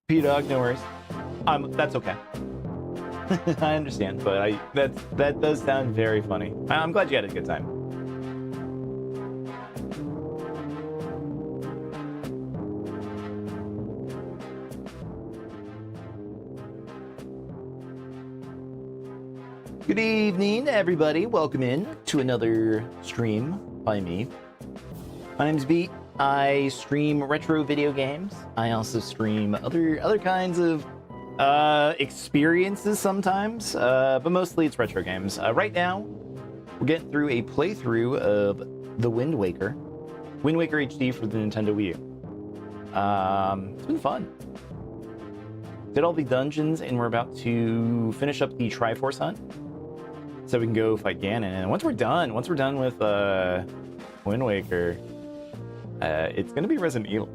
P-Dog, no worries. That's okay. I understand, but that does sound very funny. I'm glad you had a good time. Good evening, everybody. Welcome in to another stream by me. My name's Beat. I stream retro video games. I also stream other kinds of experiences sometimes, but mostly it's retro games. Right now, we're getting through a playthrough of The Wind Waker HD for the Nintendo Wii U. It's been fun. Did all the dungeons, and we're about to finish up the Triforce Hunt, so we can go fight Ganon. And once we're done with Wind Waker, it's gonna be Resident Evil.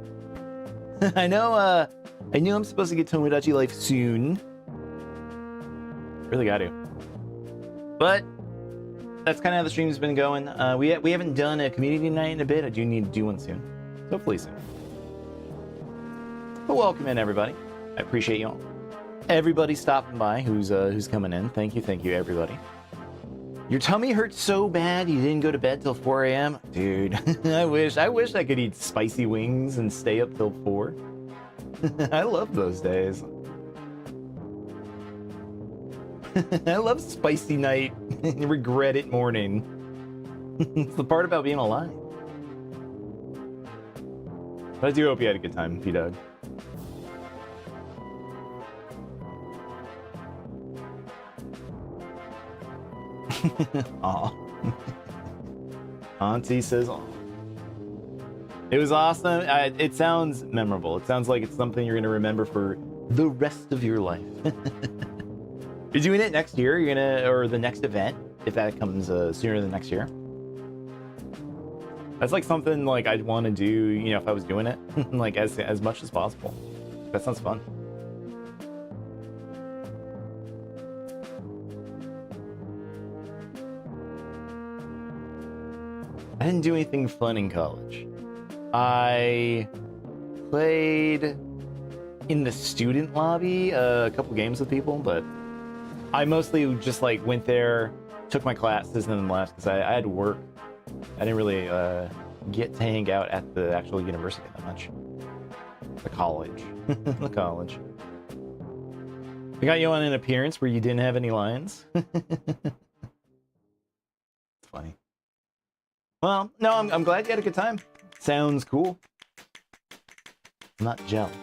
I know I'm supposed to get Tomodachi Life soon. Really got to. But that's kind of how the stream's been going. We haven't done a community night in a bit. I do need to do one soon. So hopefully soon. But welcome in, everybody. I appreciate you all. Everybody stopping by who's coming in. Thank you, everybody. Your tummy hurts so bad you didn't go to bed till 4 a.m.? Dude, I wish I could eat spicy wings and stay up till 4. I love those days. I love spicy night and regret it morning. It's the part about being alive. But I do hope you had a good time, P-Dog. Aw. Auntie says, aw. It was awesome. It sounds memorable. It sounds like it's something you're going to remember for the rest of your life. You're doing it next year? You're gonna, or the next event, if that comes sooner than next year. That's like something like I'd want to do, you know, if I was doing it, like as much as possible. That sounds fun. I didn't do anything fun in college. I played in the student lobby a couple games with people, but I mostly just like went there, took my classes, and then left because I had to work. I didn't really get to hang out at the actual university that much. The college. The college. I got you on an appearance where you didn't have any lines. It's funny. Well, no, I'm glad you had a good time. Sounds cool. I'm not jealous.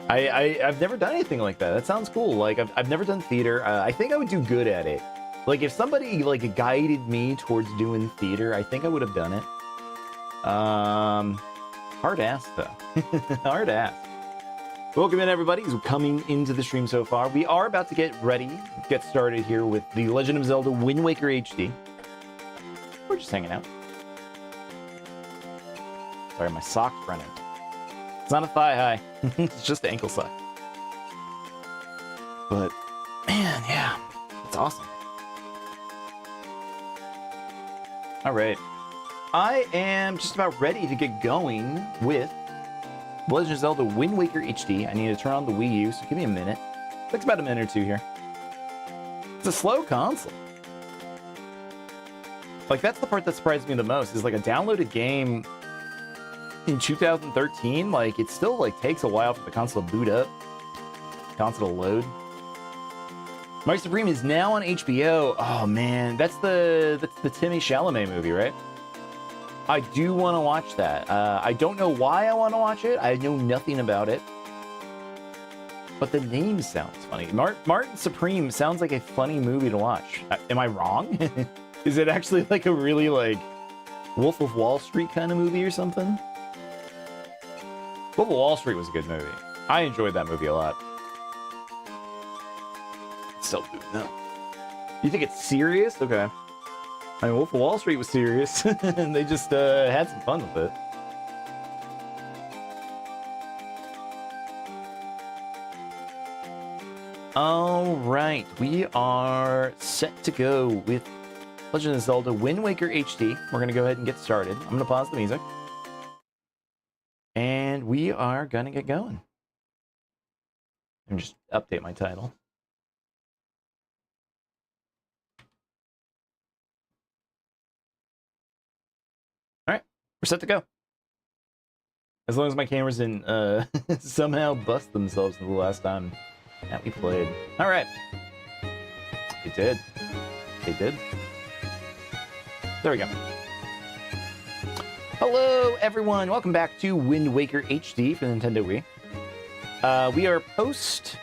I've never done anything like that. That sounds cool. Like I've never done theater. I think I would do good at it. Like if somebody like guided me towards doing theater, I think I would have done it. Hard ass though. Hard ass. Welcome in, everybody who's coming into the stream so far. We are about to get started here with The Legend of Zelda Wind Waker HD. We're just hanging out. Sorry, my sock's running. It's not a thigh high. It's just an ankle sock. But, man, yeah. It's awesome. Alright. I am just about ready to get going with Legend of Zelda Wind Waker HD. I need to turn on the Wii U, so give me a minute. Takes about a minute or two here. It's a slow console. Like, that's the part that surprised me the most, is like a downloaded game in 2013, like, it still like takes a while for the console to boot up, console to load. My Supreme is now on HBO. Oh man, that's the Timmy Chalamet movie, right? I do want to watch that. I don't know why I want to watch it. I know nothing about it, but the name sounds funny. Martin Supreme sounds like a funny movie to watch. Am I wrong? Is it actually like a really like Wolf of Wall Street kind of movie or something? Wolf of Wall Street was a good movie. I enjoyed that movie a lot. Still do, no. You think it's serious? Okay. I mean, Wolf of Wall Street was serious, and they just had some fun with it. All right, we are set to go with Legend of Zelda Wind Waker HD. We're going to go ahead and get started. I'm going to pause the music. And we are going to get going. Let me just update my title. All right, we're set to go. As long as my cameras didn't somehow bust themselves the last time that we played. All right. It did. It did. There we go. Hello, everyone. Welcome back to Wind Waker HD for the Nintendo Wii. We are post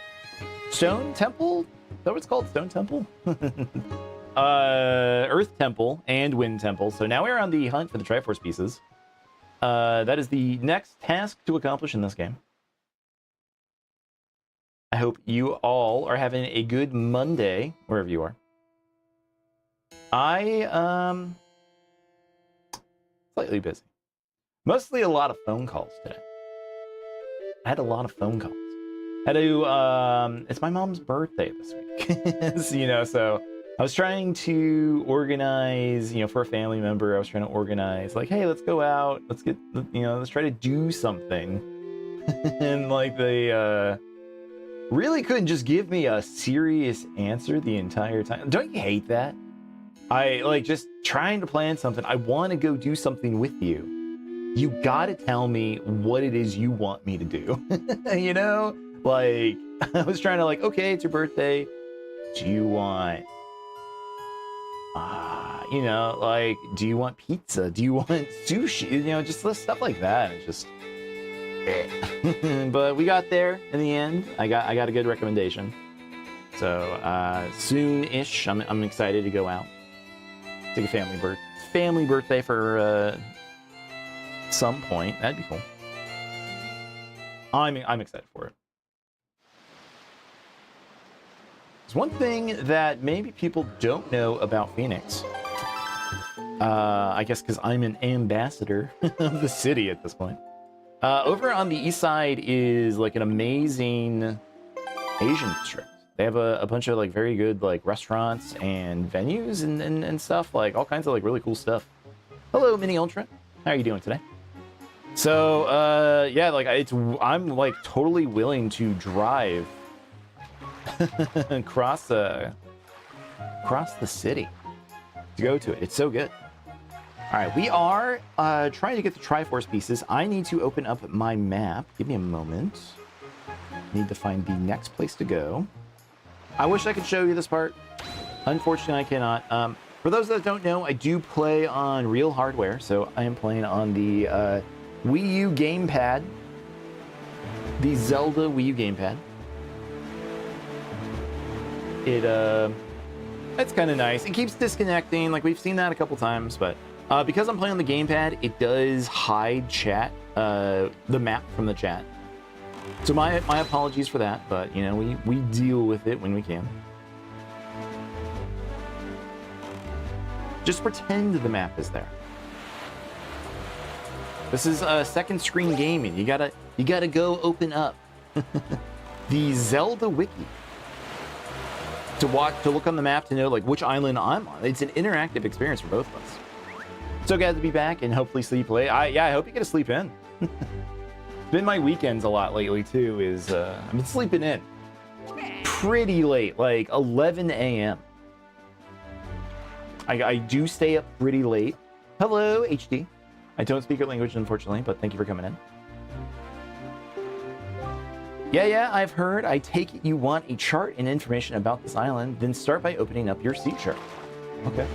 Stone Temple. Is that what it's called? Stone Temple? Earth Temple and Wind Temple. So now we're on the hunt for the Triforce pieces. That is the next task to accomplish in this game. I hope you all are having a good Monday, wherever you are. Slightly busy. Mostly a lot of phone calls today. I had a lot of phone calls. Had to, it's my mom's birthday this week. So, so I was trying to organize, for a family member, I was trying to organize, like, hey, let's go out, let's get, let's try to do something. And, like, they, really couldn't just give me a serious answer the entire time. Don't you hate that? I, like, just trying to plan something. I want to go do something with you. You gotta tell me what it is you want me to do. Like, I was trying to, like, okay, it's your birthday. Do you want, like, do you want pizza? Do you want sushi? Just stuff like that. It's just, but we got there in the end. I got a good recommendation. So, soon-ish, I'm excited to go out. Take a family birthday for some point. That'd be cool. I'm excited for it. There's one thing that maybe people don't know about Phoenix. I guess because I'm an ambassador of the city at this point. Over on the east side is like an amazing Asian district. They have a bunch of like very good like restaurants and venues and stuff, like all kinds of like really cool stuff. Hello, Mini Ultra. How are you doing today? So yeah, like I'm like totally willing to drive across the city to go to it. It's so good. All right, we are trying to get the Triforce pieces. I need to open up my map. Give me a moment. Need to find the next place to go. I wish I could show you this part. Unfortunately, I cannot. For those that don't know, I do play on real hardware, so I am playing on the Wii U gamepad. The Zelda Wii U gamepad. It's kind of nice. It keeps disconnecting, like we've seen that a couple times, but because I'm playing on the gamepad, it does hide chat, the map from the chat. So my apologies for that, but we deal with it when we can. Just pretend the map is there. This is second screen gaming. You gotta go open up the Zelda wiki to look on the map to know like which island I'm on. It's an interactive experience for both of us. So glad to be back and hopefully sleep late. I hope you get to sleep in. It's been my weekends a lot lately too. I've been sleeping in pretty late, like 11 a.m. I do stay up pretty late. Hello, HD. I don't speak your language, unfortunately, but thank you for coming in. Yeah, I've heard. I take it you want a chart and information about this island, then start by opening up your sea chart. Okay.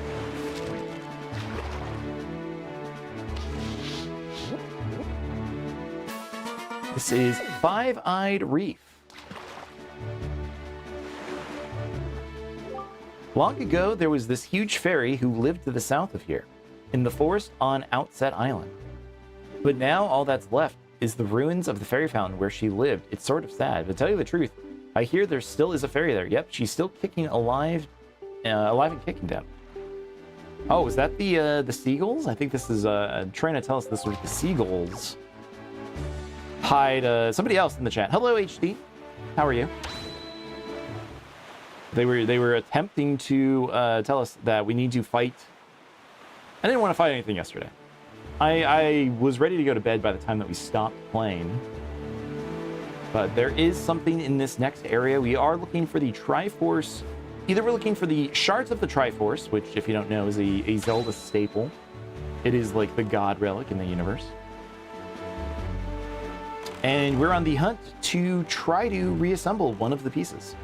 This is Five-Eyed Reef. Long ago, there was this huge fairy who lived to the south of here, in the forest on Outset Island. But now all that's left is the ruins of the fairy fountain where she lived. It's sort of sad, but to tell you the truth, I hear there still is a fairy there. Yep, she's still kicking alive and kicking down. Oh, is that the seagulls? I think this is trying to tell us this was the seagulls. Hide somebody else in the chat. Hello, HD. How are you? They were attempting to tell us that we need to fight. I didn't want to fight anything yesterday. I was ready to go to bed by the time that we stopped playing. But there is something in this next area. We are looking for the Triforce. Either we're looking for the shards of the Triforce, which, if you don't know, is a Zelda staple. It is like the god relic in the universe. And we're on the hunt to try to reassemble one of the pieces.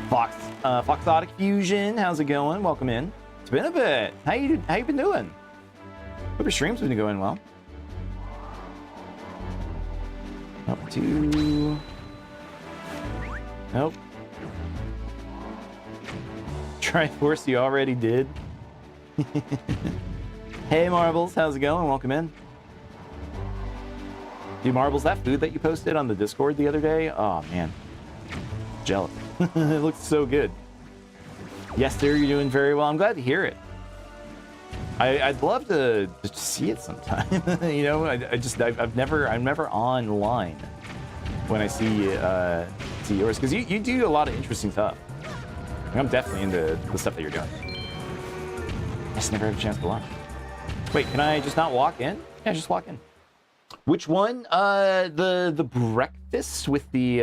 Foxotic Fusion, how's it going? Welcome in. It's been a bit. How you been doing? Hope your stream's been going well. Up to... Nope. Triforce, you already did. Hey, Marbles, how's it going? Welcome in. Dude, Marbles, that food that you posted on the Discord the other day, oh, man. Jealous. It looks so good. Yes, sir, you're doing very well. I'm glad to hear it. I'd love to see it sometime. You know, I'm never online when I see yours, because you do a lot of interesting stuff. I'm definitely into the stuff that you're doing. I just never had a chance to watch. Wait, can I just not walk in? Yeah, just walk in. Which one? The breakfast with the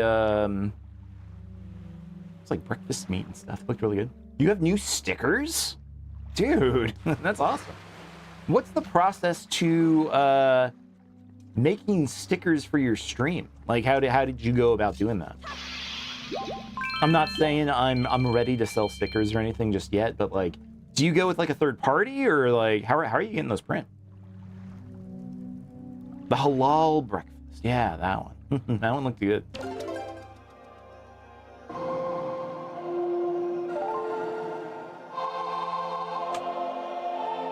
it's like breakfast meat and stuff. It looked really good. You have new stickers? Dude, that's awesome. What's the process to making stickers for your stream? Like, how did you go about doing that? I'm not saying I'm ready to sell stickers or anything just yet, but like, do you go with like a third party, or like how are you getting those print? The halal breakfast, yeah, that one. That one looked good.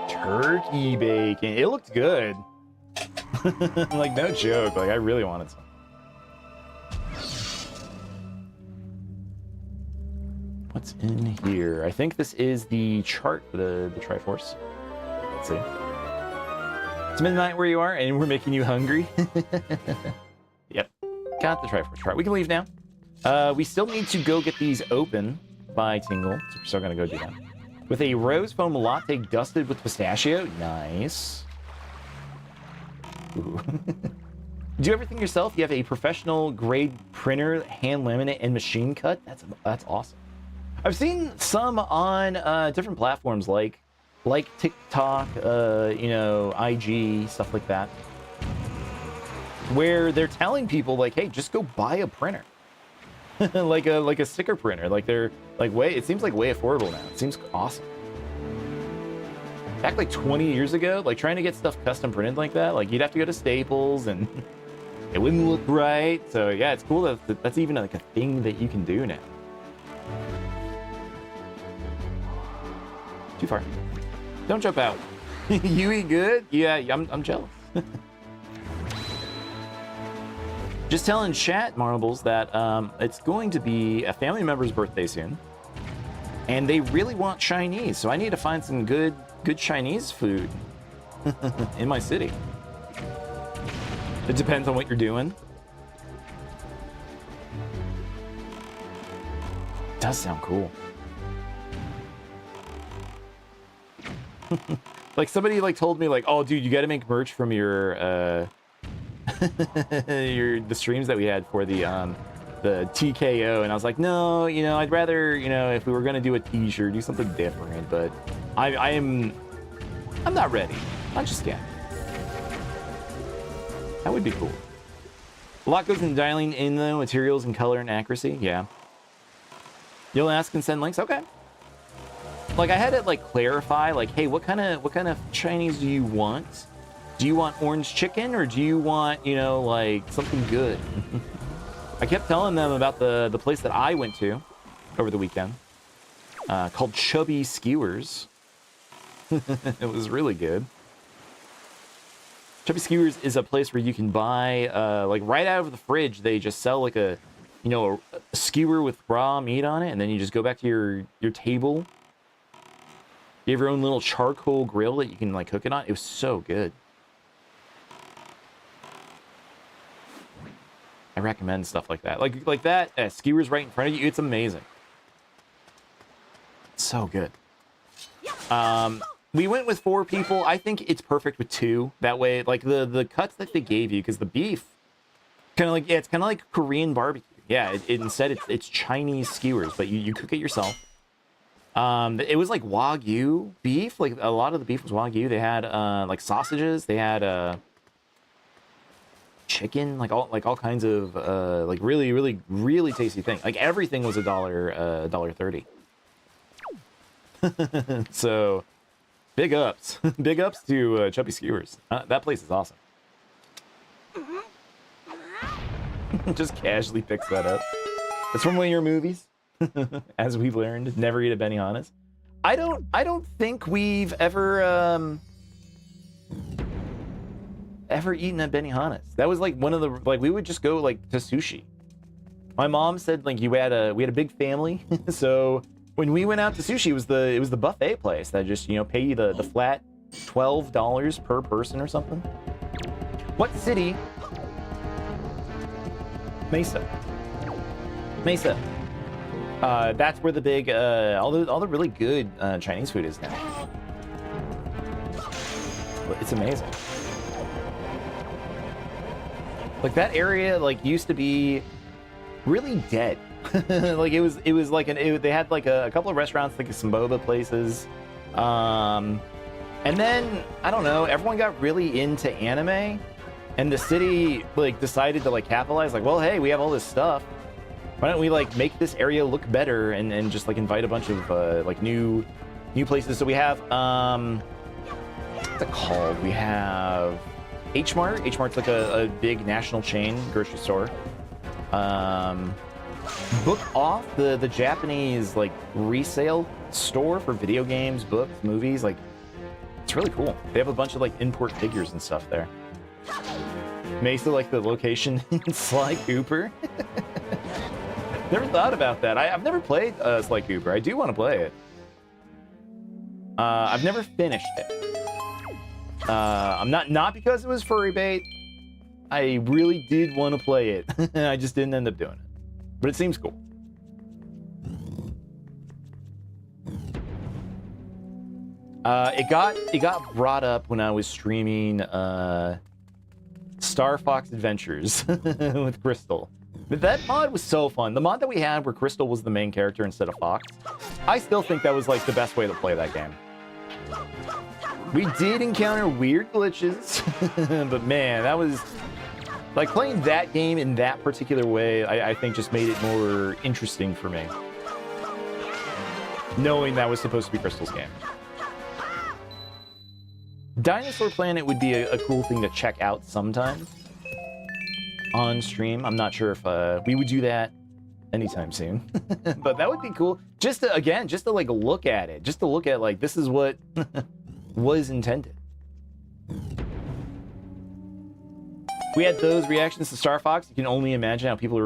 Turkey bacon. It looked good. Like, no joke. Like, I really wanted some. What's in here? I think this is the chart for the Triforce. Let's see. It's midnight where you are, and we're making you hungry. Yep. Got the Triforce chart. We can leave now. We still need to go get these open by Tingle, so we're still going to go do that. With a rose foam latte dusted with pistachio. Nice. Ooh. Do everything yourself? You have a professional grade printer, hand laminate, and machine cut? That's awesome. I've seen some on different platforms like TikTok, you know, IG, stuff like that, where they're telling people like, hey, just go buy a printer. like a sticker printer. Like, they're like it seems like way affordable now. It seems awesome. Back like 20 years ago, like trying to get stuff custom printed like that, like you'd have to go to Staples and it wouldn't look right. So yeah, it's cool that that's even like a thing that you can do now. Too far. Don't jump out. You eat good? Yeah, I'm jealous. Just telling chat, Marbles, that it's going to be a family member's birthday soon, and they really want Chinese, so I need to find some good Chinese food in my city. It depends on what you're doing. It does sound cool. Like, somebody like told me like, oh dude, you got to make merch from your the streams that we had for the TKO, and I was like, no, you know, I'd rather, you know, if we were gonna do a t-shirt, do something different, but I'm not ready, not just yet. That would be cool. A lot goes into dialing in the materials and color and accuracy. Yeah, you'll ask and send links. Okay. Like, I had to like clarify, like, hey, what kind of Chinese do you want? Do you want orange chicken, or do you want, you know, like something good? I kept telling them about the place that I went to over the weekend, called Chubby Skewers. It was really good. Chubby Skewers is a place where you can buy, like right out of the fridge, they just sell like a skewer with raw meat on it, and then you just go back to your table. You have your own little charcoal grill that you can like cook it on. It was so good. I recommend stuff like that. Like that, skewers right in front of you. It's amazing. So good. We went with 4 people. I think it's perfect with 2. That way, like the cuts that they gave you, because the beef Kind of like, yeah, it's kind of like Korean barbecue. Yeah, instead it's Chinese skewers, but you cook it yourself. It was like Wagyu beef. Like a lot of the beef was Wagyu. They had like sausages. They had chicken. Like all kinds of like really tasty things. Like everything was $1.30. So big ups, big ups to Chubby Skewers. That place is awesome. Just casually picks that up. It's from one of your movies. As we've learned, never eat at Benihana's. I don't think we've ever eaten at Benihana's. That was like one of the, like, we would just go like to sushi. My mom said like we had a big family, so when we went out to sushi, it was the buffet place that just, you know, pay you the flat $12 per person or something. What city? Mesa. That's where the big all the really good Chinese food is now. It's amazing. Like that area like used to be really dead. Like it was like they had like a couple of restaurants, like some boba places. And then I don't know, everyone got really into anime, and the city like decided to like capitalize, like, well, hey, we have all this stuff. Why don't we like make this area look better and just like invite a bunch of like new places? So we have what's it called? We have H Mart. H Mart's like a big national chain grocery store. Book Off, the Japanese like resale store for video games, books, movies. Like, it's really cool. They have a bunch of like import figures and stuff there. Mesa, like the location in Sly Cooper. Never thought about that. I've never played Sly Cooper. I do want to play it. I've never finished it. I'm not because it was furry bait. I really did want to play it. I just didn't end up doing it. But it seems cool. It got brought up when I was streaming Star Fox Adventures with Crystal. But that mod was so fun. The mod that we had where Crystal was the main character instead of Fox, I still think that was like the best way to play that game. We did encounter weird glitches, but man, that was like playing that game in that particular way. I think just made it more interesting for me, knowing that was supposed to be Crystal's game. Dinosaur Planet would be a cool thing to check out sometime on stream. I'm not sure if we would do that anytime soon, but that would be cool. Just to like look at it, just to look at like, this is what was intended. We had those reactions to Star Fox. You can only imagine how people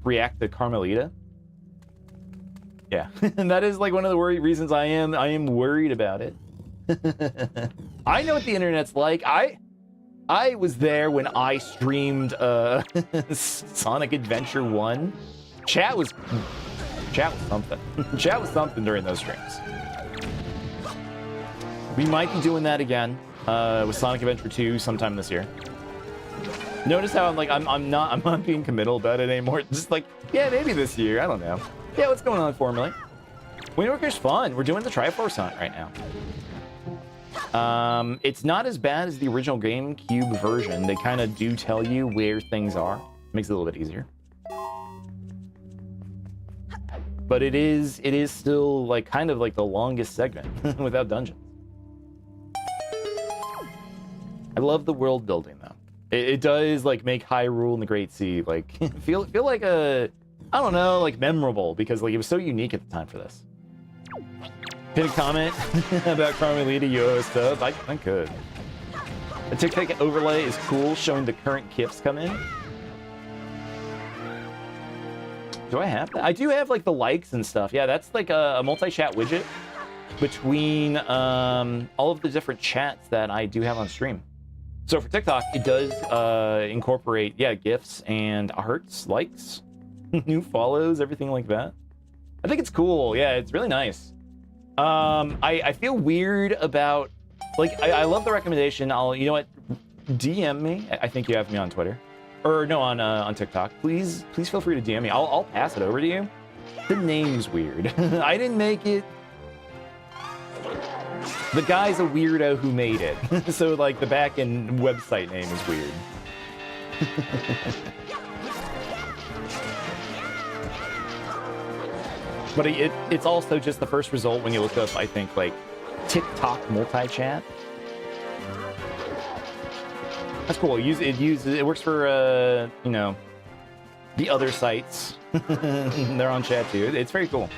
react to Carmelita. Yeah, and that is like one of the reasons I am worried about it. I know what the internet's like. I was there when I streamed Sonic Adventure 1. Chat was something. Chat was something during those streams. We might be doing that again with Sonic Adventure 2 sometime this year. Notice how I'm not being committal about it anymore. Just like, yeah, maybe this year. I don't know. Yeah, what's going on, Formula? Wind Waker's fun. We're doing the Triforce Hunt right now. It's not as bad as the original GameCube version. They kind of do tell you where things are. Makes it a little bit easier. But it is still like kind of like the longest segment without dungeons. I love the world building though. It does like make Hyrule and the Great Sea like feel like I don't know, like memorable, because like it was so unique at the time for this. Pin a comment about Carmelita Yo stuff. I could. The TikTok overlay is cool, showing the current gifts come in. Do I have that? I do have like the likes and stuff. Yeah, that's like a multi-chat widget between all of the different chats that I do have on stream. So for TikTok, it does incorporate, yeah, gifts and hearts, likes, new follows, everything like that. I think it's cool. Yeah, it's really nice. I feel weird about, like, I love the recommendation. You know what, DM me. I think you have me on Twitter. or no, on TikTok, please feel free to DM me. I'll pass it over to you. The name's weird. I didn't make it. The guy's a weirdo who made it. So like the back-end website name is weird. But it's also just the first result when you look up, I think, like TikTok multi-chat. That's cool. It works for you know, the other sites. They're on chat too. It's very cool.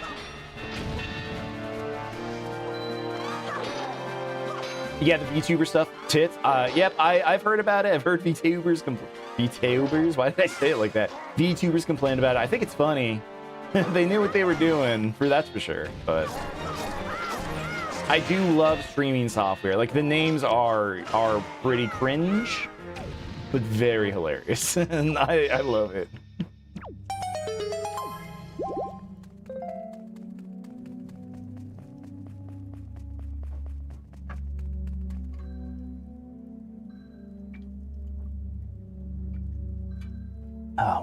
Yeah, the VTuber stuff, tits. Yep, I've heard about it. I've heard VTubers, why did I say it like that? VTubers complain about it. I think it's funny. They knew what they were doing, that's for sure. But I do love streaming software. Like the names are pretty cringe, but very hilarious, and I love it.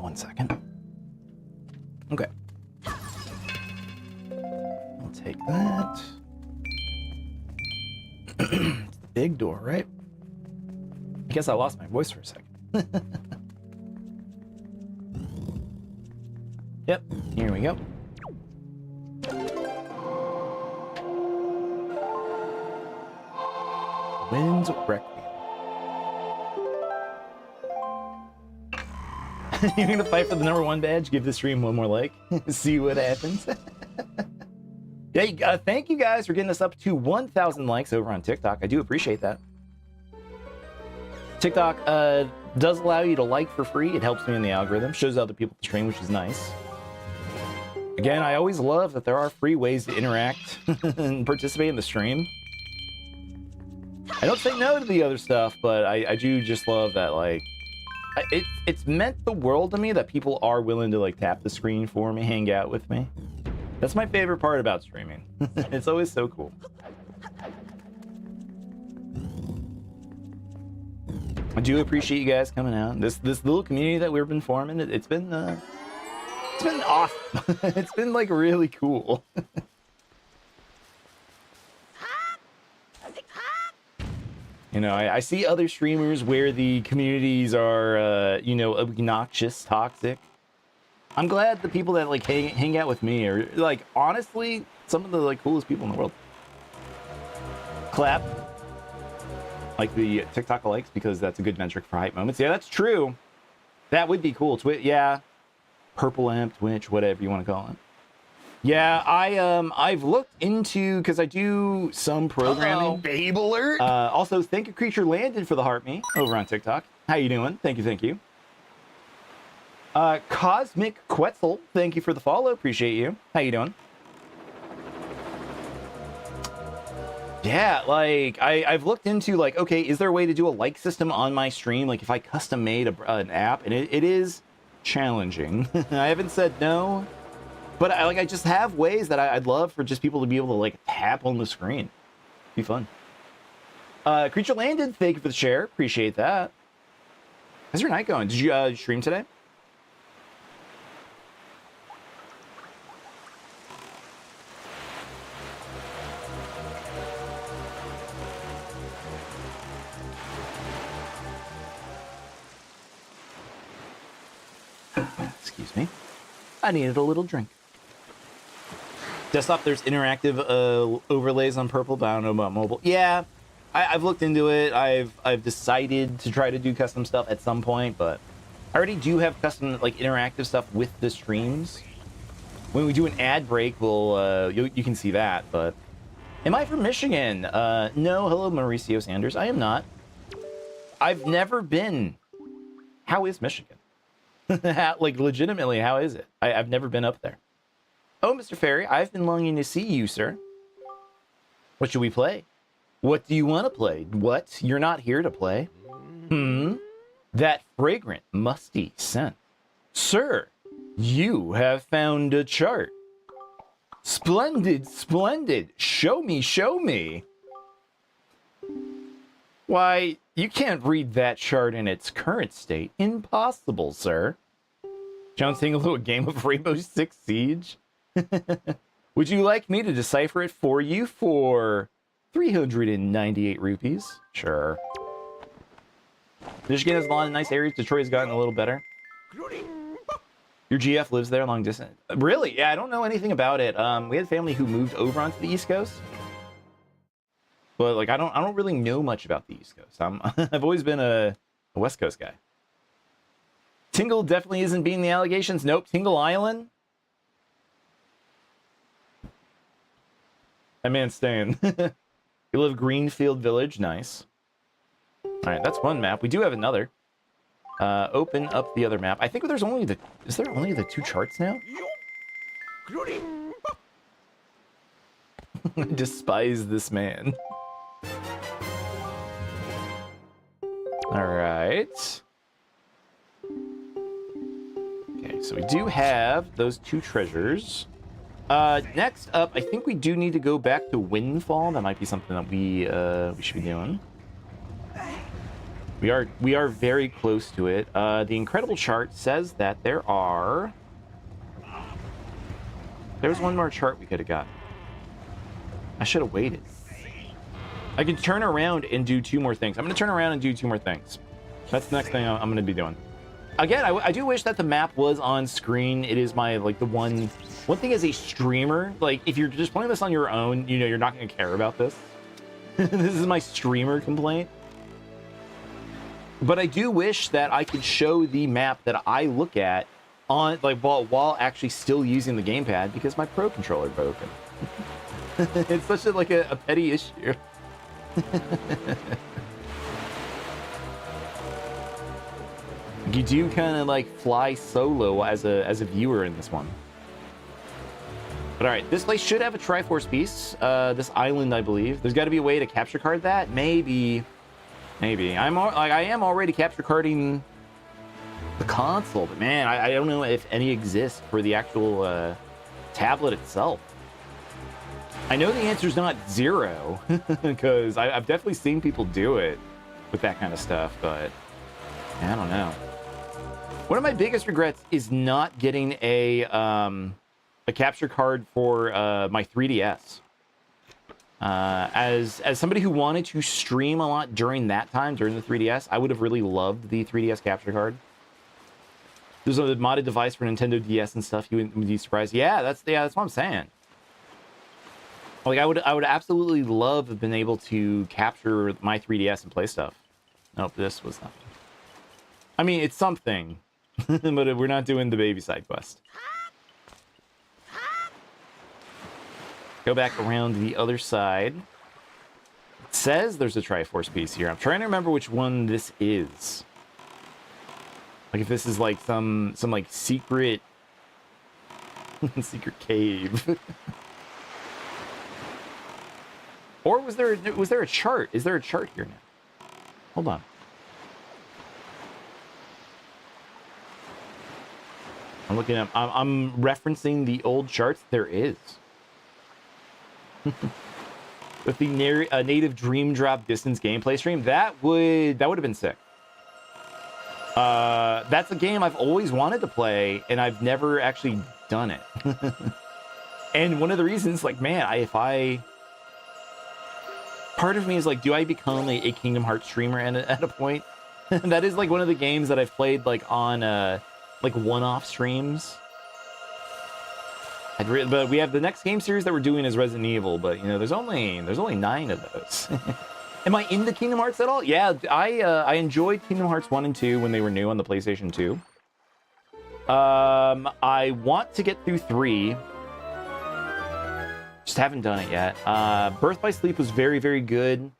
One second. Okay. I'll take that. It's the big door, right? I guess I lost my voice for a second. Yep, here we go. Winds Requiem. You're gonna fight for the #1 badge? Give the stream one more like. See what happens. Yeah, thank you guys for getting us up to 1,000 likes over on TikTok. I do appreciate that. TikTok does allow you to like for free. It helps me in the algorithm. Shows other people to stream, which is nice. Again, I always love that there are free ways to interact and participate in the stream. I don't say no to the other stuff, but I do just love that, like, it's meant the world to me that people are willing to like tap the screen for me, hang out with me. That's my favorite part about streaming. It's always so cool. I do appreciate you guys coming out. This little community that we've been forming, it's been awesome. It's been like really cool. You know, I see other streamers where the communities are, you know, obnoxious, toxic. I'm glad the people that like hang out with me are like honestly some of the like coolest people in the world. Clap. Like the TikTok likes, because that's a good metric for hype moments. Yeah, that's true. That would be cool. Yeah. Purple amp, Twitch, whatever you want to call it. Yeah, I've looked into, because I do some programming. Babe alert. Also, thank you, Creature Landed, for the heart me over on TikTok. How you doing? Thank you. Cosmic Quetzal, thank you for the follow. Appreciate you. How you doing? Yeah, like I've looked into like, okay, is there a way to do a like system on my stream? Like if I custom made an app, and it is challenging. I haven't said no. But I just have ways that I'd love for just people to be able to like tap on the screen. Be fun. Creature Landed, thank you for the share. Appreciate that. How's your night going? Did you stream today? Excuse me. I needed a little drink. Desktop, there's interactive overlays on Purple, but I don't know about mobile. Yeah, I've looked into it. I've decided to try to do custom stuff at some point, but I already do have custom like interactive stuff with the streams. When we do an ad break, we'll you can see that. But am I from Michigan? No. Hello, Mauricio Sanders. I am not. I've never been. How is Michigan? Like legitimately, how is it? I've never been up there. Oh, Mr. Ferry, I've been longing to see you, sir. What should we play? What do you want to play? What? You're not here to play? That fragrant, musty scent. Sir, you have found a chart. Splendid, splendid. Show me, show me. Why, You can't read that chart in its current state. Impossible, sir. John Tingle, a game of Rainbow Six Siege? Would you like me to decipher it for you for 398 rupees? Sure. Michigan has a lot of nice areas. Detroit has gotten a little better. Your GF lives there long distance. Really? Yeah, I don't know anything about it. We had family who moved over onto the East Coast. But like I don't really know much about the East Coast. I've always been a West Coast guy. Tingle definitely isn't beating the allegations. Nope. Tingle Island. That man's staying. You live Greenfield Village. Nice. All right, that's one map. We do have another. Open up the other map. I think there's only the... Is there only the 2 charts now? I despise this man. All right. Okay, so we do have those 2 treasures. Next up, I think we do need to go back to Windfall. That might be something that we should be doing. We are very close to it. The incredible chart says that there's one more chart we could have got. I should have waited. I can turn around and do 2 more things. I'm going to turn around and do 2 more things. That's the next thing I'm going to be doing. Again, I do wish that the map was on screen. It is my, like, the one thing as a streamer, like, if you're just playing this on your own, you know, you're not going to care about this. This is my streamer complaint. But I do wish that I could show the map that I look at on, like, while actually still using the gamepad, because my Pro Controller broken. It's such a petty issue. You do kind of like fly solo as a viewer in this one. But all right, this place should have a Triforce piece. This island, I believe. There's got to be a way to capture card that. Maybe. I am already capture carding the console, but man, I don't know if any exist for the actual tablet itself. I know the answer's not 0 because I've definitely seen people do it with that kind of stuff, but I don't know. One of my biggest regrets is not getting a capture card for my 3DS. As somebody who wanted to stream a lot during that time, during the 3DS, I would have really loved the 3DS capture card. There's a modded device for Nintendo DS and stuff. You would be surprised. Yeah, that's what I'm saying. Like I would absolutely love to have been able to capture my 3DS and play stuff. Nope, this was not. I mean, it's something, but we're not doing the baby side quest. Go back around the other side. It says there's a Triforce piece here. I'm trying to remember which one this is. Like if this is like some like secret secret cave. Or was there a chart? Is there a chart here now? Hold on. I'm looking at. I'm referencing the old charts. There is. With the native Dream Drop distance gameplay stream, that would have been sick. That's a game I've always wanted to play, and I've never actually done it. And one of the reasons, like, man, part of me is like, do I become a Kingdom Hearts streamer at a point? That is like one of the games that I've played like on like one-off streams. But we have the next game series that we're doing is Resident Evil, but you know, there's only 9 of those. Am I into Kingdom Hearts at all? Yeah, I enjoyed Kingdom Hearts 1 and 2 when they were new on the PlayStation 2. I want to get through 3. Just haven't done it yet. Birth by Sleep was very, very good.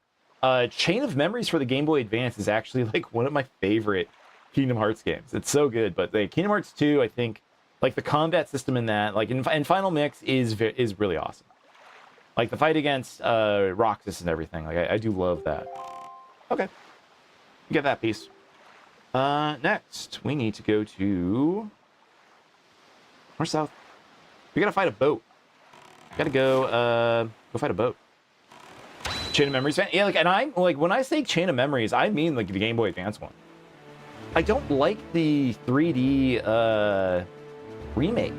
Chain of Memories for the Game Boy Advance is actually like one of my favorite Kingdom Hearts games. It's so good, but the Kingdom Hearts 2, I think, like the combat system in that, like in Final Mix is really awesome. Like the fight against Roxas and everything. Like I do love that. Okay, you get that piece. Next, we need to go to north south. We gotta fight a boat. Gotta go fight a boat. Chain of Memories fan? Yeah, like, and I'm like, when I say Chain of Memories, I mean like the Game Boy Advance one. I don't like the 3D remake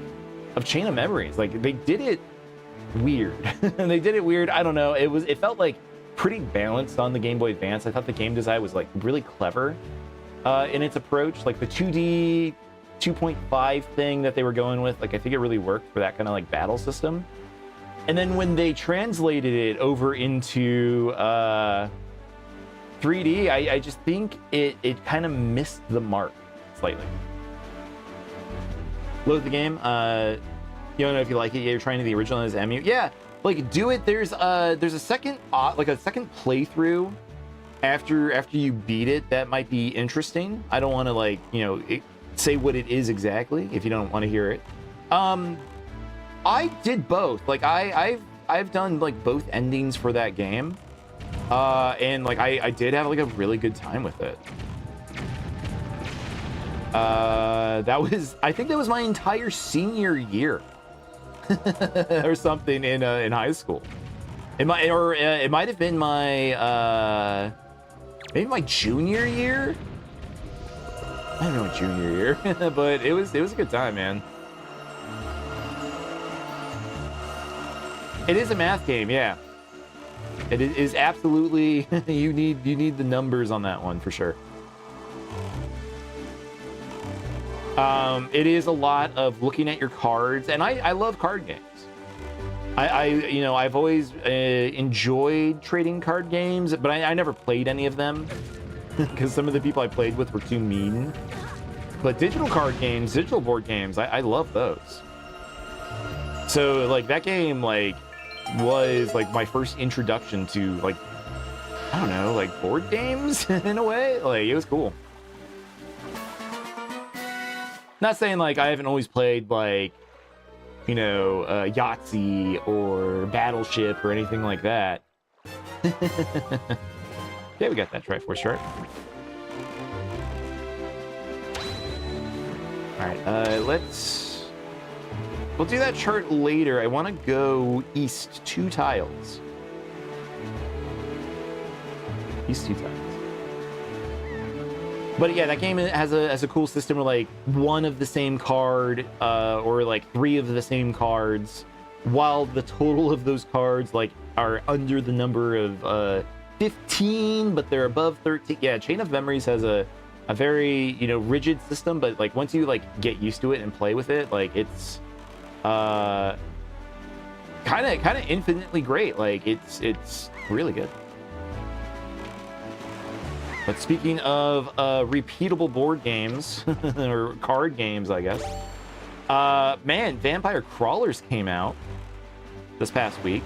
of Chain of Memories. Like, they did it weird. They did it weird. I don't know. It felt like pretty balanced on the Game Boy Advance. I thought the game design was like really clever in its approach. Like the 2D 2.5 thing that they were going with, like I think it really worked for that kind of like battle system. And then when they translated it over into 3D, I just think it kind of missed the mark slightly. Load the game. You don't know if you like it. Yeah, you're trying to the original as MU. Yeah, like do it. There's a second second playthrough after you beat it that might be interesting. I don't want to like say what it is exactly if you don't want to hear it. I did both. Like I've done like both endings for that game, and like I did have like a really good time with it. I think that was my entire senior year or something in high school. It might have been my maybe my junior year. I don't know, my junior year, but it was a good time, man. It is a math game, yeah. It is absolutely you need the numbers on that one for sure. It is a lot of looking at your cards, and I love card games. I've always enjoyed trading card games, but I never played any of them because some of the people I played with were too mean. But digital card games, digital board games, I love those. So like that game like was like my first introduction to like, I don't know, like board games in a way. Like it was cool. Not saying like I haven't always played like, Yahtzee or Battleship or anything like that. Yeah, we got that Triforce chart. All right, we'll do that chart later. I want to go east 2 tiles. East 2 tiles. But yeah, that game has a cool system where like one of the same card or like 3 of the same cards, while the total of those cards like are under the number of 15, but they're above 13. Yeah, Chain of Memories has a very rigid system, but like once you like get used to it and play with it, like it's kind of infinitely great. Like it's really good. But speaking of repeatable board games, or card games, I guess, man, Vampire Crawlers came out this past week.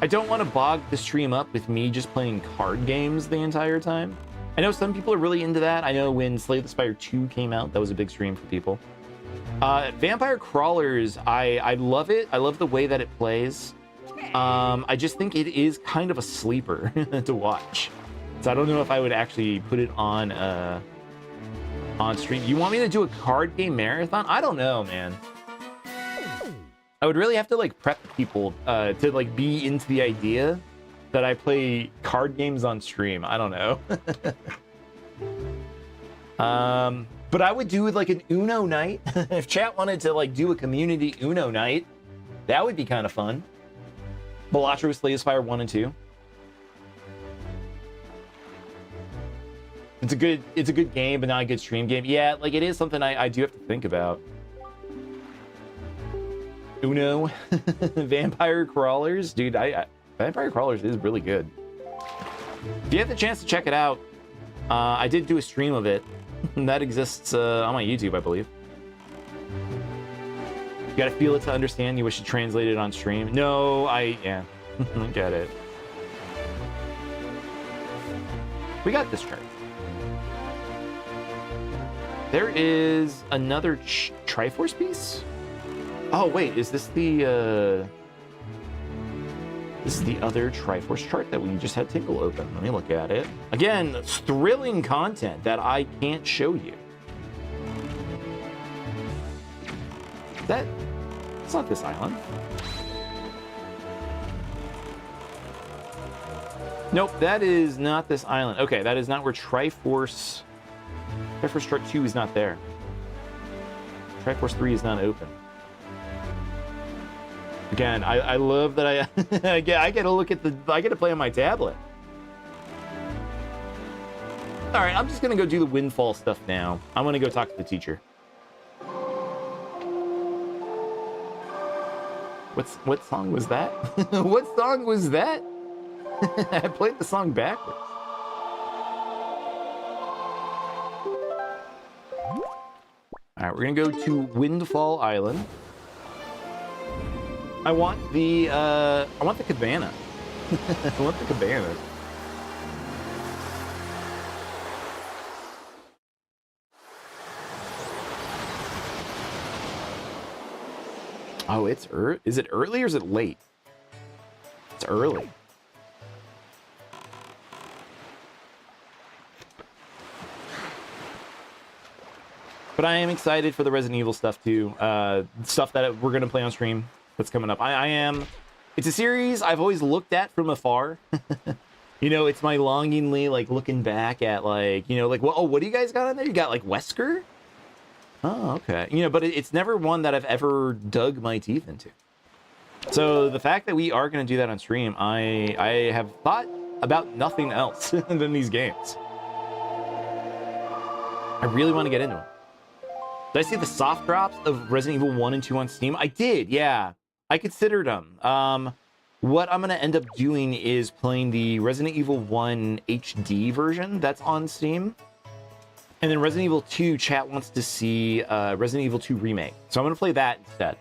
I don't want to bog the stream up with me just playing card games the entire time. I know some people are really into that. I know when Slay the Spire 2 came out, that was a big stream for people. Vampire Crawlers, I love it. I love the way that it plays. I just think it is kind of a sleeper to watch. So I don't know if I would actually put it on stream. You want me to do a card game marathon? I don't know, man. I would really have to like prep people to like be into the idea that I play card games on stream. I don't know. But I would do like an Uno night. If chat wanted to like do a community Uno night, that would be kind of fun. Balatro, Slay the Spire 1 and 2. It's a good game, but not a good stream game. Yeah, like it is something I do have to think about. Uno, Vampire Crawlers, dude. Vampire Crawlers is really good. If you have the chance to check it out, I did do a stream of it. That exists on my YouTube, I believe. You gotta feel it to understand. You wish to translate it on stream. No, yeah, I get it. We got this chart. There is another Triforce piece? Oh, wait, is this the this is the other Triforce chart that we just had Tingle open. Let me look at it. Again, it's thrilling content that I can't show you. It's not this island. Nope, that is not this island. Okay, that is not where Triforce Strut 2 is not there. Triforce 3 is not open. Again, I love that I get to look at I get to play on my tablet. All right, I'm just gonna go do the windfall stuff now. I'm gonna go talk to the teacher. What song was that? What song was that? I played the song backwards. All right, we're gonna go to Windfall Island. I want the cabana. I want the cabana. Oh, it's early. Is it early or is it late? It's early. But I am excited for the Resident Evil stuff too. Stuff that we're gonna play on stream that's coming up. I am. It's a series I've always looked at from afar. You know, it's my longingly like looking back at like, you know, like, well, oh, what do you guys got on there? You got like Wesker? Oh, okay. You know, but it's never one that I've ever dug my teeth into. So the fact that we are going to do that on stream, I have thought about nothing else than these games. I really want to get into them. Did I see the soft drops of Resident Evil 1 and 2 on Steam? I did, yeah. I considered them. What I'm going to end up doing is playing the Resident Evil 1 HD version that's on Steam. And then Resident Evil 2, chat wants to see Resident Evil 2 Remake. So I'm going to play that instead.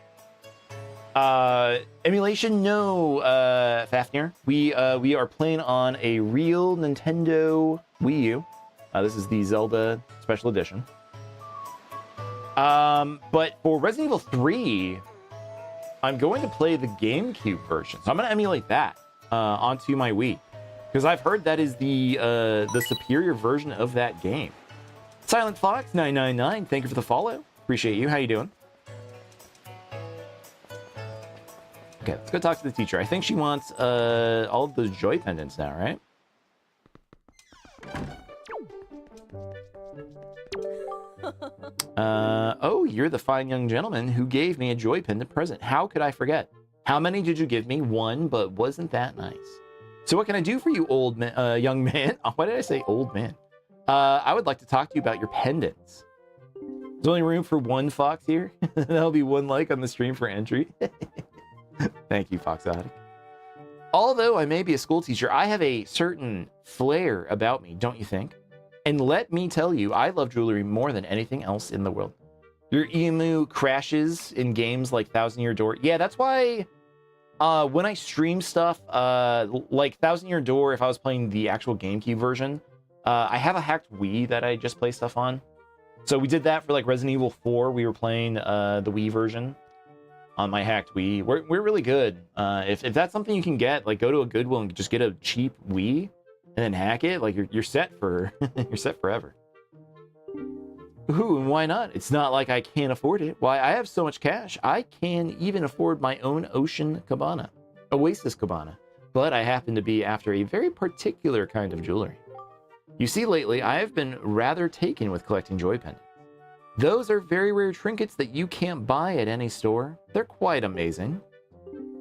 Emulation, no, Fafnir. We are playing on a real Nintendo Wii U. This is the Zelda Special Edition. But for Resident Evil 3, I'm going to play the GameCube version. So I'm going to emulate that onto my Wii. Because I've heard that is the superior version of that game. Silent Fox 999, thank you for the follow. Appreciate you. How you doing? Okay, let's go talk to the teacher. I think she wants all of those joy pendants now, right? Oh, you're the fine young gentleman who gave me a joy pendant present. How could I forget? How many did you give me? One, but wasn't that nice? So what can I do for you, old man, young man? Why did I say old man? I would like to talk to you about your pendants. There's only room for one Fox here. That'll be one like on the stream for entry. Thank you, Foxotic. Although I may be a school teacher, I have a certain flair about me, don't you think? And let me tell you, I love jewelry more than anything else in the world. Your emu crashes in games like Thousand Year Door. Yeah, that's why when I stream stuff, like Thousand Year Door, if I was playing the actual GameCube version, I have a hacked Wii that I just play stuff on. So we did that for like Resident Evil 4. We were playing the Wii version on my hacked Wii. We're really good. If that's something you can get, like go to a Goodwill and just get a cheap Wii and then hack it, like you're set for you're set forever. Ooh, and why not? It's not like I can't afford it. Why, I have so much cash, I can even afford my own ocean cabana, Oasis cabana. But I happen to be after a very particular kind of jewelry. You see, lately, I have been rather taken with collecting joy pendants. Those are very rare trinkets that you can't buy at any store. They're quite amazing.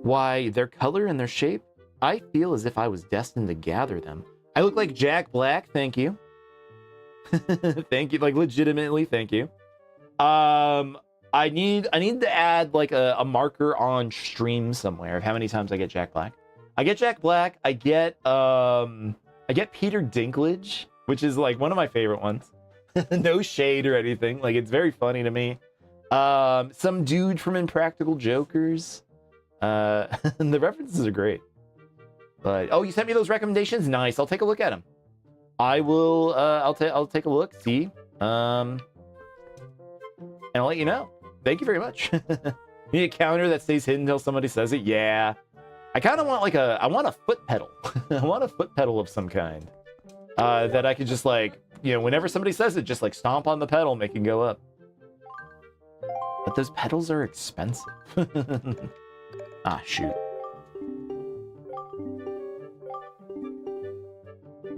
Why, their color and their shape, I feel as if I was destined to gather them. I look like Jack Black, thank you. Thank you, like legitimately, thank you. I need to add like a marker on stream somewhere of how many times I get Jack Black. I get Jack Black, I get Peter Dinklage, which is like one of my favorite ones. No shade or anything, like it's very funny to me. Some dude from Impractical Jokers. The references are great. But oh, you sent me those recommendations? Nice, I'll take a look at them. I will I'll take a look, see. And I'll let you know. Thank you very much. Need a counter that stays hidden until somebody says it? Yeah. I kind of want like I want a foot pedal. I want a foot pedal of some kind. That I could just like, you know, whenever somebody says it, just like stomp on the pedal, make it go up. But those pedals are expensive. Ah, shoot.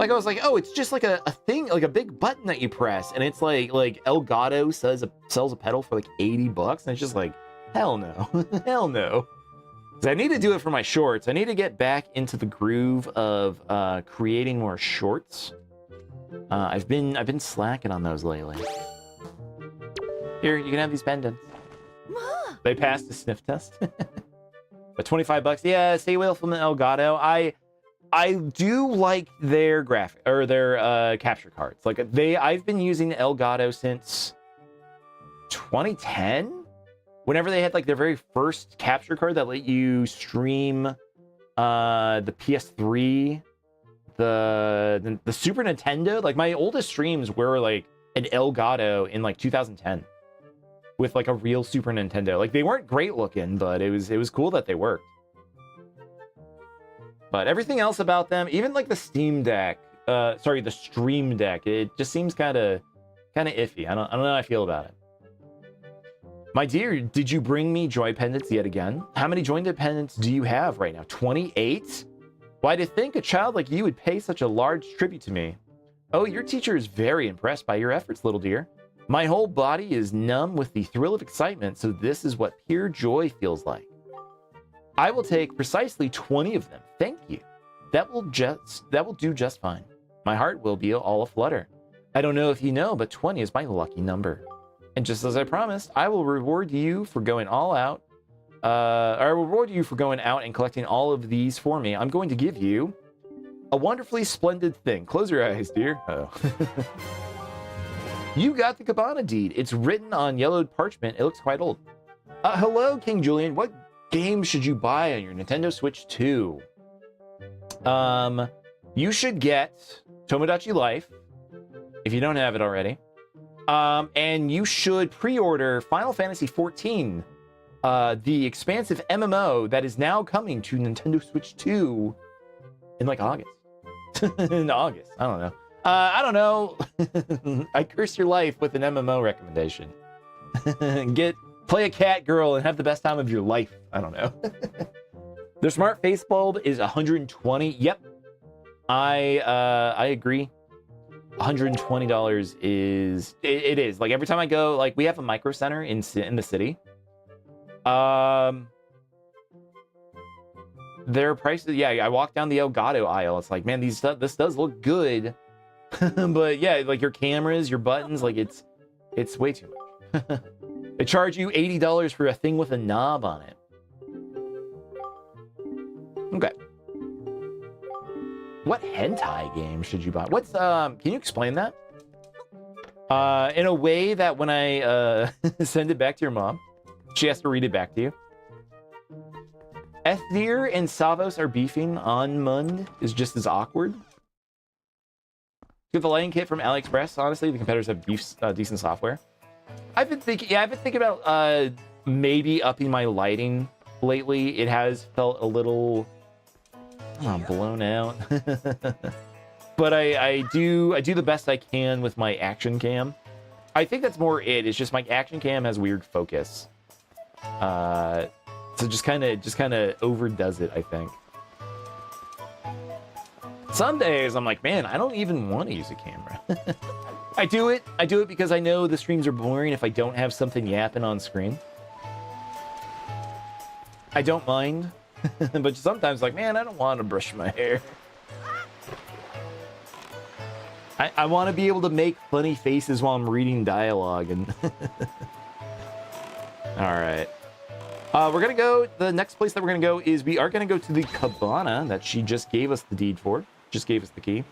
Like, I was like, oh, it's just like a thing, like a big button that you press, and it's like Elgato sells a pedal for like $80, and it's just like, hell no. Hell no. So I need to do it for my shorts. I need to get back into the groove of creating more shorts. I've been slacking on those lately. Here, you can have these pendants. They passed the sniff test. But $25, yeah, stay away from the Elgato. I do like their graphic or their capture cards. Like I've been using Elgato since 2010. Whenever they had like their very first capture card that let you stream the PS3, the Super Nintendo. Like my oldest streams were like an Elgato in like 2010 with like a real Super Nintendo. Like they weren't great looking, but it was cool that they worked. But everything else about them, even like the Steam Deck, the Stream Deck, it just seems kind of iffy. I don't know how I feel about it. My dear, did you bring me joy pendants yet again? How many joy pendants do you have right now? 28? Why, to think a child like you would pay such a large tribute to me. Oh, your teacher is very impressed by your efforts, little dear. My whole body is numb with the thrill of excitement, so this is what pure joy feels like. I will take precisely 20 of them. Thank you. That will do just fine. My heart will be all aflutter. I don't know if you know, but 20 is my lucky number. And just as I promised, I will reward you for going all out. I will reward you for going out and collecting all of these for me. I'm going to give you a wonderfully splendid thing. Close your eyes, dear. Oh. You got the Cabana deed. It's written on yellowed parchment. It looks quite old. Hello, King Julian. What game should you buy on your Nintendo Switch 2? You should get Tomodachi Life if you don't have it already. And you should pre-order Final Fantasy XIV, the expansive MMO that is now coming to Nintendo Switch 2 in like August. In August, I don't know. I don't know. I curse your life with an MMO recommendation. Play a cat girl and have the best time of your life. I don't know. Their smart face bulb is 120. Yep, I agree. $120 is it is like every time I go, like we have a micro center in the city. Their prices, yeah, I walk down the Elgato aisle. It's like, man, this does look good. But yeah, like your cameras, your buttons, like it's way too much. They charge you $80 for a thing with a knob on it. Okay. What hentai game should you buy? What's can you explain that? In a way that when I send it back to your mom, she has to read it back to you. Ethdir and Savos are beefing. Onmund is just as awkward. Get the lighting kit from AliExpress. Honestly, the competitors have decent software. I've been thinking about maybe upping my lighting lately. It has felt a little blown out. But I do the best I can with my action cam. I think that's more it. It's just my action cam has weird focus. So just kind of overdoes it, I think. Some days I'm like, man, I don't even want to use a camera. I do it because I know the streams are boring if I don't have something yapping on screen. I don't mind. But sometimes like, man, I don't want to brush my hair. I want to be able to make funny faces while I'm reading dialogue and all right. We're gonna go, the next place that we're gonna go is we are gonna go to the cabana that she just gave us the deed for. Just gave us the key. I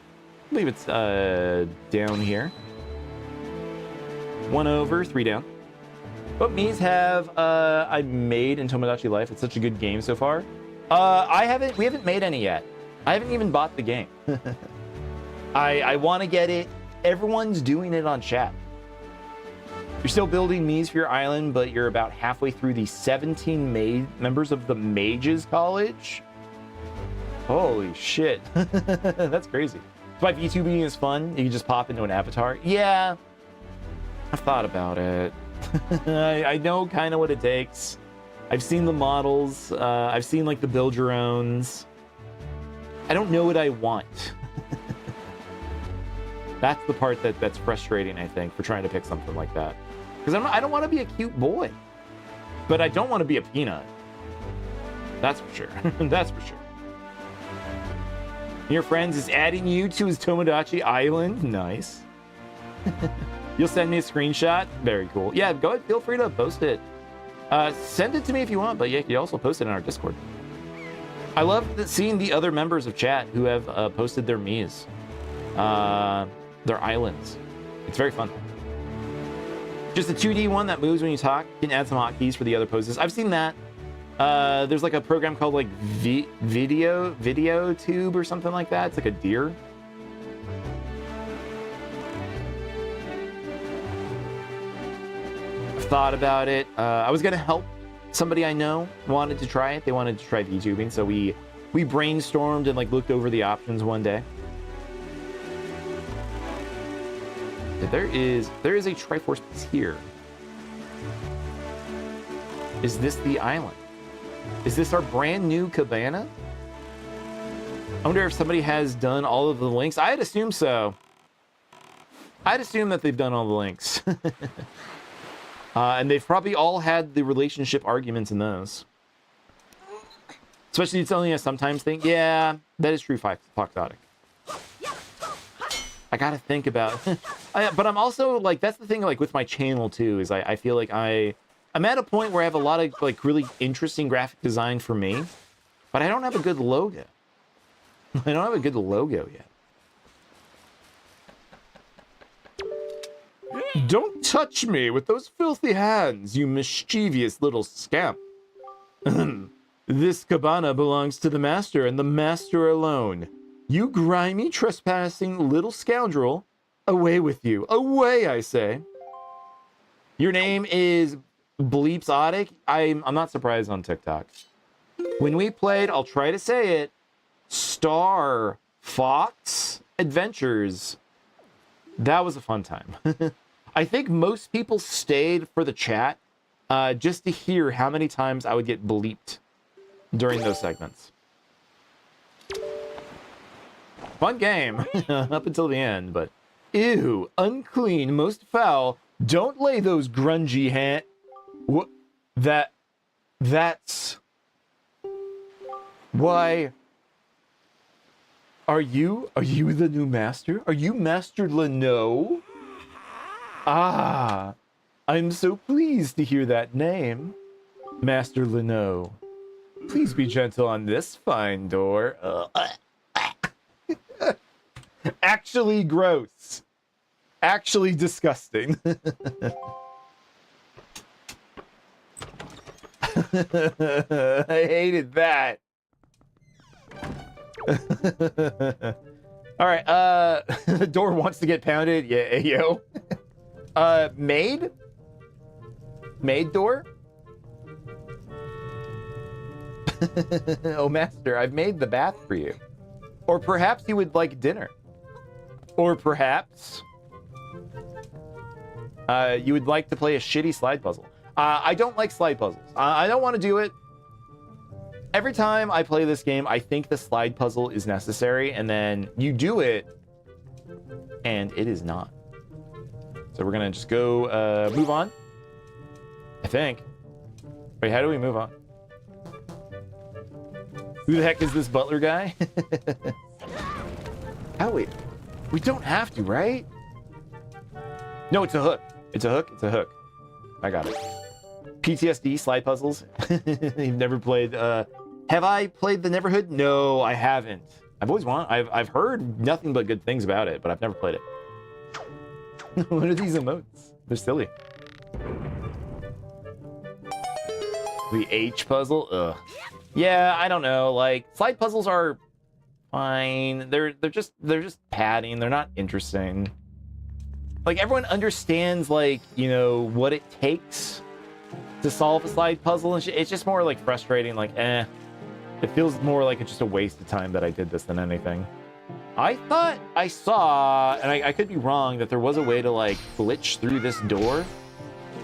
believe it's down here. 1 over, 3 down. What Mies have I made in Tomodachi Life? It's such a good game so far. We haven't made any yet. I haven't even bought the game. I want to get it. Everyone's doing it on chat. You're still building Mies for your island, but you're about halfway through the 17 members of the Mages College. Holy shit. That's crazy. That's why VTubing is fun. You can just pop into an avatar. Yeah, I've thought about it. I know kind of what it takes. I've seen the models. I've seen like the build your owns. I don't know what I want. That's the part that's frustrating, I think, for trying to pick something like that. Because I don't want to be a cute boy, but I don't want to be a peanut. That's for sure. That's for sure. Your friends is adding you to his Tomodachi Island. Nice. You'll send me a screenshot. Very cool. Yeah, go ahead. Feel free to post it. Send it to me if you want, but yeah, you also post it in our Discord. I love seeing the other members of chat who have posted their Miis, their islands. It's very fun. Just a 2D one that moves when you talk. You can add some hotkeys for the other poses. I've seen that. There's like a program called like Video Tube or something like that. It's like a deer. I've thought about it. I was gonna help somebody I know wanted to try it. They wanted to try VTubing, so we brainstormed and like looked over the options one day. There is a Triforce piece here. Is this the island? Is this our brand new cabana? I wonder if somebody has done all of the links. I'd assume so. I'd assume that they've done all the links. And they've probably all had the relationship arguments in those. Especially it's only a sometimes thing. Yeah, that is true, Foxotic. I gotta think about but I'm also like, that's the thing like with my channel too, is I feel like I'm at a point where I have a lot of like really interesting graphic design for me, but I don't have a good logo. I don't have a good logo yet. Don't touch me with those filthy hands, you mischievous little scamp. This cabana belongs to the master and the master alone. You grimy, trespassing little scoundrel. Away with you. Away, I say. Your name is Bleepsotic. I'm not surprised on TikTok. When we played, I'll try to say it, Star Fox Adventures. That was a fun time. I think most people stayed for the chat just to hear how many times I would get bleeped during those segments. Fun game up until the end, but ew, unclean, most foul. Don't lay those grungy hands. What? That's. Why? Are you the new master? Are you Master Leno? Ah, I'm so pleased to hear that name, Master Leno. Please be gentle on this fine door. Actually gross. Actually disgusting. I hated that. All right, the door wants to get pounded. Yeah, yo. Maid? Maid door? Oh, master, I've made the bath for you. Or perhaps you would like dinner. Or perhaps you would like to play a shitty slide puzzle. I don't like slide puzzles. I don't want to do it. Every time I play this game, I think the slide puzzle is necessary, and then you do it, and it is not. So we're gonna just go move on, I think. Wait, how do we move on? Who the heck is this butler guy? How we don't have to, right? No, it's a hook. It's a hook. It's a hook. I got it. PTSD slide puzzles. You've never played. Have I played the Neverhood? No, I haven't. I've heard nothing but good things about it, but I've never played it. What are these emotes? They're silly. The H puzzle. Ugh. Yeah, I don't know. Like, slide puzzles are fine. They're just padding. They're not interesting. Like, everyone understands, like, you know, what it takes to solve a slide puzzle and shit. It's just more like frustrating, like, eh. It feels more like it's just a waste of time that I did this than anything. I thought I saw, and I could be wrong, that there was a way to like glitch through this door.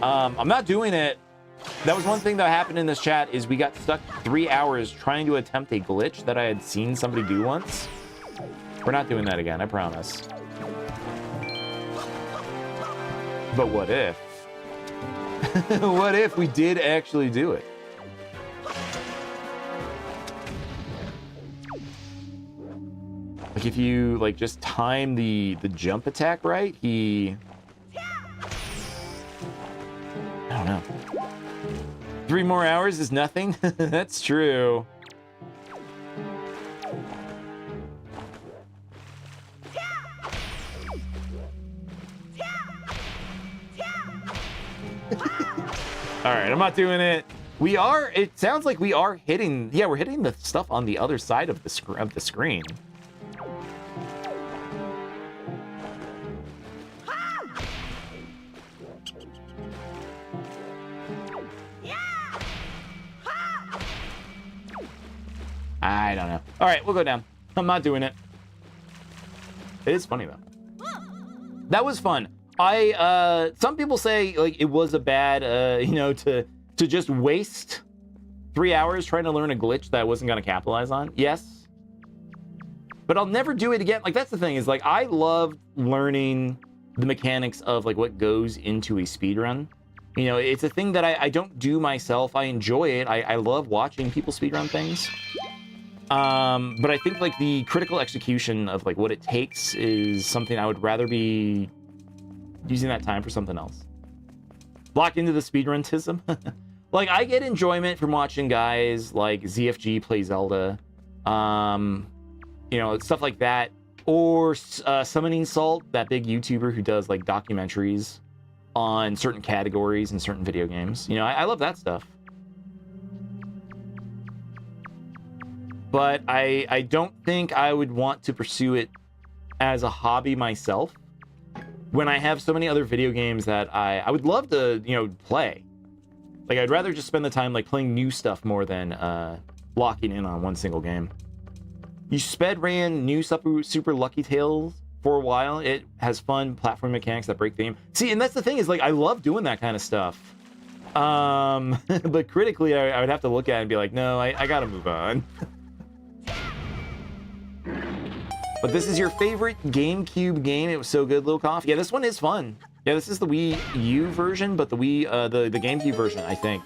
I'm not doing it. That was one thing that happened in this chat, is we got stuck 3 hours trying to attempt a glitch that I had seen somebody do once. We're not doing that again, I promise. But what if? What if we did actually do it? Like if you like just time the jump attack right, I don't know. 3 more hours is nothing? That's true. All right, I'm not doing it. We are, it sounds like we are hitting, yeah, we're hitting the stuff on the other side of the screen. I don't know. All right, we'll go down. I'm not doing it. It is funny though. That was fun. Some people say like it was a bad, you know, to just waste 3 hours trying to learn a glitch that I wasn't gonna capitalize on. Yes, but I'll never do it again. Like that's the thing is like I love learning the mechanics of like what goes into a speedrun. You know, it's a thing that I don't do myself. I enjoy it. I love watching people speedrun things. But I think like the critical execution of like what it takes is something I would rather be using that time for something else. Lock into the speedruntism. Like I get enjoyment from watching guys like ZFG play Zelda, you know, stuff like that, or Summoning Salt, that big YouTuber who does like documentaries on certain categories and certain video games. You know, I love that stuff. But I don't think I would want to pursue it as a hobby myself when I have so many other video games that I would love to, you know, play. Like, I'd rather just spend the time, like, playing new stuff more than locking in on one single game. You sped ran new Super Lucky Tales for a while. It has fun platform mechanics that break the game. See, and that's the thing is, like, I love doing that kind of stuff. But critically, I would have to look at it and be like, no, I gotta move on. But this is your favorite GameCube game. It was so good, Lil Cough. Yeah, this one is fun. Yeah, this is the Wii U version, but the the GameCube version, I think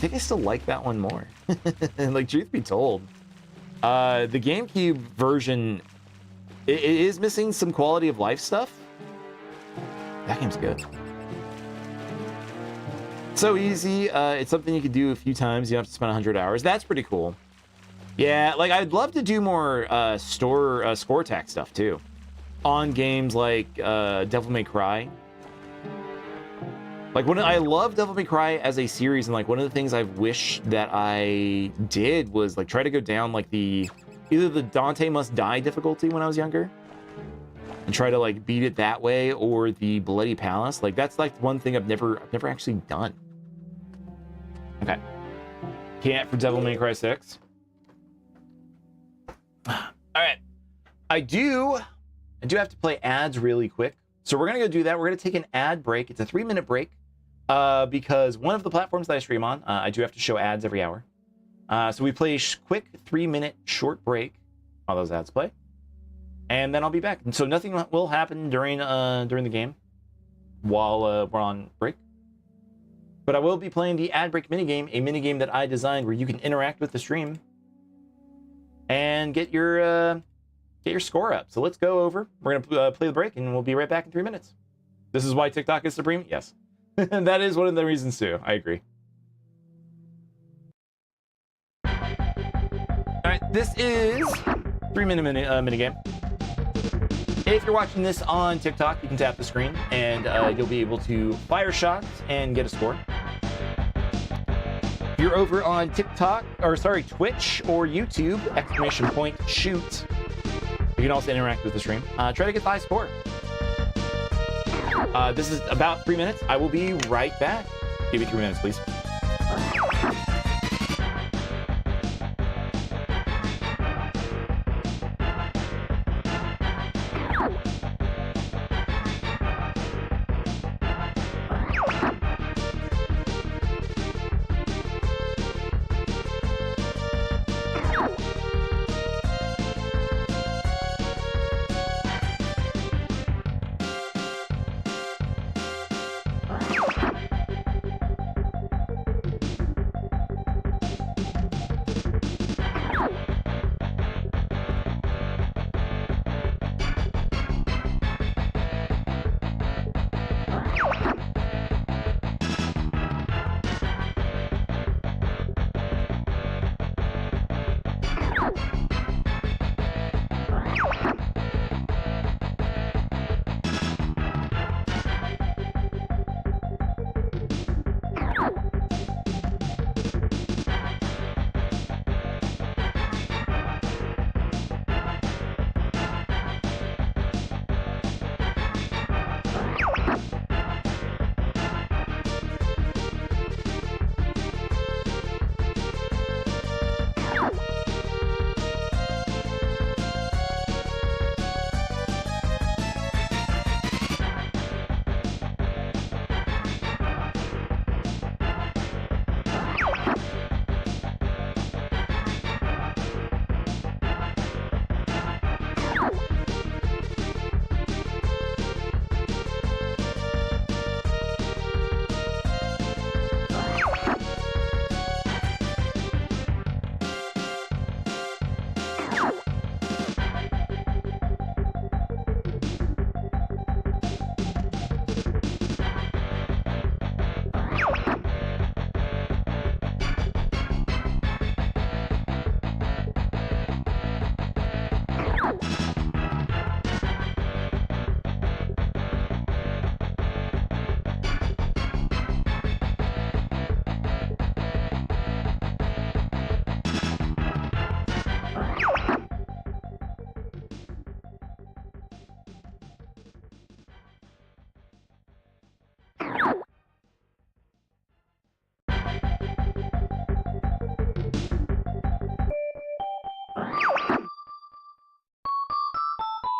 I still like that one more. Like, truth be told, the GameCube version, it is missing some quality of life stuff. That game's good. So easy. It's something you could do a few times. You don't have to spend 100 hours. That's pretty cool. Yeah, like I'd love to do more score attack stuff too, on games like Devil May Cry. Like I love Devil May Cry as a series, and like one of the things I've wished that I did was like try to go down like either the Dante Must Die difficulty when I was younger, and try to like beat it that way, or the Bloody Palace. Like that's like one thing I've never actually done. Okay, can't for Devil May Cry 6. All right, I do have to play ads really quick, so we're gonna go do that. We're gonna take an ad break. It's a 3-minute break because one of the platforms that I stream on, I do have to show ads every hour. So we play a quick 3-minute short break while those ads play, and then I'll be back. And so nothing will happen during the game while we're on break. But I will be playing the ad break minigame, a minigame that I designed where you can interact with the stream and get your score up. So let's go over. We're gonna play the break, and we'll be right back in 3 minutes. This is why TikTok is supreme. Yes, that is one of the reasons too. I agree. All right, this is 3-minute minigame. If you're watching this on TikTok, you can tap the screen, and you'll be able to fire shots and get a score. If you're over on TikTok, or sorry, Twitch or YouTube, !shoot. You can also interact with the stream. Try to get the high score. This is about 3 minutes. I will be right back. Give me 3 minutes, please.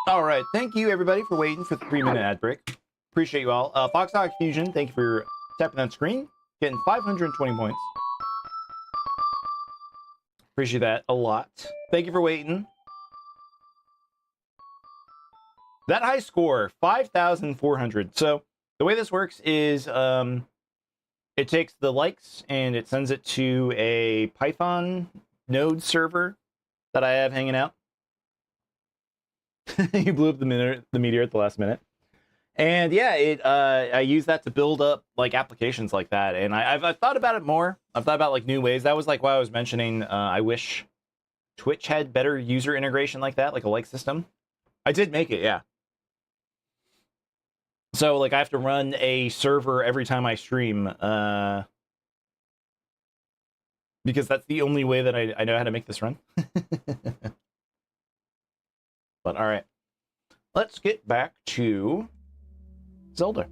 All right, thank you everybody for waiting for the 3-minute ad break. Appreciate you all. Foxhawk Fusion, thank you for tapping that screen, getting 520 points. Appreciate that a lot. Thank you for waiting. That high score, 5,400. So the way this works is it takes the likes and it sends it to a Python node server that I have hanging out. You blew up the meteor at the last minute. And yeah, I use that to build up like applications like that. And I've thought about it more. I've thought about like new ways. That was like why I was mentioning I wish Twitch had better user integration like that, like a like system. I did make it, yeah. So like I have to run a server every time I stream because that's the only way that I know how to make this run. But all right, let's get back to Zelda.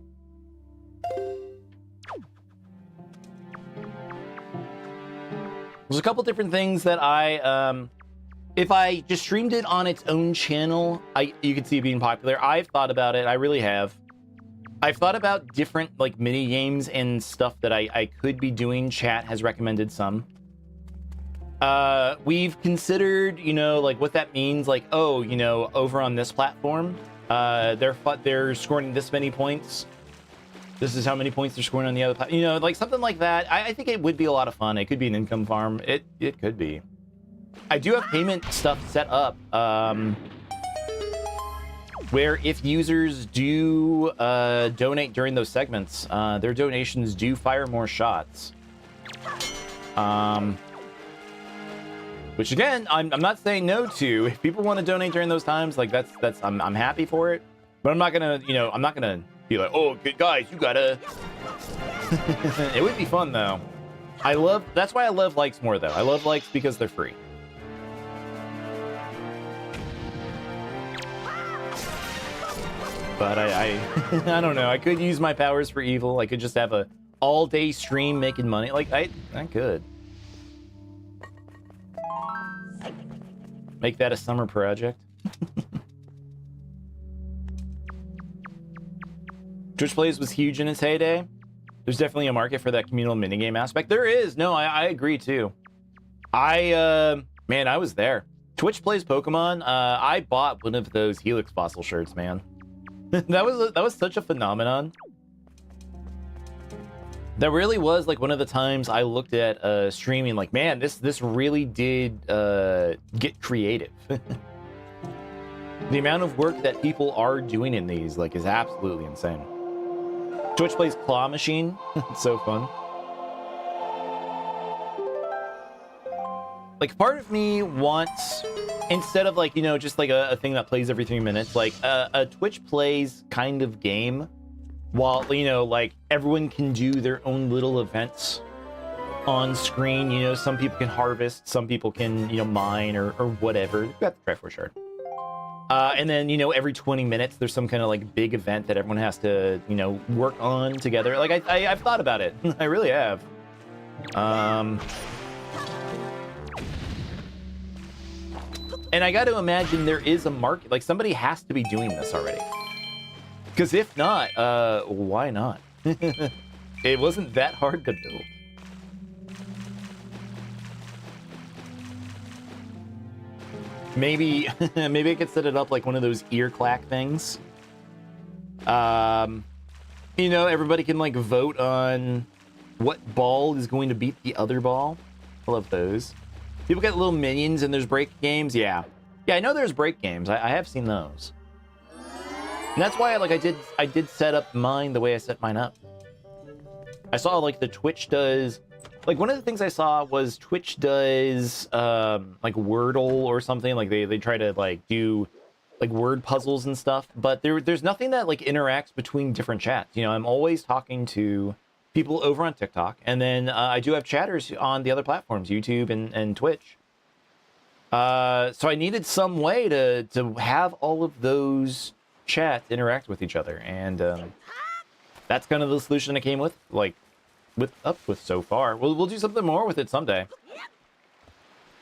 There's a couple different things that if I just streamed it on its own channel, you could see it being popular. I've thought about it. I really have. I've thought about different like mini games and stuff that I could be doing. Chat has recommended some. We've considered, you know, like what that means. Like, oh, you know, over on this platform, they're scoring this many points. This is how many points they're scoring on the other platform. You know, like something like that. I think it would be a lot of fun. It could be an income farm. It could be. I do have payment stuff set up. Where if users do donate during those segments, their donations do fire more shots. Which again, I'm not saying no to. If people want to donate during those times, like I'm happy for it. But I'm not gonna, you know, I'm not gonna be like, oh, good guys, you gotta. It would be fun though. That's why I love likes more though. I love likes because they're free. But I don't know. I could use my powers for evil. I could just have a all-day stream making money. Like I could make that a summer project. Twitch Plays was huge in its heyday. There's definitely a market for that communal minigame aspect. There is. No, I agree too. Man, I was there. Twitch Plays Pokemon. I bought one of those Helix Fossil shirts, man. that was such a phenomenon. That really was like one of the times I looked at streaming like, man, this really did get creative. The amount of work that people are doing in these like is absolutely insane. Twitch Plays Claw Machine. It's so fun. Like part of me wants, instead of like, you know, just like a thing that plays every 3 minutes, like a Twitch Plays kind of game, while, you know, like everyone can do their own little events on screen. You know, some people can harvest, some people can, you know, mine or whatever. We've got the Triforce Hunt. And then, you know, every 20 minutes, there's some kind of like big event that everyone has to, you know, work on together. Like I've thought about it. I really have. And I got to imagine there is a market. Like somebody has to be doing this already. Because if not, why not? It wasn't that hard to build. Maybe I could set it up like one of those ear clack things. You know, everybody can like vote on what ball is going to beat the other ball. I love those. People get little minions and there's break games. Yeah, I know there's break games. I have seen those. And that's why like I did set up mine the way I set mine up. I saw like the Twitch does, like one of the things I saw was Twitch does like Wordle or something. Like they try to like do like word puzzles and stuff, but there's nothing that like interacts between different chats. You know, I'm always talking to people over on TikTok, and then I do have chatters on the other platforms, YouTube and Twitch. So I needed some way to have all of those chats interact with each other, and that's kind of the solution I came with, like, with so far. We'll do something more with it someday.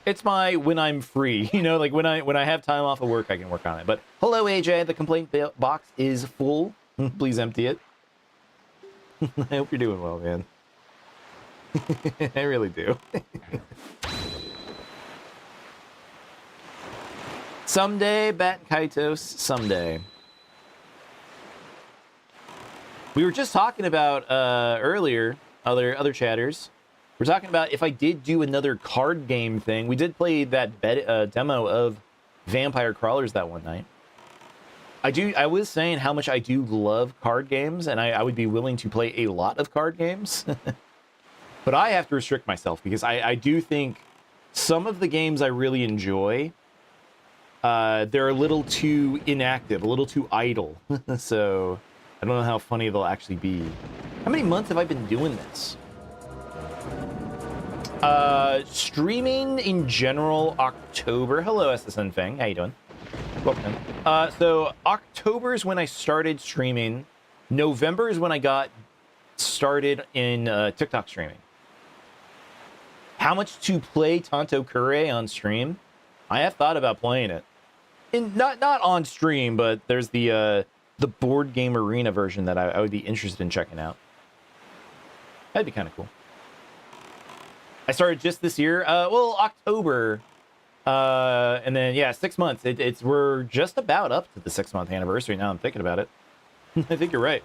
It's my when I'm free, you know, like when I have time off of work, I can work on it. But hello, AJ. The complaint box is full. Please empty it. I hope you're doing well, man. I really do. Someday, Bat Kaitos. Someday. We were just talking about earlier, other chatters. We're talking about if I did do another card game thing. We did play that demo of Vampire Crawlers that one night. I was saying how much I do love card games, and I would be willing to play a lot of card games. But I have to restrict myself because I do think some of the games I really enjoy, they're a little too inactive, a little too idle. So I don't know how funny they'll actually be. How many months have I been doing this? Streaming in general, October. Hello, SSN Fang. How you doing? Welcome. So October is when I started streaming. November is when I got started in TikTok streaming. How much to play Tanto Kure on stream? I have thought about playing it. Not on stream, but there's the board game arena version that I would be interested in checking out. That'd be kind of cool. I started just this year. Well, October. And then, yeah, 6 months. We're just about up to the 6-month anniversary now I'm thinking about it. I think you're right.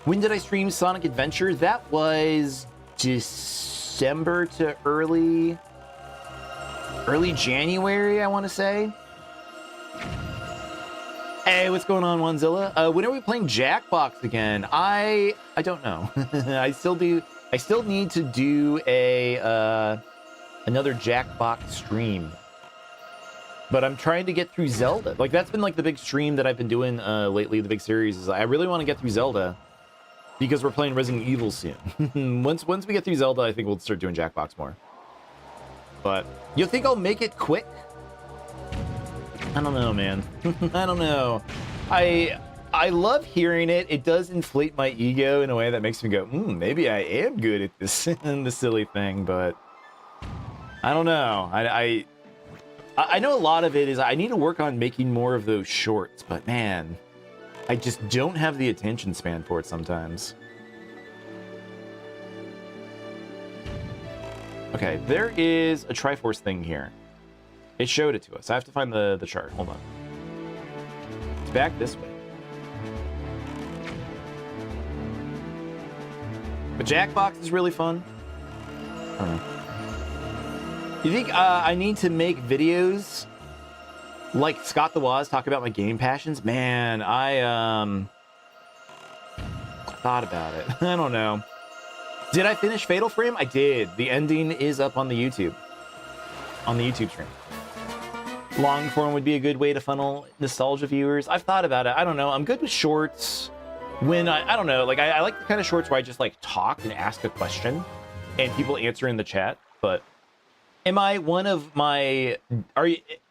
When did I stream Sonic Adventure? That was December to early January, I want to say. Hey, what's going on, Wanzilla? When are we playing Jackbox again? I don't know. I still need to do another Jackbox stream. But I'm trying to get through Zelda. Like, that's been like the big stream that I've been doing lately, the big series, is I really want to get through Zelda because we're playing Resident Evil soon. Once we get through Zelda, I think we'll start doing Jackbox more. But you think I'll make it quick? I don't know, man. I don't know. I love hearing it. It does inflate my ego in a way that makes me go, maybe I am good at this this silly thing, but I don't know. I know a lot of it is I need to work on making more of those shorts, but man, I just don't have the attention span for it sometimes. Okay, there is a Triforce thing here. It showed it to us. I have to find the chart. Hold on. It's back this way. But Jackbox is really fun. I don't know. You think I need to make videos like Scott the Woz talk about my game passions? Man, I thought about it. I don't know. Did I finish Fatal Frame? I did. The ending is up on the YouTube stream. Long form would be a good way to funnel nostalgia viewers. I've thought about it. I don't know. I'm good with shorts. When I don't know, like I like the kind of shorts where I just like talk and ask a question and people answer in the chat, but am I one of my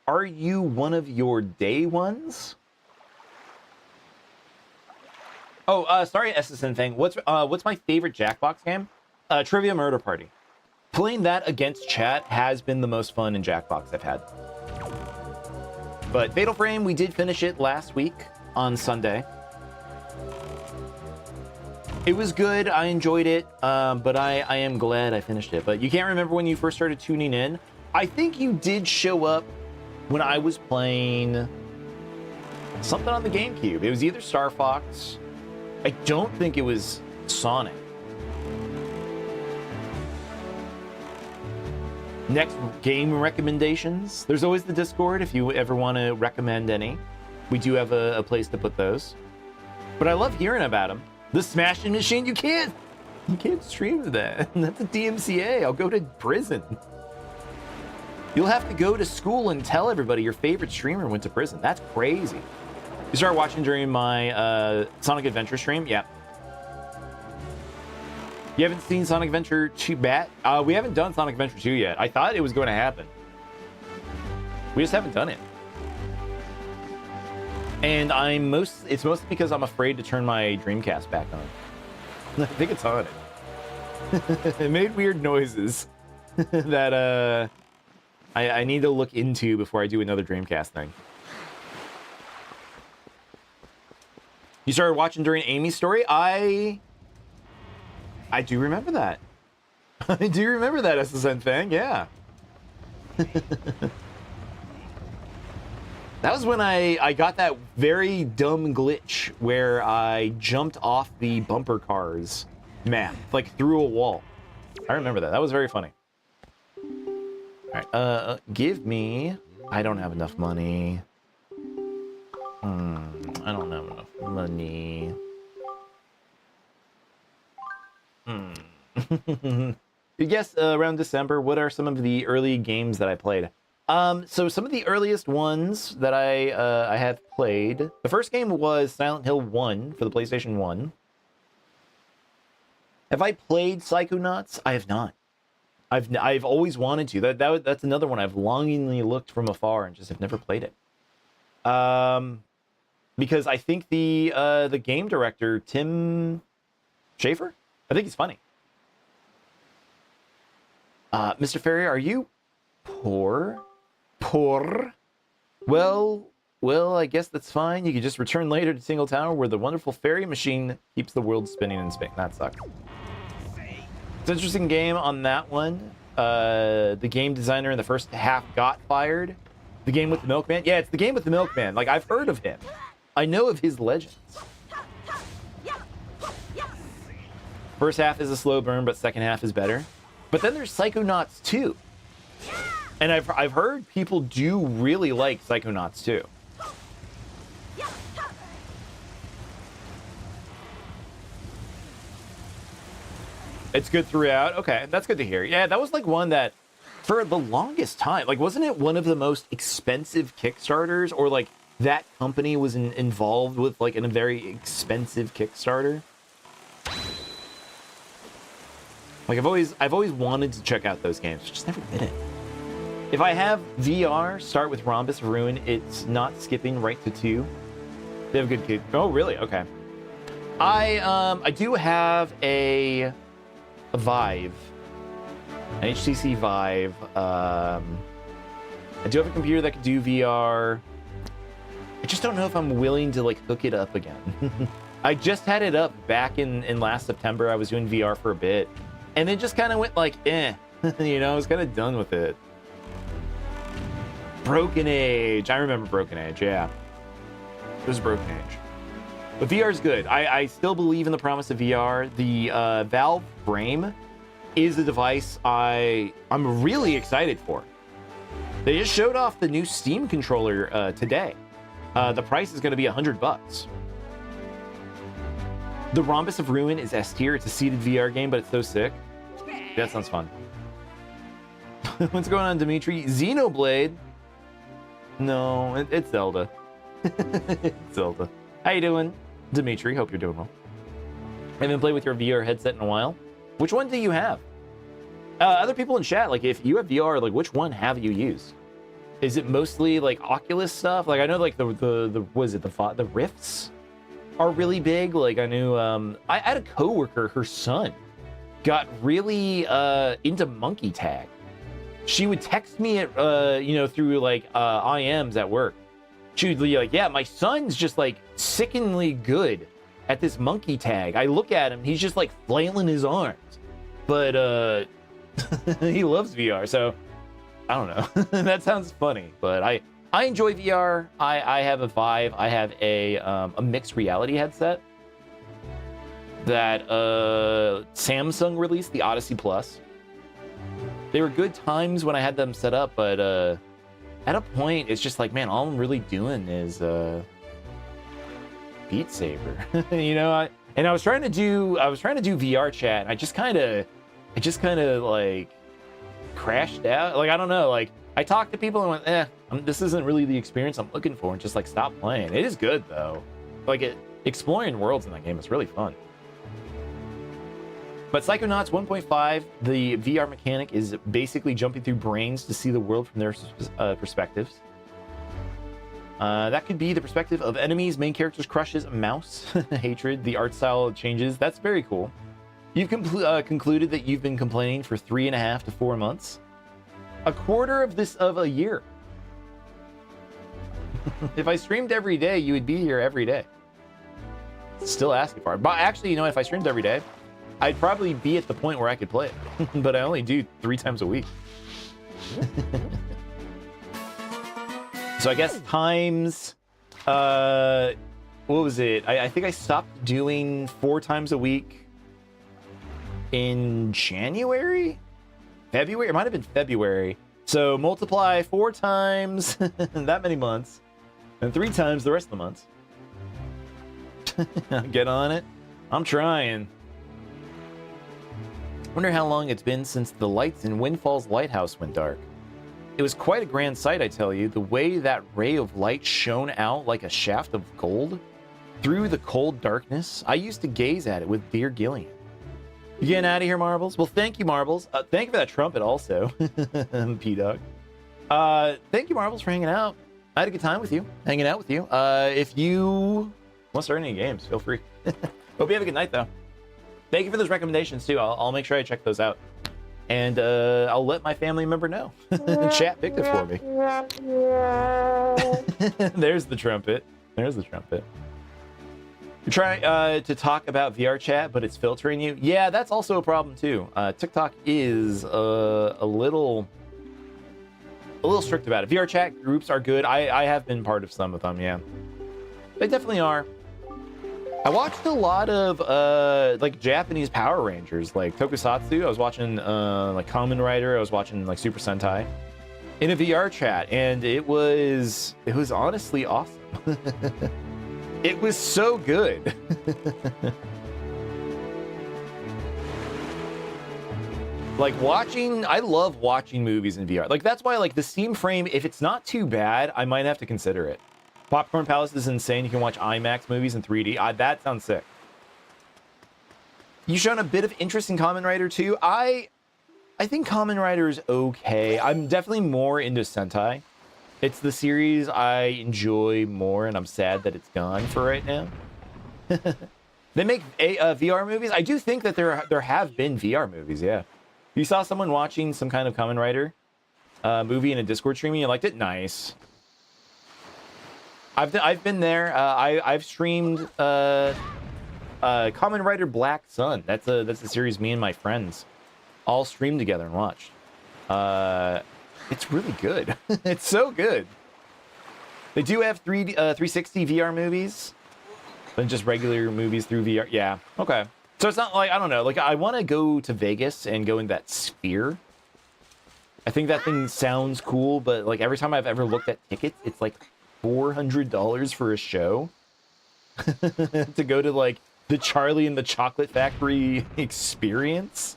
are you one of your day ones? Oh, sorry, SSN thing. What's my favorite Jackbox game? Trivia Murder Party. Playing that against chat has been the most fun in Jackbox I've had. But Fatal Frame, we did finish it last week on Sunday. It was good. I enjoyed it, but I am glad I finished it. But you can't remember when you first started tuning in. I think you did show up when I was playing something on the GameCube. It was either Star Fox. I don't think it was Sonic. Next, game recommendations. There's always the Discord if you ever want to recommend any. We do have a place to put those. But I love hearing about them. The Smashing Machine, you can't stream that. That's a DMCA. I'll go to prison. You'll have to go to school and tell everybody your favorite streamer went to prison. That's crazy. You start watching during my Sonic Adventure stream? Yeah. You haven't seen Sonic Adventure 2 Bat? We haven't done Sonic Adventure 2 yet. I thought it was going to happen. We just haven't done it. And it's mostly because I'm afraid to turn my Dreamcast back on. I think it's on it. It made weird noises that I need to look into before I do another Dreamcast thing. You started watching during Amy's story? I do remember that. I do remember that SSN thing, yeah. That was when I got that very dumb glitch where I jumped off the bumper cars map, like through a wall. I remember that. That was very funny. All right, give me... I don't have enough money. I don't have enough money. You guess around December, what are some of the early games that I played? So some of the earliest ones that I have played. The first game was Silent Hill 1 for the PlayStation 1. Have I played Psychonauts? I have not. I've always wanted to. That's another one I've longingly looked from afar and just have never played it. Because I think the game director, Tim Schafer, I think he's funny. Mr. Ferry, are you poor? Poor? Well, I guess that's fine. You could just return later to Single Tower where the wonderful fairy machine keeps the world spinning in space. That sucks. It's an interesting game on that one. The game designer in the first half got fired. The game with the milkman? Yeah, it's the game with the milkman. Like, I've heard of him. I know of his legends. First half is a slow burn, but second half is better. But then there's Psychonauts 2. And I've heard people do really like Psychonauts 2. It's good throughout. Okay, that's good to hear. Yeah, that was like one that, for the longest time, like, wasn't it one of the most expensive Kickstarters? Or like that company was involved with like in a very expensive Kickstarter? Like I've always wanted to check out those games, just never did it. If I have VR, start with Rhombus of Ruin. It's not skipping right to 2. They have a good kid. Oh, really? Okay. I do have a Vive, an HTC Vive. I do have a computer that can do VR. I just don't know if I'm willing to like hook it up again. I just had it up back in last September. I was doing VR for a bit, and it just kind of went like, eh. You know, I was kind of done with it. Broken Age. I remember Broken Age, yeah. It was Broken Age. But VR is good. I still believe in the promise of VR. The Valve Frame is a device I'm really excited for. They just showed off the new Steam controller today. The price is going to be $100. The Rhombus of Ruin is S tier. It's a seated VR game, but it's so sick. That sounds fun. What's going on, Dimitri? Xenoblade? No, it's Zelda. It's Zelda. How you doing, Dimitri? Hope you're doing well. I haven't played with your VR headset in a while. Which one do you have? Other people in chat, like if you have VR, like which one have you used? Is it mostly like Oculus stuff? Like I know like the Rifts are really big. Like I knew I had a coworker, her son got really into monkey tag. She would text me at through like IMs at work. She would be like, yeah, my son's just like sickeningly good at this monkey tag. I look at him, he's just like flailing his arms. But he loves VR, so I don't know. That sounds funny, but I enjoy VR. I have a Vive. I have a mixed reality headset that Samsung released, the Odyssey Plus. They were good times when I had them set up, but at a point, it's just like, man, all I'm really doing is Beat Saber. You know, I was trying to do VR chat, and I just kind of like crashed out. Like I don't know, like I talked to people and went, this isn't really the experience I'm looking for, and just like stopped playing. It is good though. Like exploring worlds in that game is really fun. But Psychonauts 1.5, the VR mechanic is basically jumping through brains to see the world from their perspectives. That could be the perspective of enemies, main characters, crushes, mouse, hatred, the art style changes. That's very cool. You've concluded that you've been complaining for 3.5 to 4 months. A quarter of a year. If I streamed every day, you would be here every day. Still asking for it. But actually, you know, if I streamed every day, I'd probably be at the point where I could play it. But I only do 3 times a week. So I guess times, what was it? I think I stopped doing 4 times a week in January? February? It might have been February. So multiply 4 times that many months, and 3 times the rest of the months. Get on it. I'm trying. Wonder how long it's been since the lights in Windfall's lighthouse went dark. It was quite a grand sight, I tell you. The way that ray of light shone out like a shaft of gold through the cold darkness. I used to gaze at it with dear Gillian. You getting out of here, Marbles? Well, thank you, Marbles. Thank you for that trumpet also, P-Dog. Thank you, Marbles, for hanging out. I had a good time with you, hanging out with you. If you want to start any games, feel free. Hope you have a good night, though. Thank you for those recommendations, too. I'll make sure I check those out. And I'll let my family member know. Chat picked it for me. There's the trumpet. There's the trumpet. You're trying to talk about VR chat, but it's filtering you. Yeah, that's also a problem too. TikTok is a little strict about it. VR chat groups are good. I have been part of some of them. Yeah, they definitely are. I watched a lot of like Japanese Power Rangers, like Tokusatsu. I was watching like Kamen Rider. I was watching like Super Sentai in a VR chat, and it was honestly awesome. It was so good. Like I love watching movies in VR. Like that's why like the Steam frame, if it's not too bad, I might have to consider it. Popcorn Palace is insane. You can watch IMAX movies in 3D. That sounds sick. You shown a bit of interest in Kamen Rider too. I think Kamen Rider is okay. I'm definitely more into Sentai. It's the series I enjoy more, and I'm sad that it's gone for right now. They make VR movies. I do think that there have been VR movies, yeah. You saw someone watching some kind of Kamen Rider movie in a Discord stream, and you liked it? Nice. I've been there. I've streamed Kamen Rider Black Sun. That's a series me and my friends all streamed together and watched. It's really good. It's so good. They do have 360 VR movies than just regular movies through VR. Yeah, okay. So it's not like, I don't know, like I want to go to Vegas and go in that sphere. I think that thing sounds cool, but like every time I've ever looked at tickets, it's like $400 for a show to go to like the Charlie and the Chocolate Factory experience.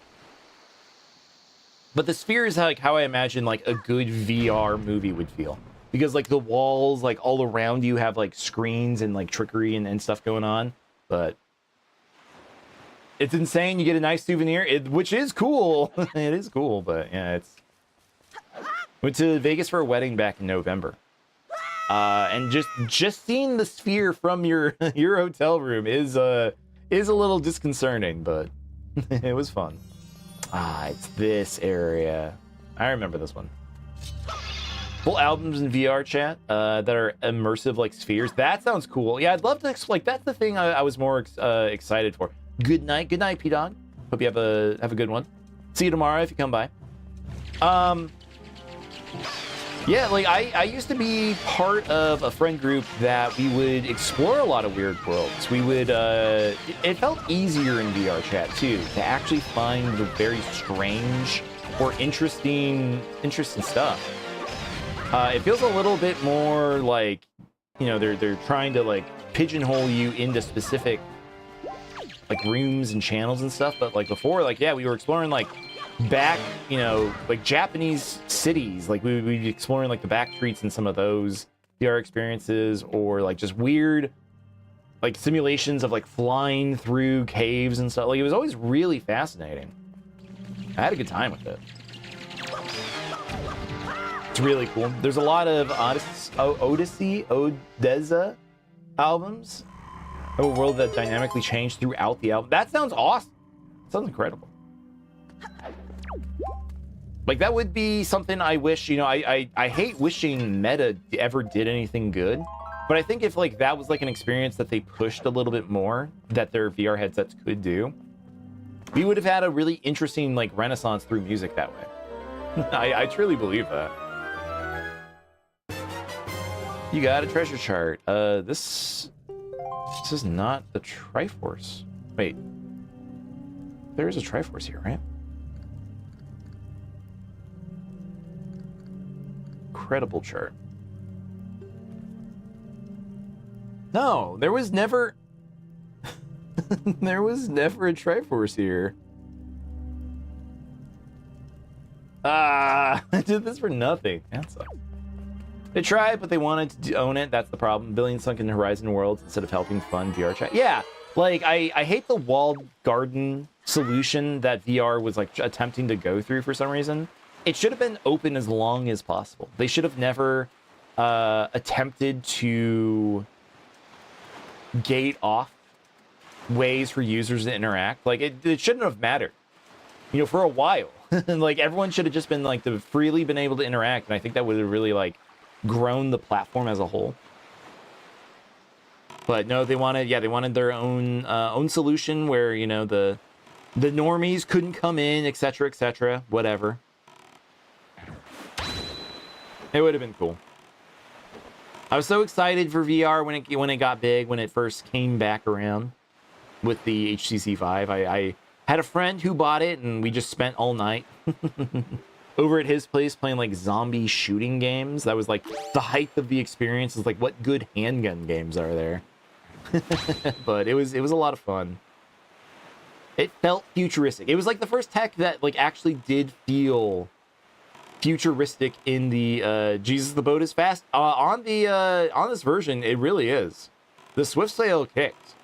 But the sphere is like how I imagine like a good VR movie would feel, because like the walls like all around you have like screens and like trickery and stuff going on. But it's insane. You get a nice souvenir, which is cool. It is cool, but yeah, went to Vegas for a wedding back in November, and just seeing the sphere from your hotel room is a little disconcerting, but it was fun. It's this area. I remember this one. Full albums in VR chat that are immersive like spheres. That sounds cool. Yeah, I'd love to like. That's the thing I was more excited for. Good night, P-Dog. Hope you have a good one. See you tomorrow if you come by. Yeah, like I used to be part of a friend group that we would explore a lot of weird worlds. We would, it felt easier in VR chat too, to actually find the very strange or interesting stuff. It feels a little bit more like, you know, they're trying to like pigeonhole you into specific like rooms and channels and stuff. But like before, like, yeah, we were exploring like back, you know, like Japanese cities. Like we'd be exploring like the back streets and some of those VR experiences, or like just weird like simulations of like flying through caves and stuff. Like it was always really fascinating. I had a good time with it. It's really cool. There's a lot of Odessa albums. A world that dynamically changed throughout the album. That sounds awesome. Sounds incredible. Like, that would be something I wish, you know, I hate wishing Meta ever did anything good, but I think if, like, that was, like, an experience that they pushed a little bit more, that their VR headsets could do, we would have had a really interesting, like, renaissance through music that way. I truly believe that. You got a treasure chart. This is not the Triforce. Wait. There is a Triforce here, right? Incredible chart. No, there was never... there was never a Triforce here. Ah, I did this for nothing. That sucks. They tried, but they wanted to own it. That's the problem. Billions sunk in Horizon Worlds instead of helping fund VR chat. Yeah, like, I hate the walled garden solution that VR was, like, attempting to go through for some reason. It should have been open as long as possible. They should have never attempted to gate off ways for users to interact. Like, it shouldn't have mattered, you know, for a while. Like, everyone should have just been, like, freely been able to interact, and I think that would have really, like, grown the platform as a whole. But no, they wanted their own solution where, you know, the normies couldn't come in, etc., whatever. It would have been cool. I was so excited for VR when it got big, when it first came back around with the HTC Vive. I had a friend who bought it, and we just spent all night over at his place playing, like, zombie shooting games. That was, like, the height of the experience. Is like, what good handgun games are there? But it was a lot of fun. It felt futuristic. It was, like, the first tech that, like, actually did feel futuristic in the Jesus, the boat is fast. On this version, it really is. The Swift Sail kicked.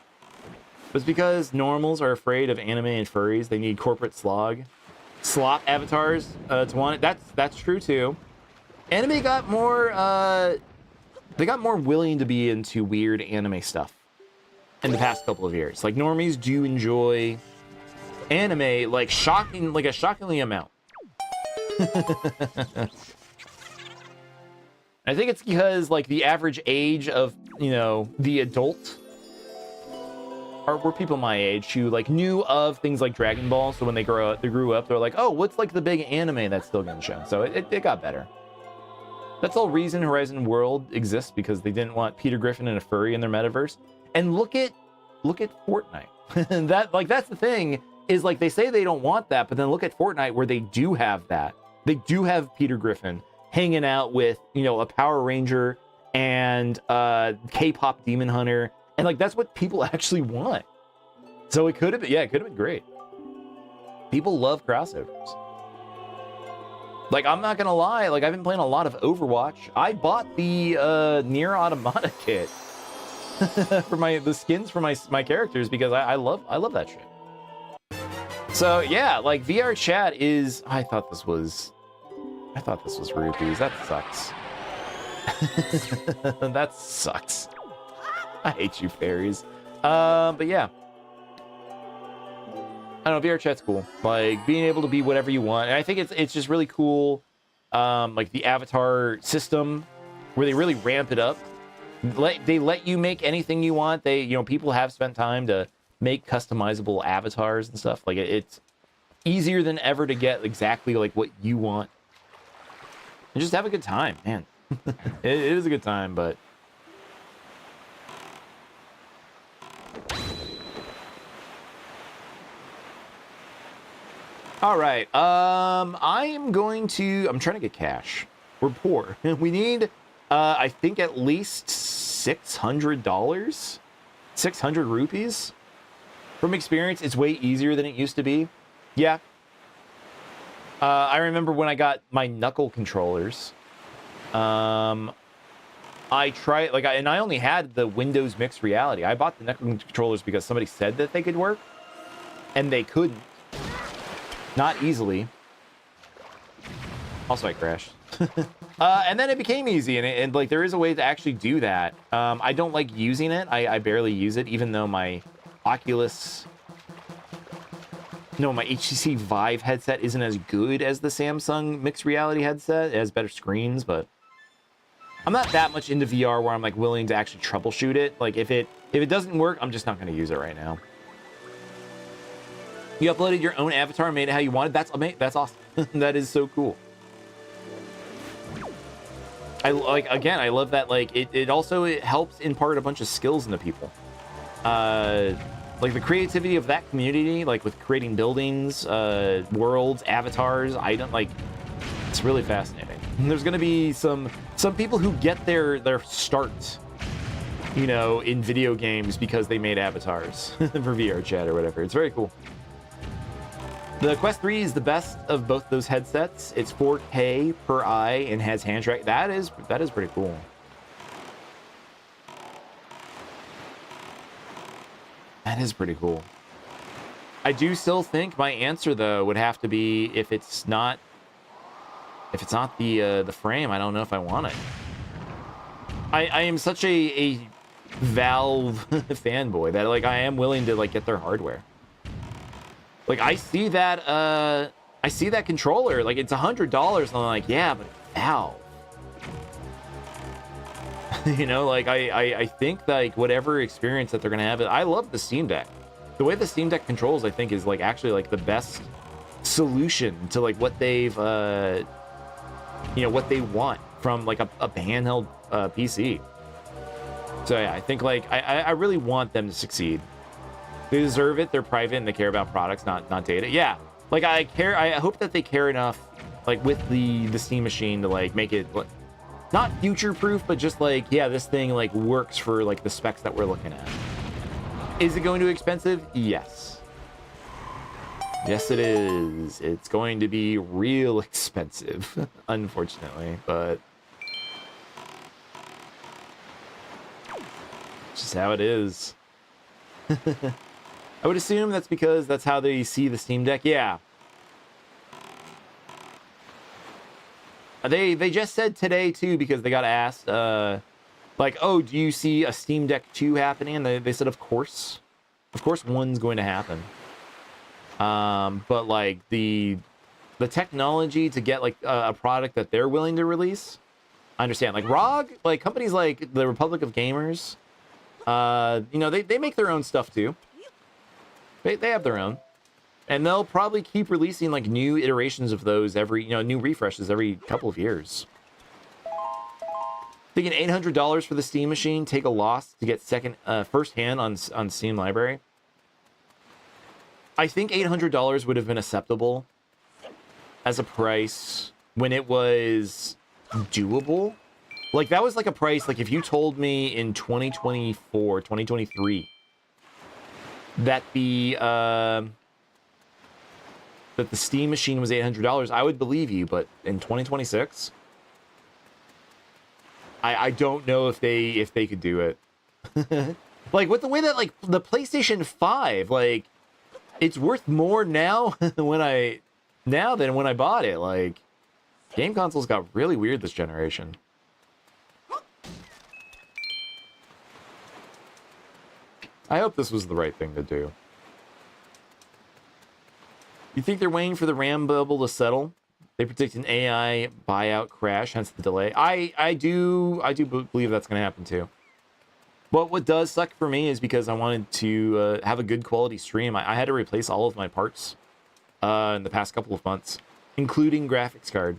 It's because normals are afraid of anime and furries. They need corporate slop avatars to want it. That's true too. Anime got more they got more willing to be into weird anime stuff in the past couple of years. Like, normies do enjoy anime, like, a shockingly amount. I think it's because, like, the average age of, you know, the adult were people my age who, like, knew of things like Dragon Ball. So when they grew up, they're like, oh, what's, like, the big anime that's still getting shown? So it got better. That's the whole reason Horizon World exists, because they didn't want Peter Griffin and a furry in their metaverse. And look at Fortnite. That's the thing, is, like, they say they don't want that, but then look at Fortnite, where they do have that. They do have Peter Griffin hanging out with, you know, a Power Ranger and K-pop Demon Hunter. And, like, that's what people actually want. So it could have been great. People love crossovers. Like, I'm not gonna lie, like, I've been playing a lot of Overwatch. I bought the Nier Automata kit for the skins for my characters, because I love that shit. So yeah, like, VR chat is, I thought this was rupees. That sucks. That sucks. I hate you, fairies. But yeah. I don't know, VR chat's cool. Like, being able to be whatever you want. And I think it's just really cool, like, the avatar system, where they really ramp it up. They let you make anything you want. People have spent time to make customizable avatars and stuff. Like, it's easier than ever to get exactly, like, what you want. And just have a good time, man. It is a good time, but... All right, I'm trying to get cash. We're poor. We need, I think, at least $600? 600 rupees? From experience, it's way easier than it used to be. Yeah. I remember when I got my knuckle controllers. I tried, like, and I only had the Windows Mixed Reality. I bought the knuckle controllers because somebody said that they could work, and they couldn't. Not easily. Also, I crashed. And then it became easy, and like, there is a way to actually do that. I don't like using it. I barely use it, even though my Oculus No, my HTC Vive headset isn't as good as the Samsung mixed reality headset. It has better screens, but I'm not that much into VR where I'm like willing to actually troubleshoot it. Like if it doesn't work, I'm just not going to use it right now. You uploaded your own avatar and made it how you wanted. That's amazing. That's awesome. That is so cool. I love that. Like it also helps impart a bunch of skills into people. Like the creativity of that community, like with creating buildings, worlds, avatars, items, like it's really fascinating. And there's gonna be some people who get their start, you know, in video games because they made avatars for VR chat or whatever. It's very cool. The Quest 3 is the best of both those headsets. It's 4K per eye and has hand track. That is pretty cool. That is pretty cool. I do still think my answer though would have to be if it's not the frame, I don't know if I want it. I am such a Valve fanboy that like I am willing to like get their hardware. Like I see that controller, like it's $100, and I'm like, yeah, but Valve. You know, like I think like whatever experience that they're gonna have, I love the Steam Deck. The way the Steam Deck controls, I think, is like actually like the best solution to like what they've you know, what they want from like a handheld PC. So yeah, I think like I really want them to succeed. They deserve it. They're private and they care about products, not data. Yeah, like I hope that they care enough, like with the Steam machine to like make it not future proof, but just like, yeah, this thing like works for like the specs that we're looking at. Is it going to be expensive? Yes. Yes, it is. It's going to be real expensive, unfortunately, but it's just how it is. I would assume that's because that's how they see the Steam Deck. Yeah. They just said today, too, because they got asked, like, oh, do you see a Steam Deck 2 happening? And they said, of course. Of course one's going to happen. But, like, the technology to get, like, a product that they're willing to release, I understand. Like, ROG, like, companies like the Republic of Gamers, you know, they make their own stuff, too. They have their own. And they'll probably keep releasing like new iterations of those every, you know, new refreshes every couple of years. Thinking $800 for the Steam machine, take a loss to get first hand on Steam Library. I think $800 would have been acceptable as a price when it was doable. Like that was like a price, like if you told me in 2024, 2023, that the Steam machine was $800, I would believe you. But in 2026, I don't know if they could do it. Like with the way that like the PlayStation 5, like it's worth more now than when I bought it. Like game consoles got really weird this generation. I hope this was the right thing to do. You think they're waiting for the RAM bubble to settle? They predict an AI buyout crash, hence the delay. I do believe that's going to happen too. But what does suck for me is because I wanted to have a good quality stream. I had to replace all of my parts in the past couple of months, including graphics card.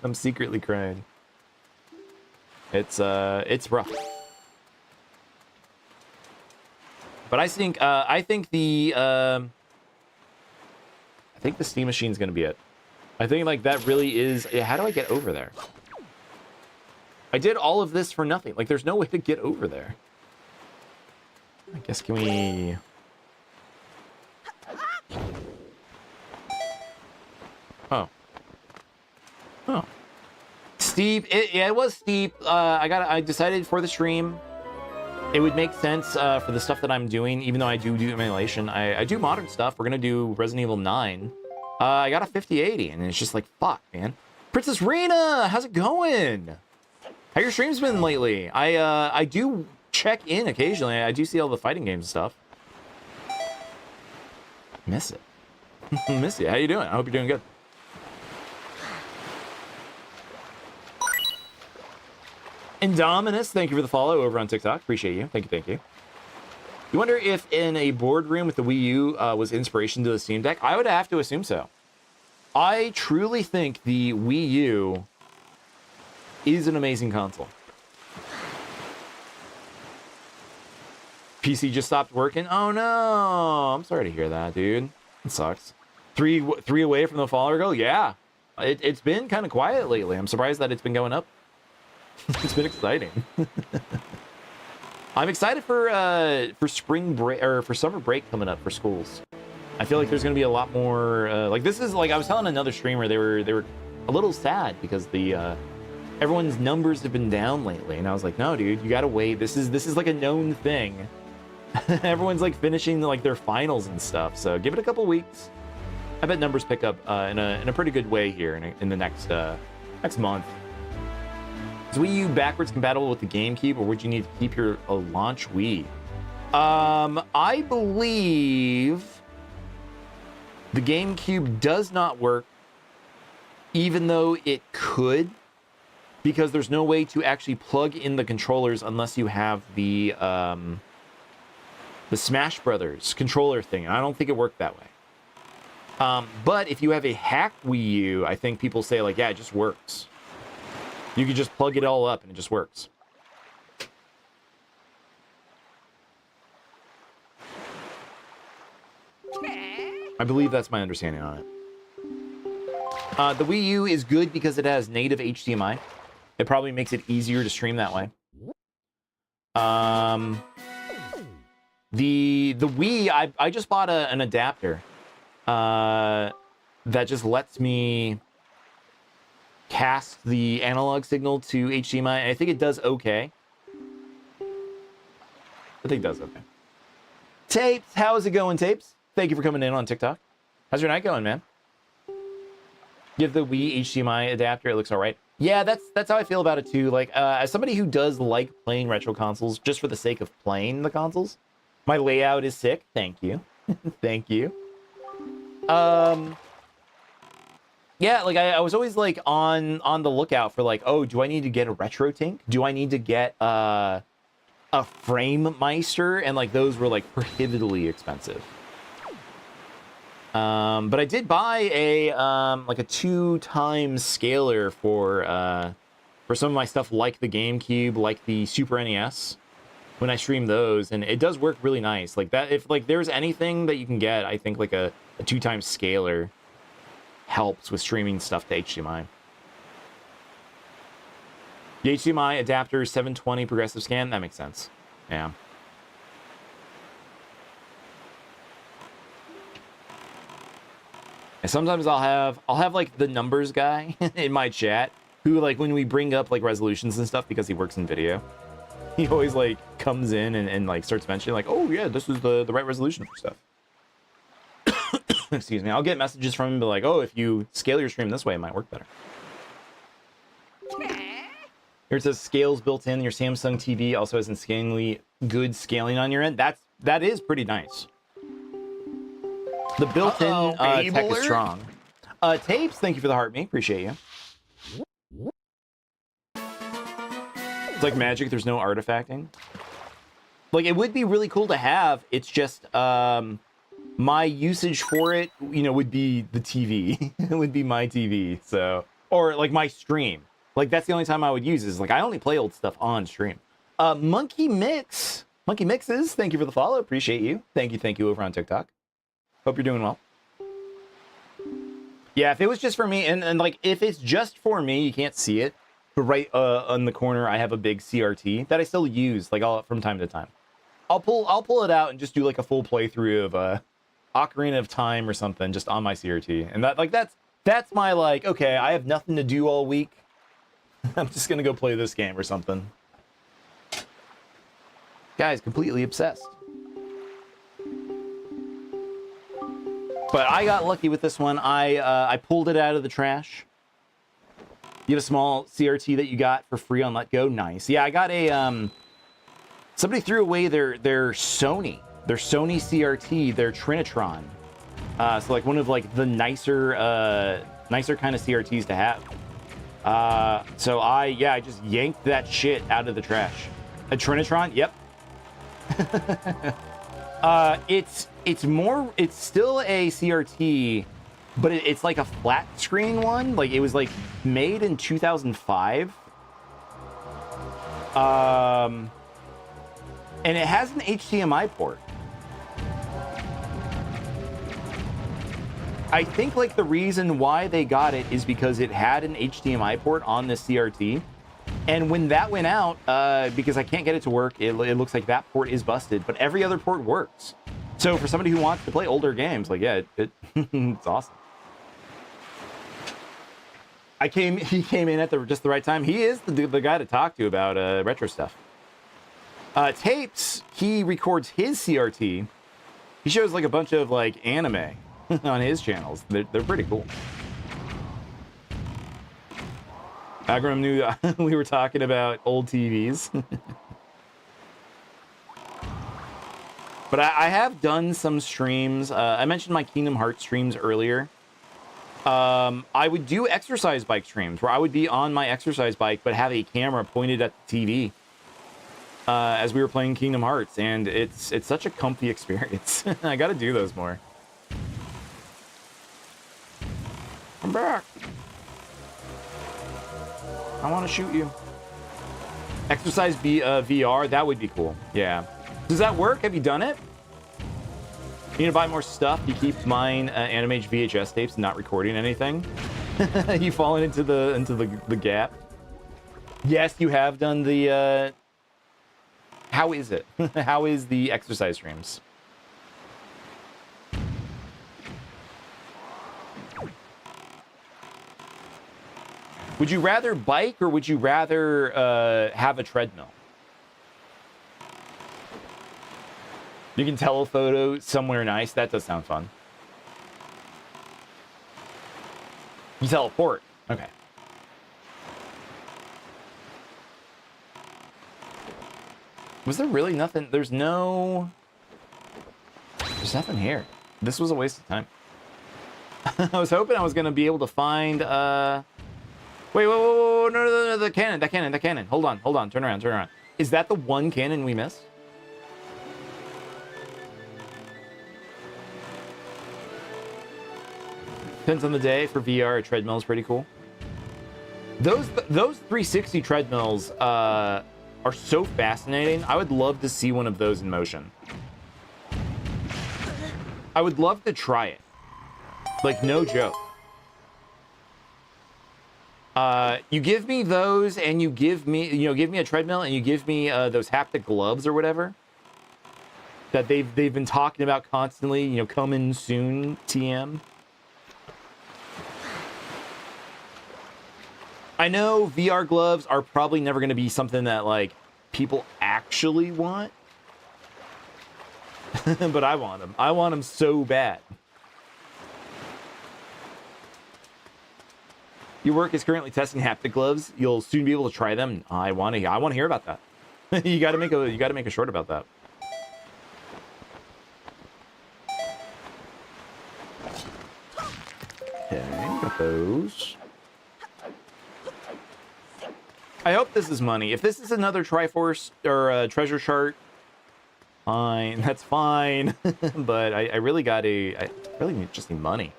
I'm secretly crying. It's rough. But I think the Steam machine's gonna be it. I think like that really is. How do I get over there? I did all of this for nothing. Like there's no way to get over there. I guess can we? Oh. Steep. Yeah, it was steep. I decided for the stream, it would make sense for the stuff that I'm doing, even though I do emulation. I do modern stuff. We're gonna do Resident Evil 9. I got a 5080, and it's just like, fuck, man. Princess Rena, how's it going? How your streams been lately? I do check in occasionally. I do see all the fighting games and stuff. Miss it. Miss you. How you doing? I hope you're doing good. Indominus, thank you for the follow over on TikTok. Appreciate you. Thank you, thank you. You wonder if in a boardroom with the Wii U was inspiration to the Steam Deck? I would have to assume so. I truly think the Wii U is an amazing console. PC just stopped working. Oh no! I'm sorry to hear that, dude. It sucks. Three away from the follower goal? Yeah. It's been kind of quiet lately. I'm surprised that it's been going up. It's been exciting. I'm excited for spring break or for summer break coming up for schools. I feel like there's gonna be a lot more like this is like I was telling another streamer they were a little sad because the everyone's numbers have been down lately, and I was like, no, dude, you gotta wait. This is like a known thing. Everyone's like finishing like their finals and stuff, so give it a couple weeks. I bet numbers pick up in a pretty good way here in the next month. Is Wii U backwards compatible with the GameCube, or would you need to keep your launch Wii? I believe the GameCube does not work, even though it could, because there's no way to actually plug in the controllers unless you have the Smash Brothers controller thing. I don't think it worked that way. But if you have a hacked Wii U, I think people say like, yeah, it just works. You can just plug it all up and it just works. I believe that's my understanding on it. The Wii U is good because it has native HDMI. It probably makes it easier to stream that way. The Wii, I just bought an adapter that just lets me cast the analog signal to HDMI. I think it does okay. I think it does okay. Tapes, how's it going, Tapes? Thank you for coming in on TikTok. How's your night going, man? You have the Wii HDMI adapter. It looks all right. Yeah, that's how I feel about it too. Like, as somebody who does like playing retro consoles just for the sake of playing the consoles, my layout is sick. Thank you. Thank you. Yeah, like I was always like on the lookout for like, oh, do I need to get a retro tank? Do I need to get a frame meister? And like those were like prohibitively expensive. But I did buy a like a 2x scaler for some of my stuff, like the GameCube, like the Super NES, when I stream those, and it does work really nice. Like that, if like there's anything that you can get, I think like a 2x scaler helps with streaming stuff to HDMI. The HDMI adapter 720 progressive scan, that makes sense. Yeah. And sometimes I'll have like the numbers guy in my chat who, like, when we bring up like resolutions and stuff, because he works in video, he always like comes in and like starts mentioning like, oh yeah, this is the right resolution for stuff. Excuse me. I'll get messages from him, but like, oh, if you scale your stream this way, it might work better. Here it says scales built in. Your Samsung TV also has insanely good scaling on your end. That is pretty nice. The built-in tech is strong. Tapes, thank you for the heart, me. Appreciate you. It's like magic. There's no artifacting. Like, it would be really cool to have. It's just my usage for it, you know, would be the TV. It would be my TV. So, or like my stream. Like, that's the only time I would use it, is like I only play old stuff on stream. Monkey Mixes, thank you for the follow. Appreciate you. Thank you over on TikTok. Hope you're doing well. Yeah, if it was just for me, and like if it's just for me, you can't see it, but right on the corner I have a big CRT that I still use like from time to time. I'll pull it out and just do like a full playthrough of Ocarina of Time or something just on my CRT, and that's my like, okay, I have nothing to do all week. I'm just gonna go play this game or something. Guy's completely obsessed. But I got lucky with this one. I pulled it out of the trash. You have a small CRT that you got for free on Let Go. Nice. Yeah, I got a somebody threw away their Sony CRT, their Trinitron, So like one of like the nicer kind of CRTs to have. So I just yanked that shit out of the trash. A Trinitron? Yep. It's still a CRT, but it's like a flat screen one. Like it was like made in 2005. And it has an HDMI port. I think like the reason why they got it is because it had an HDMI port on the CRT. And when that went out, because I can't get it to work, it looks like that port is busted, but every other port works. So for somebody who wants to play older games, like, yeah, it's awesome. He came in at just the right time. He is the guy to talk to about retro stuff. Tapes, he records his CRT. He shows like a bunch of like anime on his channels. They're pretty cool. Agram knew we were talking about old TVs. But I have done some streams. I mentioned my Kingdom Hearts streams earlier. I would do exercise bike streams where I would be on my exercise bike but have a camera pointed at the TV as we were playing Kingdom Hearts, and it's such a comfy experience. I got to do those more. I'm back. I want to shoot you. Exercise VR, that would be cool. Yeah. Does that work? Have you done it? You need to buy more stuff. You keep mine Animage VHS tapes and not recording anything. You fallen into the gap. Yes, you have done the. How is it? How is the exercise streams? Would you rather bike or would you rather have a treadmill? You can telephoto somewhere nice. That does sound fun. You teleport. Okay. Was there really nothing? There's nothing here. This was a waste of time. I was hoping I was going to be able to find... Wait, whoa, no, the cannon, that cannon. Hold on, turn around. Is that the one cannon we missed? Depends on the day. For VR, a treadmill is pretty cool. Those 360 treadmills are so fascinating. I would love to see one of those in motion. I would love to try it. Like, no joke. You give me those, and you give me a treadmill, and you give me those haptic gloves or whatever that they've been talking about constantly. Coming soon, TM. I know VR gloves are probably never going to be something that like people actually want, but I want them. I want them so bad. Your work is currently testing haptic gloves. You'll soon be able to try them. I want to hear about that. you got to make a short about that. Okay, got those. I hope this is money. If this is another Triforce or a treasure chart, fine. That's fine. But I really just need money.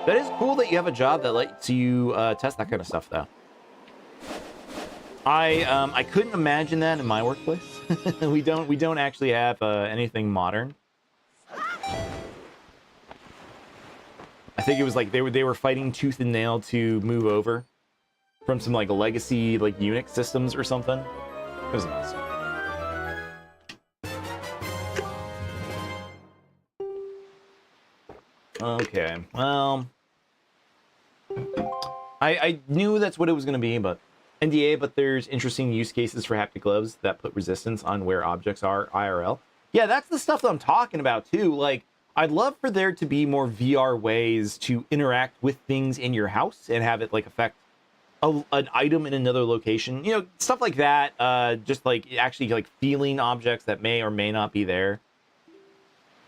That is cool that you have a job that lets you test that kind of stuff, though. I couldn't imagine that in my workplace. we don't actually have anything modern. I think it was like they were fighting tooth and nail to move over from some like legacy like Unix systems or something. It was nice. Okay, well, I knew that's what it was going to be, but NDA, but there's interesting use cases for haptic gloves that put resistance on where objects are IRL. Yeah, that's the stuff that I'm talking about too. Like, I'd love for there to be more VR ways to interact with things in your house and have it like affect an item in another location, you know, stuff like that. Just like actually like feeling objects that may or may not be there.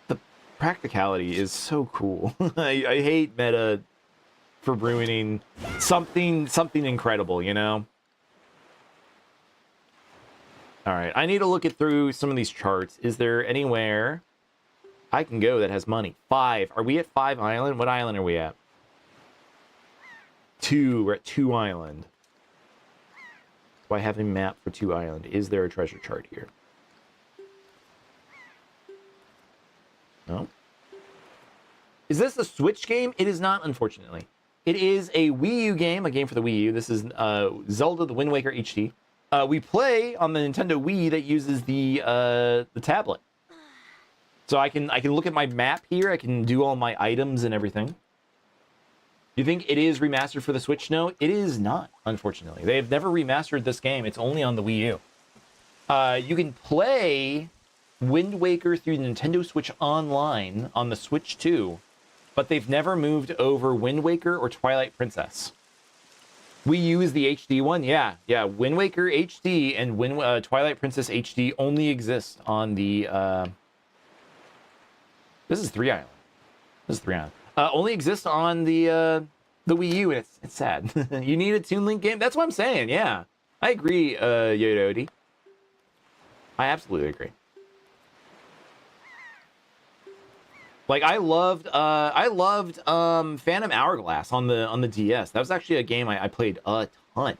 The practicality is so cool. I hate meta for ruining something incredible, you know. All right, I need to look it through some of these charts. Is there anywhere I can go that has money? 5. Are we at 5 island? What island are we at? 2. We're at 2 island. Do I have a map for 2 island? Is there a treasure chart here? No. Is this a Switch game? It is not, unfortunately. It is a Wii U game, a game for the Wii U. This is Zelda: The Wind Waker HD. We play on the Nintendo Wii that uses the tablet. So I can look at my map here. I can do all my items and everything. You think it is remastered for the Switch? No, it is not, unfortunately. They have never remastered this game. It's only on the Wii U. You can play Wind Waker through Nintendo Switch Online on the Switch 2, but they've never moved over Wind Waker or Twilight Princess. We use the HD one, yeah. Wind Waker HD and Twilight Princess HD only exist on the. This is 3 Island. This is 3 Island. Only exists on the Wii U, and it's sad. You need a Toon Link game. That's what I'm saying. Yeah, I agree, Yododi. I absolutely agree. Like I loved Phantom Hourglass on the DS. That was actually a game I played a ton.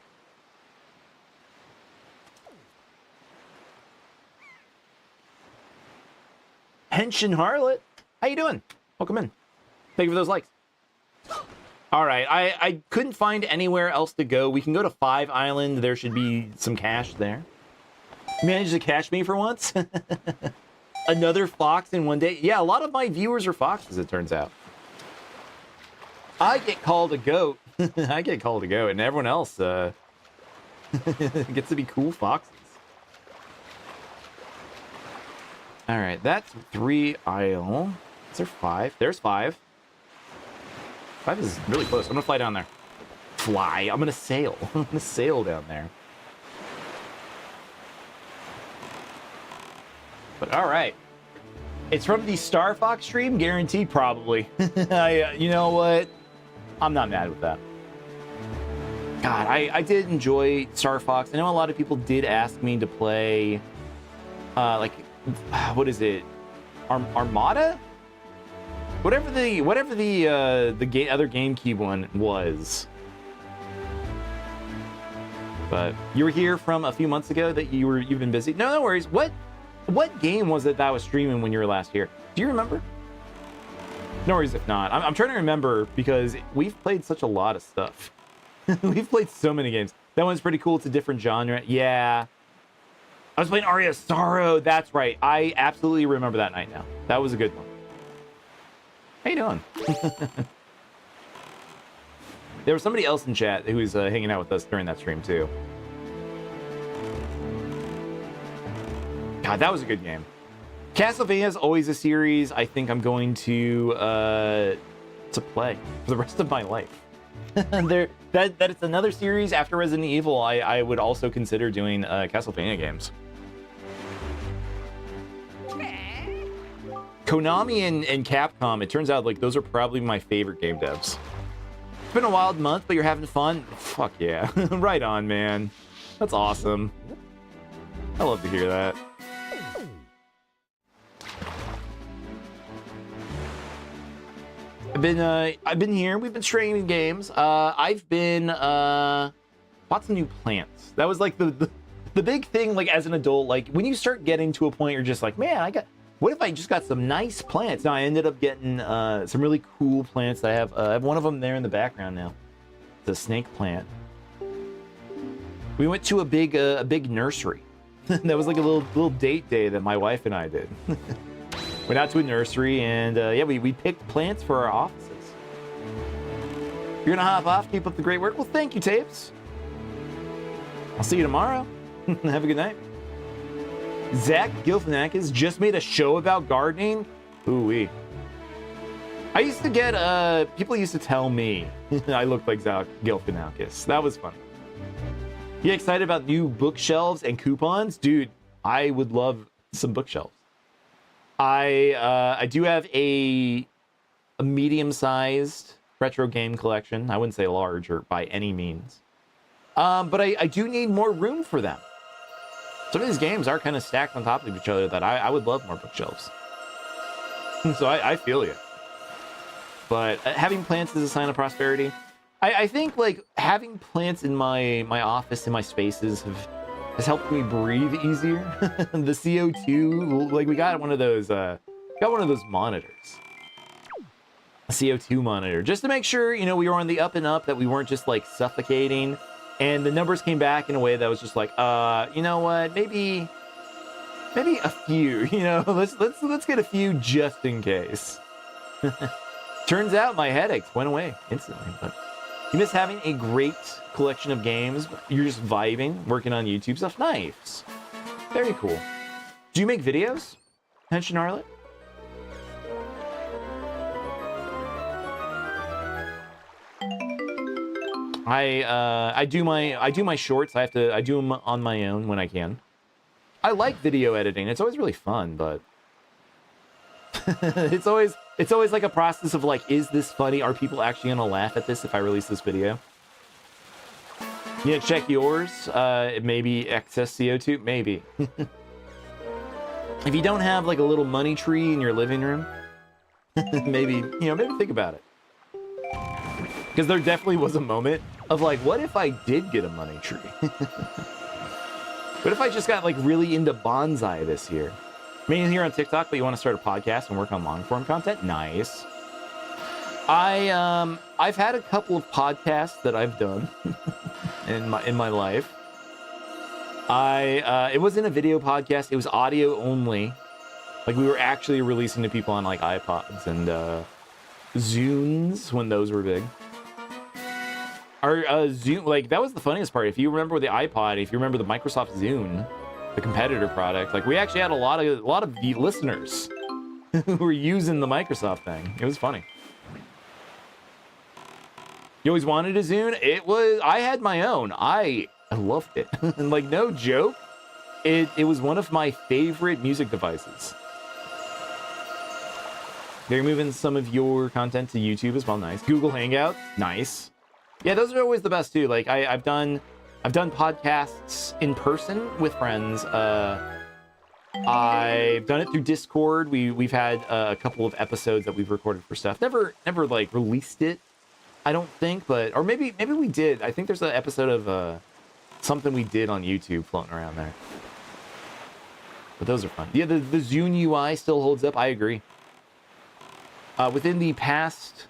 Henshin Harlot, how you doing? Welcome in. Thank you for those likes. All right, I couldn't find anywhere else to go. We can go to 5 Island. There should be some cash there. Managed to catch me for once. Another fox in one day. Yeah, a lot of my viewers are foxes, it turns out. I get called a goat. I get called a goat, and everyone else gets to be cool foxes. All right, that's 3 Isle. Is there 5? There's 5. 5 is really close. I'm gonna fly down there. Fly. I'm gonna sail. I'm gonna sail down there. But all right, it's from the Star Fox stream, guaranteed, probably. You know what? I'm not mad with that. God, I did enjoy Star Fox. I know a lot of people did ask me to play, like, what is it, Armada? Whatever the other GameCube one was. But you were here from a few months ago that you've been busy. No worries. What game was it that was streaming when you were last here? Do you remember? No worries if not. I'm trying to remember because we've played such a lot of stuff. We've played so many games. That one's pretty cool. It's a different genre. Yeah. I was playing Aria of Sorrow. That's right. I absolutely remember that night now. That was a good one. How you doing? There was somebody else in chat who was hanging out with us during that stream too. God, that was a good game. Castlevania is always a series I think I'm going to play for the rest of my life. That it's another series after Resident Evil. I would also consider doing Castlevania games. Konami and Capcom, it turns out like those are probably my favorite game devs. It's been a wild month, but you're having fun? Fuck yeah. Right on, man. That's awesome. I love to hear that. I've been here. We've been streaming games. I've been bought some new plants. That was like the big thing. Like as an adult, like when you start getting to a point, you're just like, man, what if I just got some nice plants? Now I ended up getting some really cool plants that I have one of them there in the background now. It's a snake plant. We went to a big nursery. That was like a little date day that my wife and I did. Went out to a nursery and yeah, we picked plants for our offices. You're gonna hop off, keep up the great work. Well, thank you, Tapes. I'll see you tomorrow. Have a good night. Zach Gilfinakis just made a show about gardening. Ooh-wee. I used to get, people used to tell me I looked like Zach Gilfinakis. That was fun. You excited about new bookshelves and coupons? Dude, I would love some bookshelves. I do have a medium-sized retro game collection. I wouldn't say large or by any means. But I do need more room for them. Some of these games are kind of stacked on top of each other that I would love more bookshelves. So I feel you. But having plants is a sign of prosperity. I think like having plants in my office, in my spaces has helped me breathe easier. The CO2, like we got one of those monitors. A CO2 monitor, just to make sure, you know, we were on the up and up, that we weren't just like suffocating. And the numbers came back in a way that was just like, you know what, maybe a few, you know, let's get a few just in case. Turns out my headaches went away instantly. But you miss having a great collection of games. You're just vibing, working on YouTube stuff. Nice. Very cool. Do you make videos, Tension Harlot? I do my shorts. I do them on my own when I can. I like video editing. It's always really fun, but it's always like a process of like, is this funny? Are people actually gonna laugh at this if I release this video? Yeah, check yours. Maybe excess CO2, maybe. If you don't have like a little money tree in your living room, maybe think about it. Because there definitely was a moment of like, what if I did get a money tree? What if I just got like really into bonsai this year? Mainly here on TikTok, but you want to start a podcast and work on long form content? Nice. I've had a couple of podcasts that I've done in my life. It wasn't a video podcast, it was audio only. Like we were actually releasing to people on like iPods and Zunes when those were big. Our Zune, like that was the funniest part. If you remember the iPod, if you remember the Microsoft Zune, the competitor product, like we actually had a lot of the listeners who were using the Microsoft thing. It was funny. You always wanted a Zune? I had my own. I loved it. And like no joke, it was one of my favorite music devices. They're moving some of your content to YouTube as well. Nice. Google Hangout. Nice. Yeah, those are always the best too. Like I've done podcasts in person with friends. I've done it through Discord. We've had a couple of episodes that we've recorded for stuff. Never like released it, I don't think, but or maybe we did. I think there's an episode of something we did on YouTube floating around there. But those are fun. Yeah, the Zune UI still holds up. I agree. Within the past,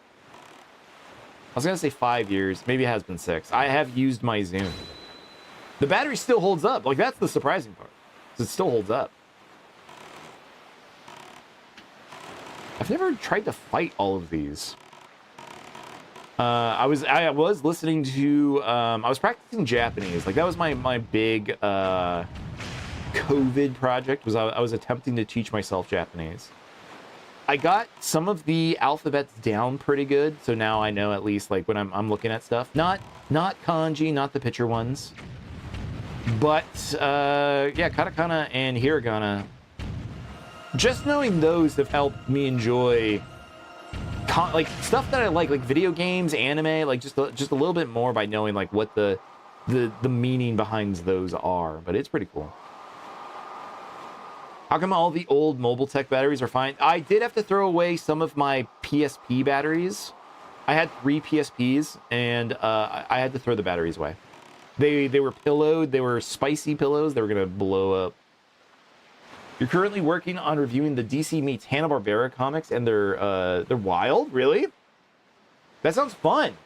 I was gonna say 5 years, maybe it has been 6. I have used my Zune. The battery still holds up. Like that's the surprising part. It still holds up. I've never tried to fight all of these. I was listening to I was practicing Japanese. Like that was my big COVID project. I was attempting to teach myself Japanese. I got some of the alphabets down pretty good, so now I know at least like when I'm looking at stuff. Not kanji, not the picture ones, but yeah, katakana and hiragana. Just knowing those have helped me enjoy like stuff that I like video games, anime, like just a little bit more by knowing like what the meaning behind those are. But it's pretty cool. How come all the old mobile tech batteries are fine? I did have to throw away some of my PSP batteries. I had 3 PSPs, and I had to throw the batteries away. They were pillowed. They were spicy pillows. They were gonna blow up. You're currently working on reviewing the DC meets Hanna-Barbera comics, and they're wild. Really? That sounds fun.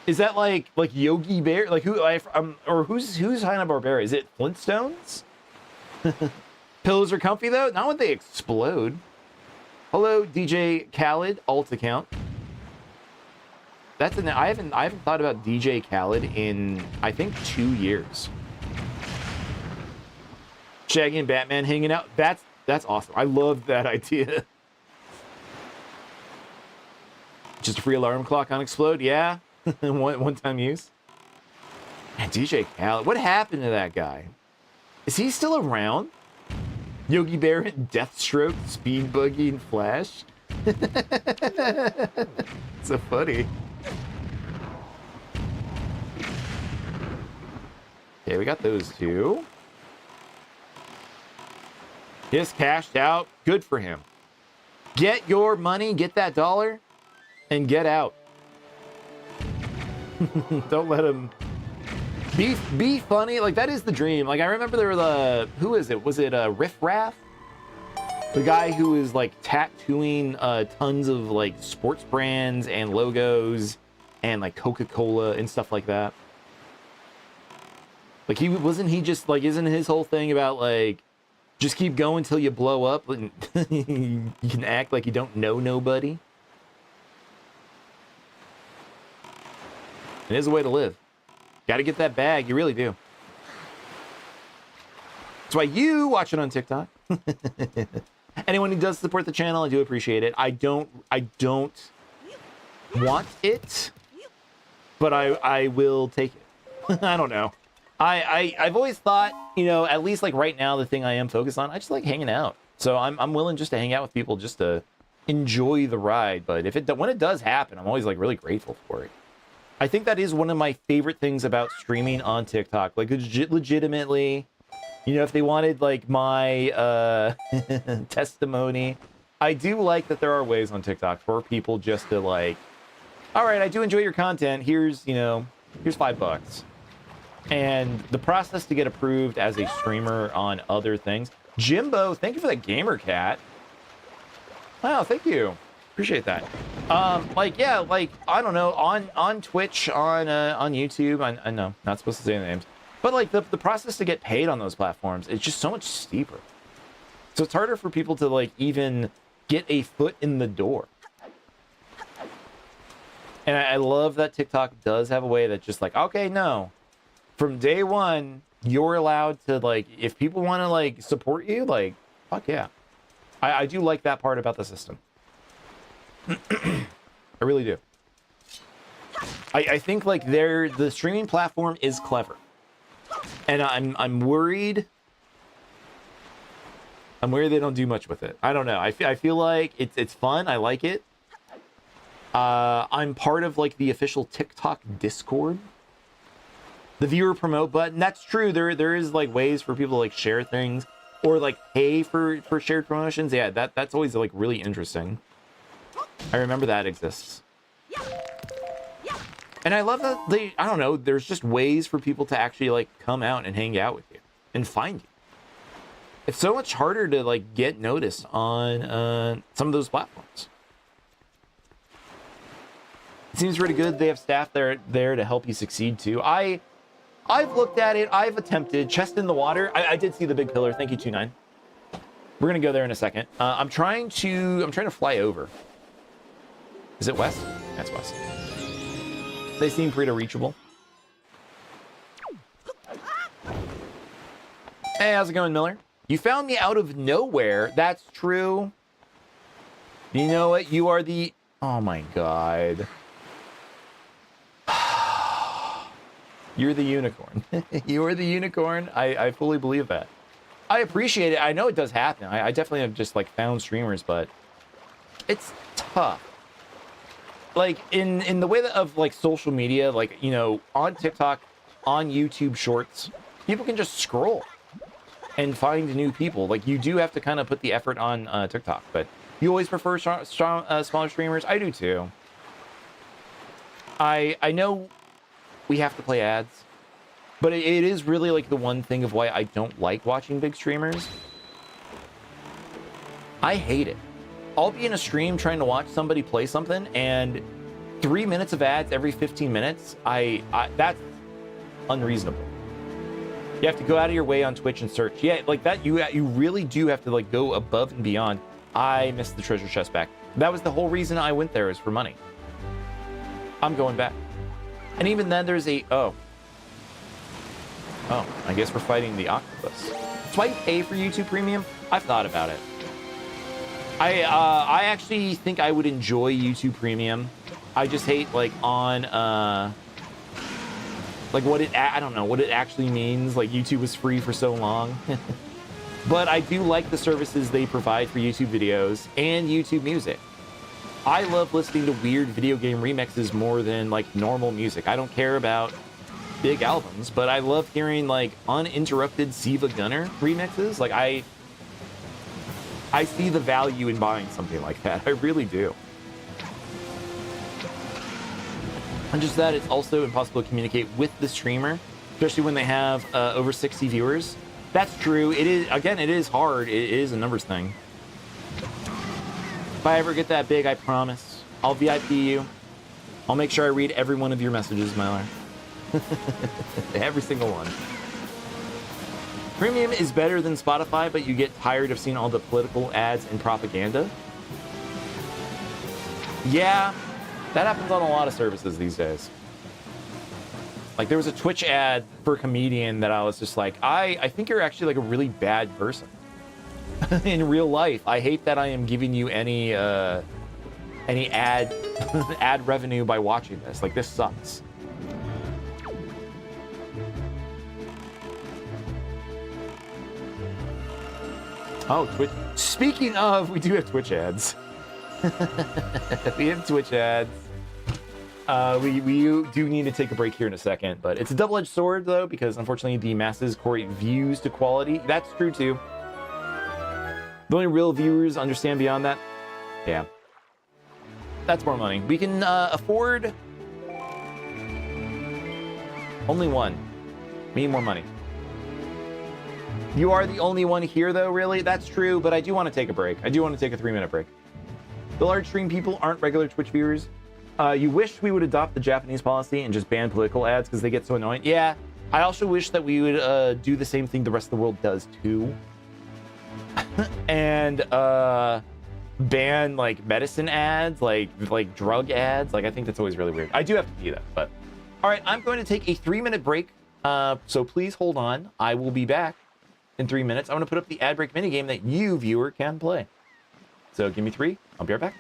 Is that like Yogi Bear? Like who's Hanna-Barbera? Is it Flintstones? Pillows are comfy though, not when they explode. Hello, DJ Khaled, alt account. I haven't thought about DJ Khaled in I think 2 years. Shaggy and Batman hanging out. That's awesome. I love that idea. Just a free alarm clock on explode, yeah. one time use. And DJ Khaled, what happened to that guy? Is he still around? Yogi Bear and Deathstroke, Speed Buggy, and Flash? So funny. Okay, we got those two. Just cashed out. Good for him. Get your money, get that dollar, and get out. Don't let him be funny. Like, that is the dream. Like, I remember there was who is it? Was it Riff Raff? The guy who is like tattooing tons of like sports brands and logos and like Coca-Cola and stuff like that. Like, wasn't he just like, isn't his whole thing about like, just keep going till you blow up and you can act like you don't know nobody? It is a way to live. Got to get that bag. You really do. That's why you watch it on TikTok. Anyone who does support the channel, I do appreciate it. I don't want it, but I will take it. I don't know. I've always thought, you know, at least like right now, the thing I am focused on, I just like hanging out. So I'm willing just to hang out with people just to enjoy the ride. But when it does happen, I'm always like really grateful for it. I think that is one of my favorite things about streaming on TikTok. Like, legitimately, you know, if they wanted like my testimony, I do like that there are ways on TikTok for people just to like, all right, I do enjoy your content. Here's $5. And the process to get approved as a streamer on other things. Jimbo, thank you for that gamer cat. Wow, thank you. Appreciate that. Like, yeah, like, I don't know, on Twitch, on YouTube, I know, not supposed to say the names, but like the process to get paid on those platforms is just so much steeper. So it's harder for people to like even get a foot in the door. And I love that TikTok does have a way that just like, okay, no, from day one, you're allowed to like, if people want to like support you, like, fuck yeah. I do like that part about the system. I really do. I think like the streaming platform is clever, and I'm worried. I'm worried they don't do much with it. I don't know. I feel like it's fun. I like it. I'm part of like the official TikTok Discord. The viewer promote button. That's true. There is like ways for people to like share things or like pay for shared promotions. Yeah, that's always like really interesting. I remember that exists. And I love that I don't know, there's just ways for people to actually like come out and hang out with you and find you. It's so much harder to like get noticed on some of those platforms. It seems pretty good. They have staff there to help you succeed too. I've looked at it. I've attempted. Chest in the water. I did see the big pillar. Thank you, 29. We're gonna go there in a second. I'm trying to fly over. Is it west? That's west. They seem pretty reachable. Hey, how's it going, Miller? You found me out of nowhere. That's true. You know what? You are the... Oh, my God. You're the unicorn. You are the unicorn. I fully believe that. I appreciate it. I know it does happen. I definitely have just, like, found streamers, but it's tough. Like, in the way that of, like, social media, like, you know, on TikTok, on YouTube Shorts, people can just scroll and find new people. Like, you do have to kind of put the effort on TikTok, but you always prefer smaller streamers. I do, too. I know we have to play ads, but it is really, like, the one thing of why I don't like watching big streamers. I hate it. I'll be in a stream trying to watch somebody play something, and 3 minutes of ads every 15 minutes, that's unreasonable. You have to go out of your way on Twitch and search. Yeah, like that, you really do have to like go above and beyond. I missed the treasure chest back. That was the whole reason I went there, is for money. I'm going back. And even then there's oh, I guess we're fighting the octopus. Do I pay for YouTube Premium? I've thought about it. I actually think I would enjoy YouTube Premium. I just hate like on like what it, I don't know what it actually means. Like YouTube was free for so long. But I do like the services they provide for YouTube videos and YouTube music. I love listening to weird video game remixes more than like normal music. I don't care about big albums, but I love hearing like uninterrupted Siva Gunner remixes. Like I see the value in buying something like that. I really do. And just that, it's also impossible to communicate with the streamer, especially when they have over 60 viewers. That's true. It is, again, it is hard. It is a numbers thing. If I ever get that big, I promise, I'll VIP you. I'll make sure I read every one of your messages, Myler. Every single one. Premium is better than Spotify, but you get tired of seeing all the political ads and propaganda. Yeah, that happens on a lot of services these days. Like there was a Twitch ad for a comedian that I was just like, I think you're actually like a really bad person. In real life. I hate that I am giving you any ad ad revenue by watching this. Like this sucks. Oh, Twitch. Speaking of, we do have Twitch ads. We have Twitch ads. We do need to take a break here in a second, but it's a double-edged sword though, because unfortunately the masses correlate views to quality. That's true too. The only real viewers understand beyond that. Yeah. That's more money. We can afford only one. We need more money. You are the only one here though, really? That's true, but I do want to take a break. I do want to take a 3-minute break. The large stream people aren't regular Twitch viewers. You wish we would adopt the Japanese policy and just ban political ads because they get so annoying. Yeah, I also wish that we would do the same thing the rest of the world does too. And ban like medicine ads, like drug ads. Like I think that's always really weird. I do have to do that, but all right, I'm going to take a 3-minute break. So please hold on. I will be back in 3 minutes. I'm going to put up the ad break minigame that you, viewer, can play. So give me 3. I'll be right back.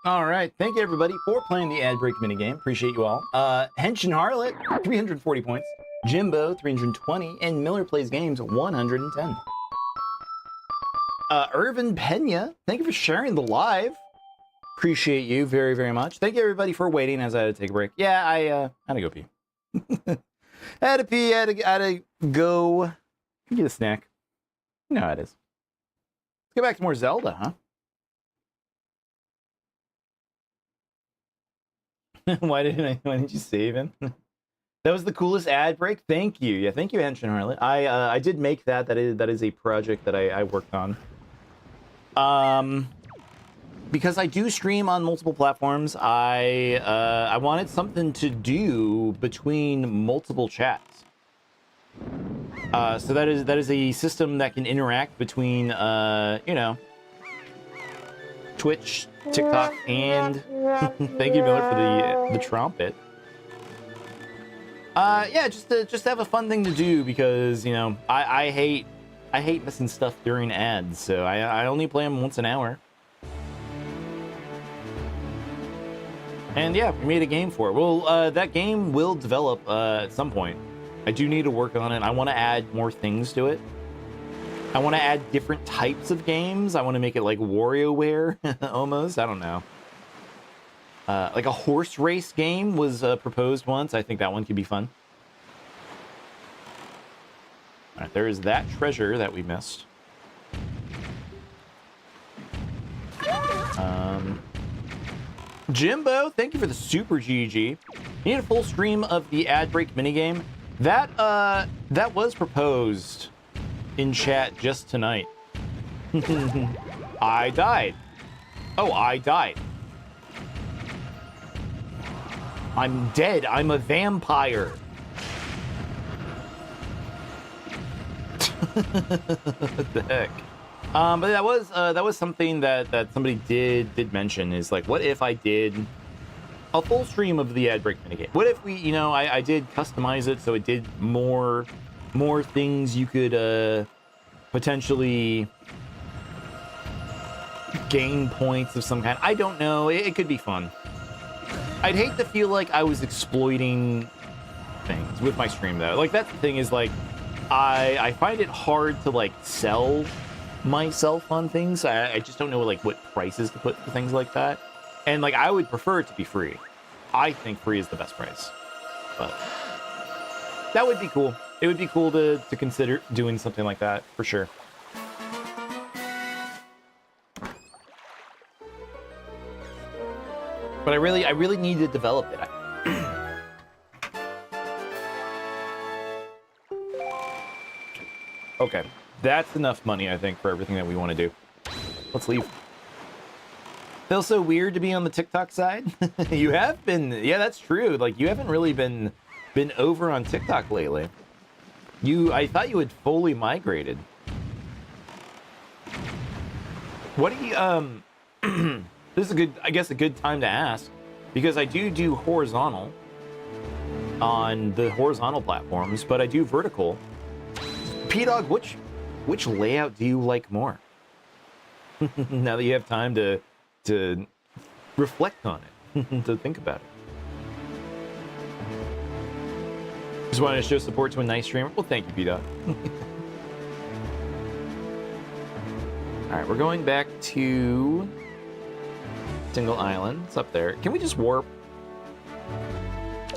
All right, thank you everybody for playing the ad break minigame. Appreciate you all. Henshin Harlot, 340 points. Jimbo, 320, and Miller Plays Games, 110. Irvin Pena, thank you for sharing the live. Appreciate you very, very much. Thank you everybody for waiting as I had to take a break. Yeah, I had to go pee. I had to pee, I had to go get a snack. You know how it is. Let's get back to more Zelda, huh? Why didn't you save him? That was the coolest ad break. Thank you. Yeah, thank you, Henshin Harlot. I did make that. That is a project that I worked on. Because I do stream on multiple platforms, I wanted something to do between multiple chats. So that is a system that can interact between you know, Twitch, TikTok, and thank you, Miller, for the trumpet. Yeah, just to have a fun thing to do, because you know I hate missing stuff during ads, so I only play them once an hour. And yeah, we made a game for it. Well, that game will develop at some point. I do need to work on it. I want to add more things to it. I want to add different types of games. I want to make it like WarioWare, almost. I don't know. Like a horse race game was proposed once. I think that one could be fun. All right, there is that treasure that we missed. Jimbo, thank you for the super GG. You need a full stream of the ad break minigame. That was proposed in chat just tonight. I died. Oh, I died. I'm dead. I'm a vampire. What the heck? But that was something that somebody did mention, is like, what if I did a full stream of the ad break minigame? What if we, you know, I did customize it so it did more things you could potentially gain points of some kind. I don't know. It could be fun. I'd hate to feel like I was exploiting things with my stream, though. Like, that's the thing, is like I find it hard to like sell myself on things. I just don't know like what prices to put for things like that. And like, I would prefer it to be free. I think free is the best price. But that would be cool. It would be cool to consider doing something like that, for sure. But I really need to develop it. Okay, that's enough money, I think, for everything that we want to do. Let's leave. Feels so weird to be on the TikTok side. You have been, yeah, that's true. Like, you haven't really been over on TikTok lately. I thought you had fully migrated. What do you, this is a good, I guess, a good time to ask, because I do horizontal on the horizontal platforms, but I do vertical. P-Dog, which layout do you like more? Now that you have time to reflect on it, to think about it. Just wanted to show support to a nice streamer. Well, thank you, P-Dog. All right, we're going back to Single Island. It's up there. Can we just warp?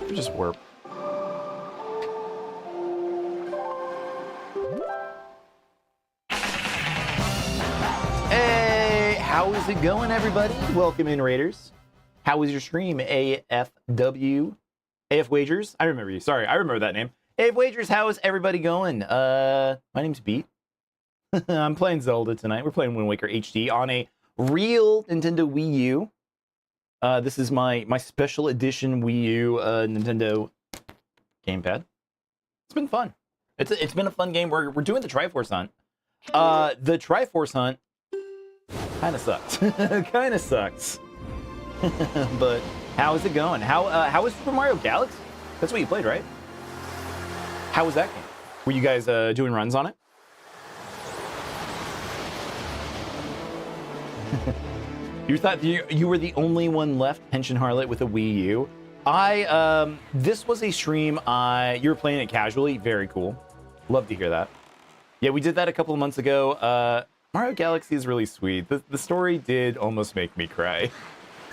Just warp. Hey, how is it going, everybody? Welcome in, Raiders. How was your stream, AFW? AF Wagers? I remember you. Sorry, I remember that name. AF Wagers, how is everybody going? My name's Beat. I'm playing Zelda tonight. We're playing Wind Waker HD on a real Nintendo Wii U. This is my special edition Wii U Nintendo gamepad. It's been fun. It's been a fun game. We're doing the Triforce Hunt. The Triforce Hunt kind of sucks. Kind of sucks. But how is it going? How was Super Mario Galaxy? That's what you played, right? How was that game? Were you guys doing runs on it? You thought you were the only one left, Pension Harlot, with a Wii U. This was a stream. You were playing it casually. Very cool. Love to hear that. Yeah, we did that a couple of months ago. Mario Galaxy is really sweet. The story did almost make me cry.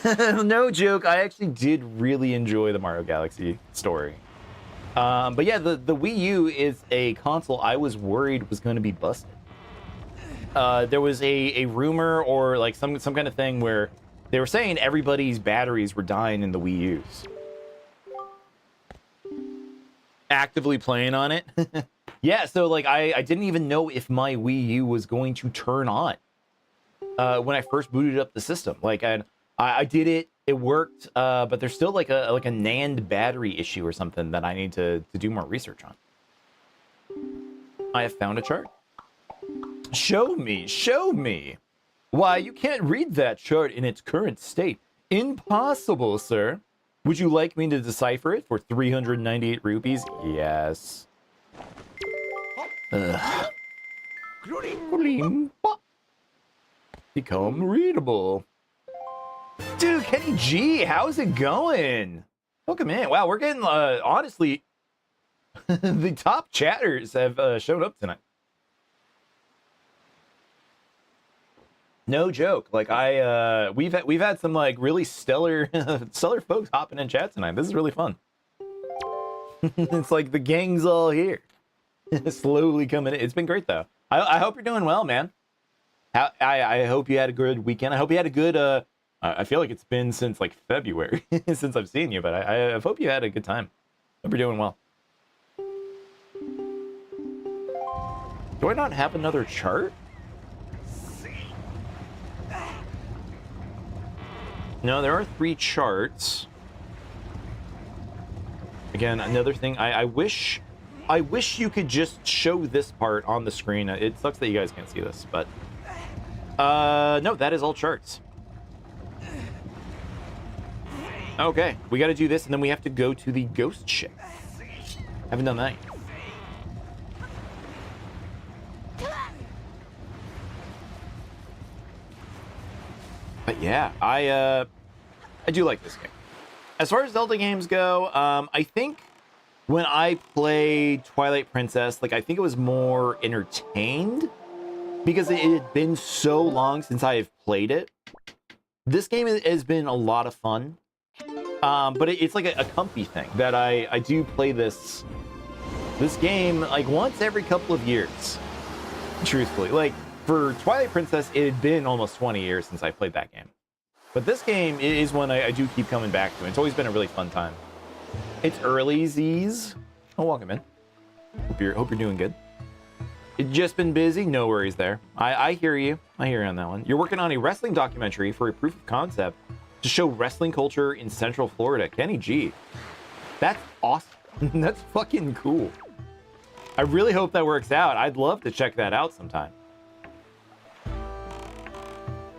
No joke. I actually did really enjoy the Mario Galaxy story. But yeah, the Wii U is a console I was worried was going to be busted. There was a rumor or like some kind of thing where they were saying everybody's batteries were dying in the Wii U's. Actively playing on it. Yeah, so like I didn't even know if my Wii U was going to turn on when I first booted up the system. Like I did it, it worked, but there's still like a NAND battery issue or something that I need to do more research on. I have found a chart. Show me, show me. Why, you can't read that chart in its current state. Impossible, sir. Would you like me to decipher it for 398 rupees? Yes. Become readable. Dude, Kenny G, how's it going? Welcome in. Wow, we're getting, honestly, the top chatters have shown up tonight. No joke. Like we've had some like really stellar folks hopping in chat tonight. This is really fun. It's like the gang's all here. Slowly coming in. It's been great though. I hope you're doing well, man. I hope you had a good weekend. I hope you had a good I feel like it's been since like February since I've seen you, but I hope you had a good time. Hope you're doing well. Do I not have another chart? No, there are 3 charts. Again, another thing. I wish you could just show this part on the screen. It sucks that you guys can't see this, but no, that is all charts. Okay, we got to do this, and then we have to go to the ghost ship. Haven't done that yet. But yeah, I do like this game. As far as Zelda games go, I think when I played Twilight Princess, like I think it was more entertained because it had been so long since I have played it. This game has been a lot of fun, but it's like a comfy thing that I do play this game like once every couple of years. Truthfully, like. For Twilight Princess, it had been almost 20 years since I played that game. But this game is one I do keep coming back to. It's always been a really fun time. It's early, Z's. Oh, welcome in. Hope you're doing good. It's just been busy? No worries there. I hear you. I hear you on that one. You're working on a wrestling documentary for a proof of concept to show wrestling culture in Central Florida. Kenny G. That's awesome. That's fucking cool. I really hope that works out. I'd love to check that out sometime.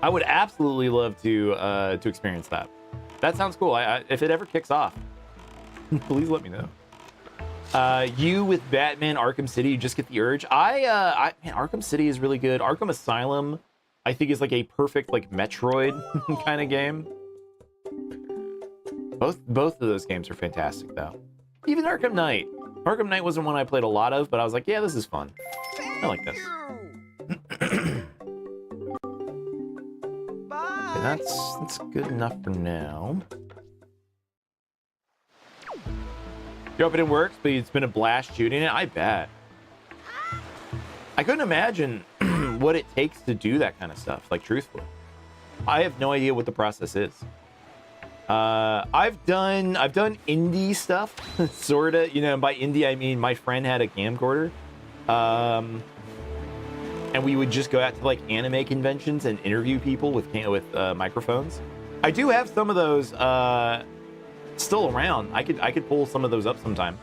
I would absolutely love to experience that. That sounds cool. If it ever kicks off, please let me know. You with Batman Arkham City, you just get the urge. Man, Arkham City is really good. Arkham Asylum, I think, is like a perfect like Metroid kind of game. Both of those games are fantastic though. Even Arkham Knight. Arkham Knight wasn't one I played a lot of, but I was like, yeah, this is fun. I like this. That's good enough for now. You hope it works, but it's been a blast shooting it. I bet. I couldn't imagine what it takes to do that kind of stuff. Like, truthfully, I have no idea what the process is. I've done indie stuff, sorta. You know, by indie I mean my friend had a camcorder. And we would just go out to like anime conventions and interview people with microphones. I do have some of those still around. I could pull some of those up sometime.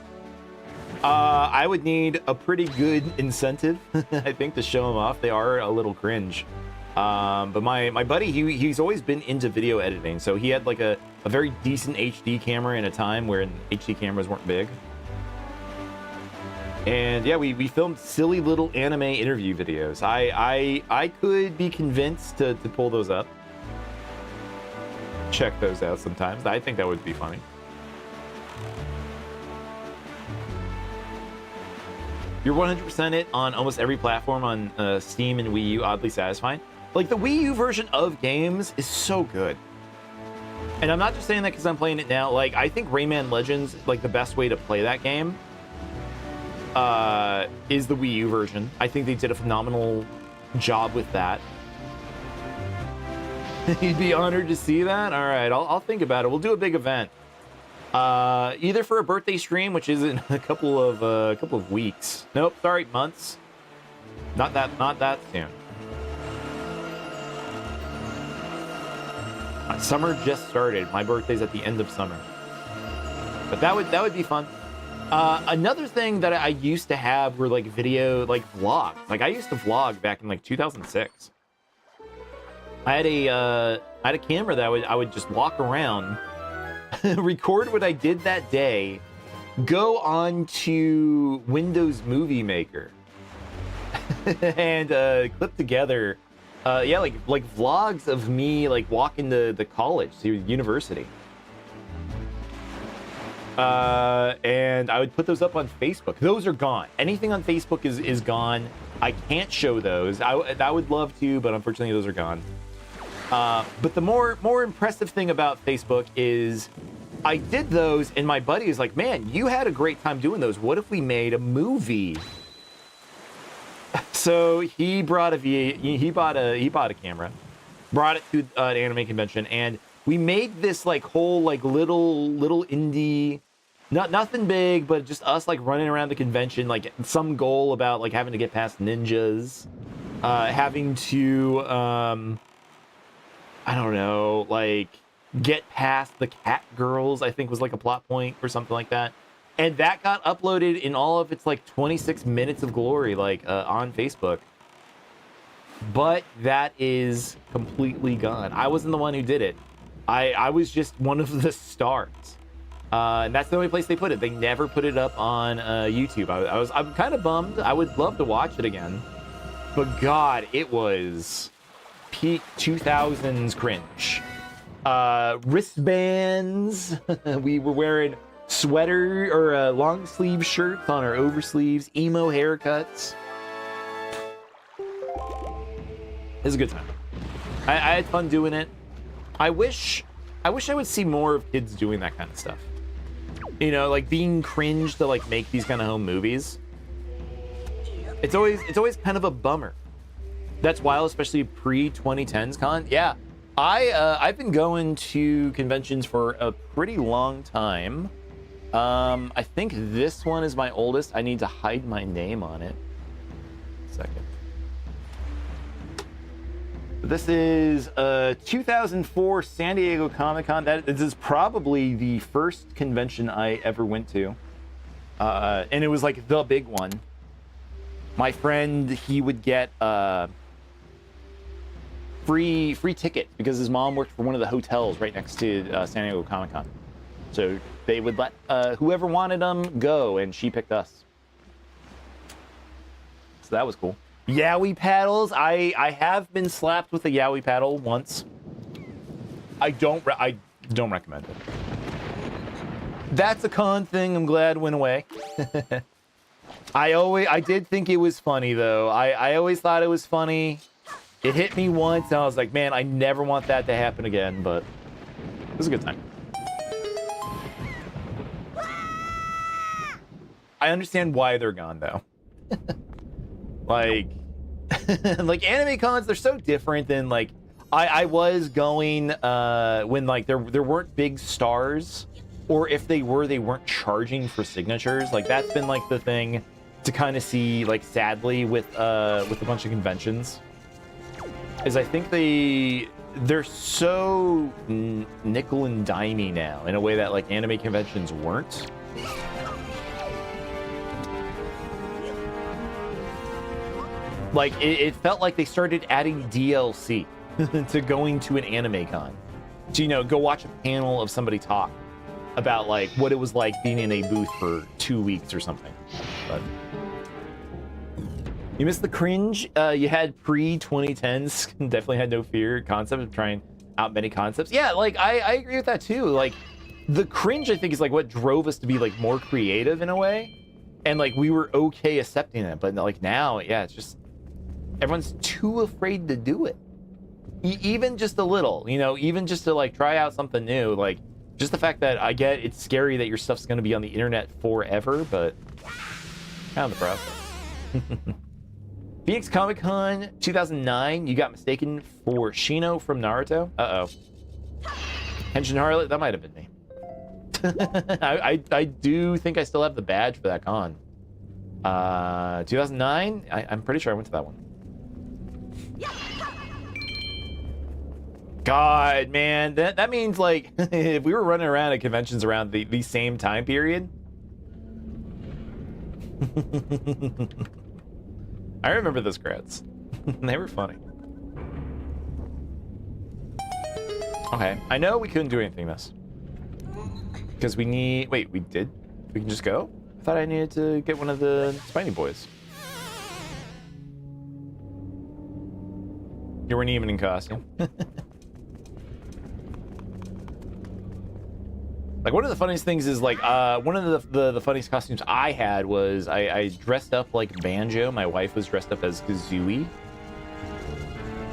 I would need a pretty good incentive, I think, to show them off. They are a little cringe. But my buddy, he's always been into video editing, so he had like a very decent HD camera in a time where HD cameras weren't big. And yeah, we filmed silly little anime interview videos. I could be convinced to pull those up. check those out sometimes. I think that would be funny. You're 100% it on almost every platform on Steam and Wii U, oddly satisfying. Like, the Wii U version of games is so good. And I'm not just saying that because I'm playing it now. Like, I think Rayman Legends, like, the best way to play that game is the Wii U version. I think they did a phenomenal job with that. You'd be honored to see that? All right, I'll think about it. We'll do a big event. Either for a birthday stream, which is in a couple of weeks. Nope, sorry, months. Not that soon. Summer just started. My birthday's at the end of summer. But that would be fun. Another thing that I used to have were like video, like vlogs. Like I used to vlog back in like 2006. I had a camera that I would just walk around, record what I did that day, go on to Windows Movie Maker, and clip together, yeah, like vlogs of me like walking to college, to university. And I would put those up on Facebook. Those are gone. Anything on Facebook is gone. I can't show those. I would love to, but unfortunately those are gone. But the more impressive thing about Facebook is I did those, and my buddy is like, "Man, you had a great time doing those. What if we made a movie?" So he brought he bought a camera, brought it to an anime convention, and we made this like whole like little indie, nothing big, but just us like running around the convention, like some goal about like having to get past ninjas, having to I don't know, like get past the cat girls, I think was like a plot point or something like that. And that got uploaded in all of its like 26 minutes of glory, like on Facebook. But that is completely gone. I wasn't the one who did it. I was just one of the stars. And that's the only place they put it. They never put it up on YouTube. I'm kind of bummed. I would love to watch it again. But God, it was peak 2000s cringe. Wristbands. We were wearing sweater or long sleeve shirts on our oversleeves. Emo haircuts. It was a good time. I had fun doing it. I wish I would see more of kids doing that kind of stuff. You know, like being cringe to like make these kind of home movies. It's always kind of a bummer. That's wild, especially pre-2010s con. Yeah, I've been going to conventions for a pretty long time. I think this one is my oldest. I need to hide my name on it. Second. This is 2004 San Diego Comic-Con. This is probably the first convention I ever went to. And it was like the big one. My friend, he would get free ticket because his mom worked for one of the hotels right next to San Diego Comic-Con. So they would let whoever wanted them go, and she picked us. So that was cool. Yowie paddles. I have been slapped with a Yowie paddle once. I don't recommend it. That's a con thing. I'm glad it went away. I did think it was funny though. I always thought it was funny. It hit me once and I was like, man, I never want that to happen again, but it was a good time. I understand why they're gone though. Like like anime cons, they're so different than like I was going when like there weren't big stars, or if they were, they weren't charging for signatures. Like that's been like the thing to kind of see, like sadly with a bunch of conventions, is I think they're so nickel and dimey now in a way that like anime conventions weren't. Like, it felt like they started adding DLC to going to an anime con. To, you know, go watch a panel of somebody talk about, like, what it was like being in a booth for 2 weeks or something. But you missed the cringe. You had pre-2010s, definitely had no fear concept of trying out many concepts. Yeah, like I agree with that too. Like the cringe, I think, is like what drove us to be like more creative in a way, and like we were okay accepting it. But like now, yeah, it's just everyone's too afraid to do it. Even just a little, you know, even just to like try out something new. Like just the fact that I get it's scary that your stuff's going to be on the internet forever, but kind of the process. Phoenix Comic Con 2009, you got mistaken for Shino from Naruto. Uh-oh. Henshin Harlot, that might have been me. I do think I still have the badge for that con. 2009, I'm pretty sure I went to that one. God, man, that means like if we were running around at conventions around the same time period. I remember those crowds. They were funny. Okay, I know we couldn't do anything this. Because we need... Wait, we did? We can just go? I thought I needed to get one of the Spiny Boys. You weren't even in costume. Like, one of the funniest things is, like, one of the funniest costumes I had was I dressed up like Banjo. My wife was dressed up as Kazooie.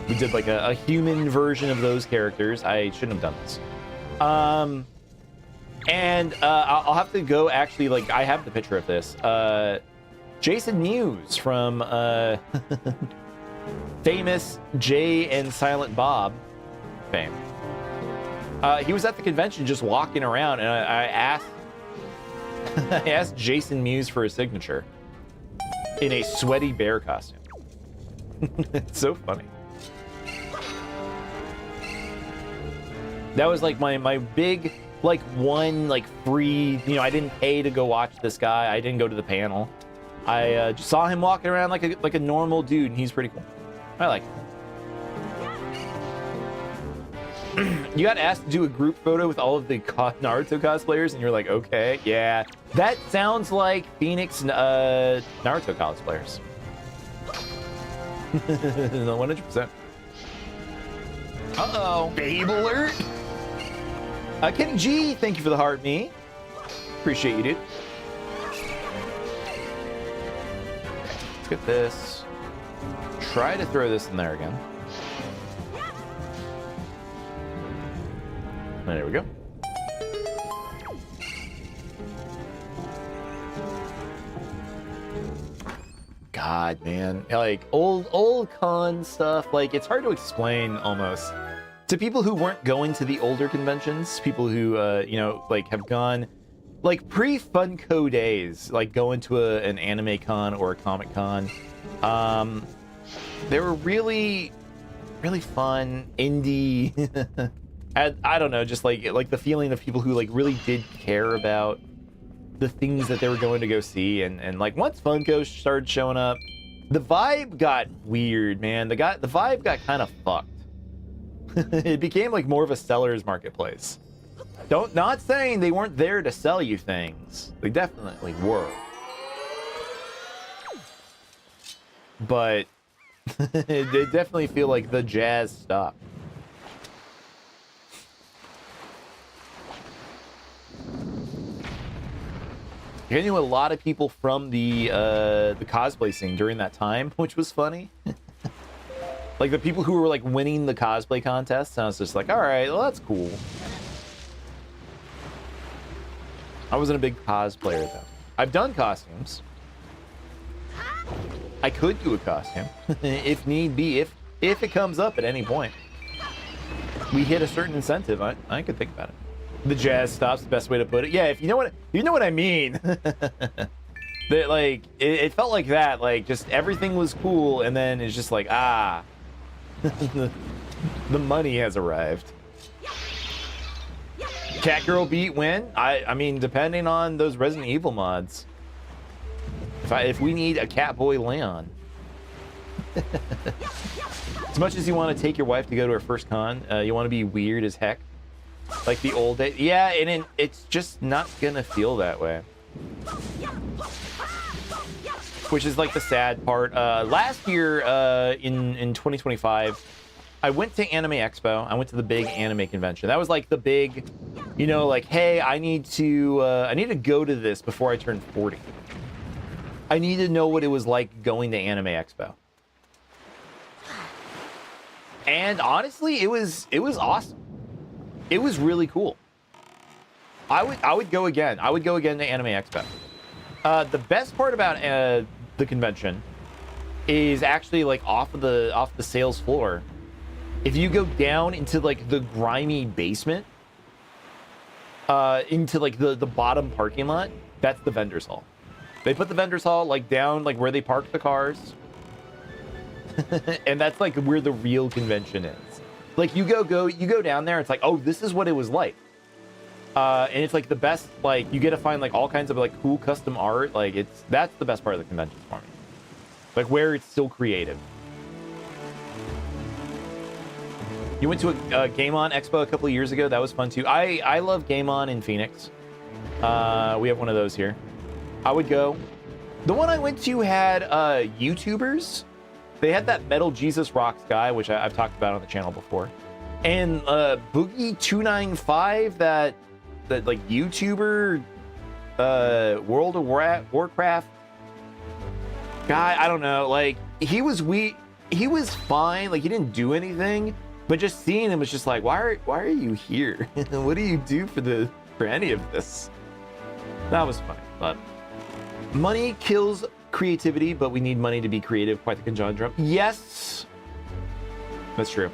We did, like, a human version of those characters. I shouldn't have done this. And I'll have to go, actually, like, I have the picture of this. Jason Mewes from famous Jay and Silent Bob fame. He was at the convention just walking around, and I asked I asked Jason Mewes for a signature in a sweaty bear costume. It's so funny. That was like my big like one like free, you know, I didn't pay to go watch this guy. I didn't go to the panel. I just saw him walking around like a normal dude, and he's pretty cool. I like him. You got asked to do a group photo with all of the Naruto cosplayers, and you're like, okay, yeah. That sounds like Phoenix Naruto cosplayers. 100%. Uh-oh. Babe alert. Kenny G, thank you for the heart, me. Appreciate you, dude. Let's get this. Try to throw this in there again. There we go. God, man, like old con stuff, like it's hard to explain almost to people who weren't going to the older conventions, people who you know, like have gone like pre-Funko days, like going to an anime con or a comic con. They were really fun indie. I don't know, just like the feeling of people who like really did care about the things that they were going to go see, and like once Funko started showing up, the vibe got weird, man. The vibe got kind of fucked. It became like more of a seller's marketplace. Not saying they weren't there to sell you things. They definitely were. But they definitely feel like the jazz stopped. I knew a lot of people from the cosplay scene during that time, which was funny. Like the people who were like winning the cosplay contests, and I was just like, all right, well, that's cool. I wasn't a big cosplayer though. I've done costumes. I could do a costume if need be, if it comes up at any point. We hit a certain incentive, I could think about it. The jazz stops, the best way to put it. Yeah, if you know what I mean. That like it felt like that, like just everything was cool, and then it's just like the money has arrived. Catgirl beat win. I mean, depending on those Resident Evil mods. If we need a Catboy Leon. As much as you want to take your wife to go to her first con, you want to be weird as heck. Like the old days. Yeah, and it's just not gonna feel that way. Which is like the sad part. Last year, in 2025, I went to Anime Expo. I went to the big anime convention. That was like the big, you know, like, hey, I need to go to this before I turn 40. I need to know what it was like going to Anime Expo. And honestly, it was awesome. It was really cool. I would go again. I would go again to Anime Expo. The best part about the convention is actually like off the sales floor. If you go down into like the grimy basement, into like the bottom parking lot, that's the vendors hall. They put the vendors hall like down like where they park the cars. And that's like where the real convention is. Like you go down there, it's like, oh, this is what it was like. And it's like the best, like you get to find like all kinds of like cool custom art. Like that's the best part of the convention for me. Like where it's still creative. You went to a Game On Expo a couple of years ago. That was fun too. I love Game On in Phoenix. We have one of those here. I would go. The one I went to had YouTubers. They had that Metal Jesus Rocks guy, which I've talked about on the channel before, and Boogie295, that like YouTuber, World of Warcraft guy. I don't know. Like he was fine. Like he didn't do anything, but just seeing him was just like, why are you here? What do you do for any of this? That was funny. But money kills creativity, but we need money to be creative. Quite the conundrum. Yes, that's true.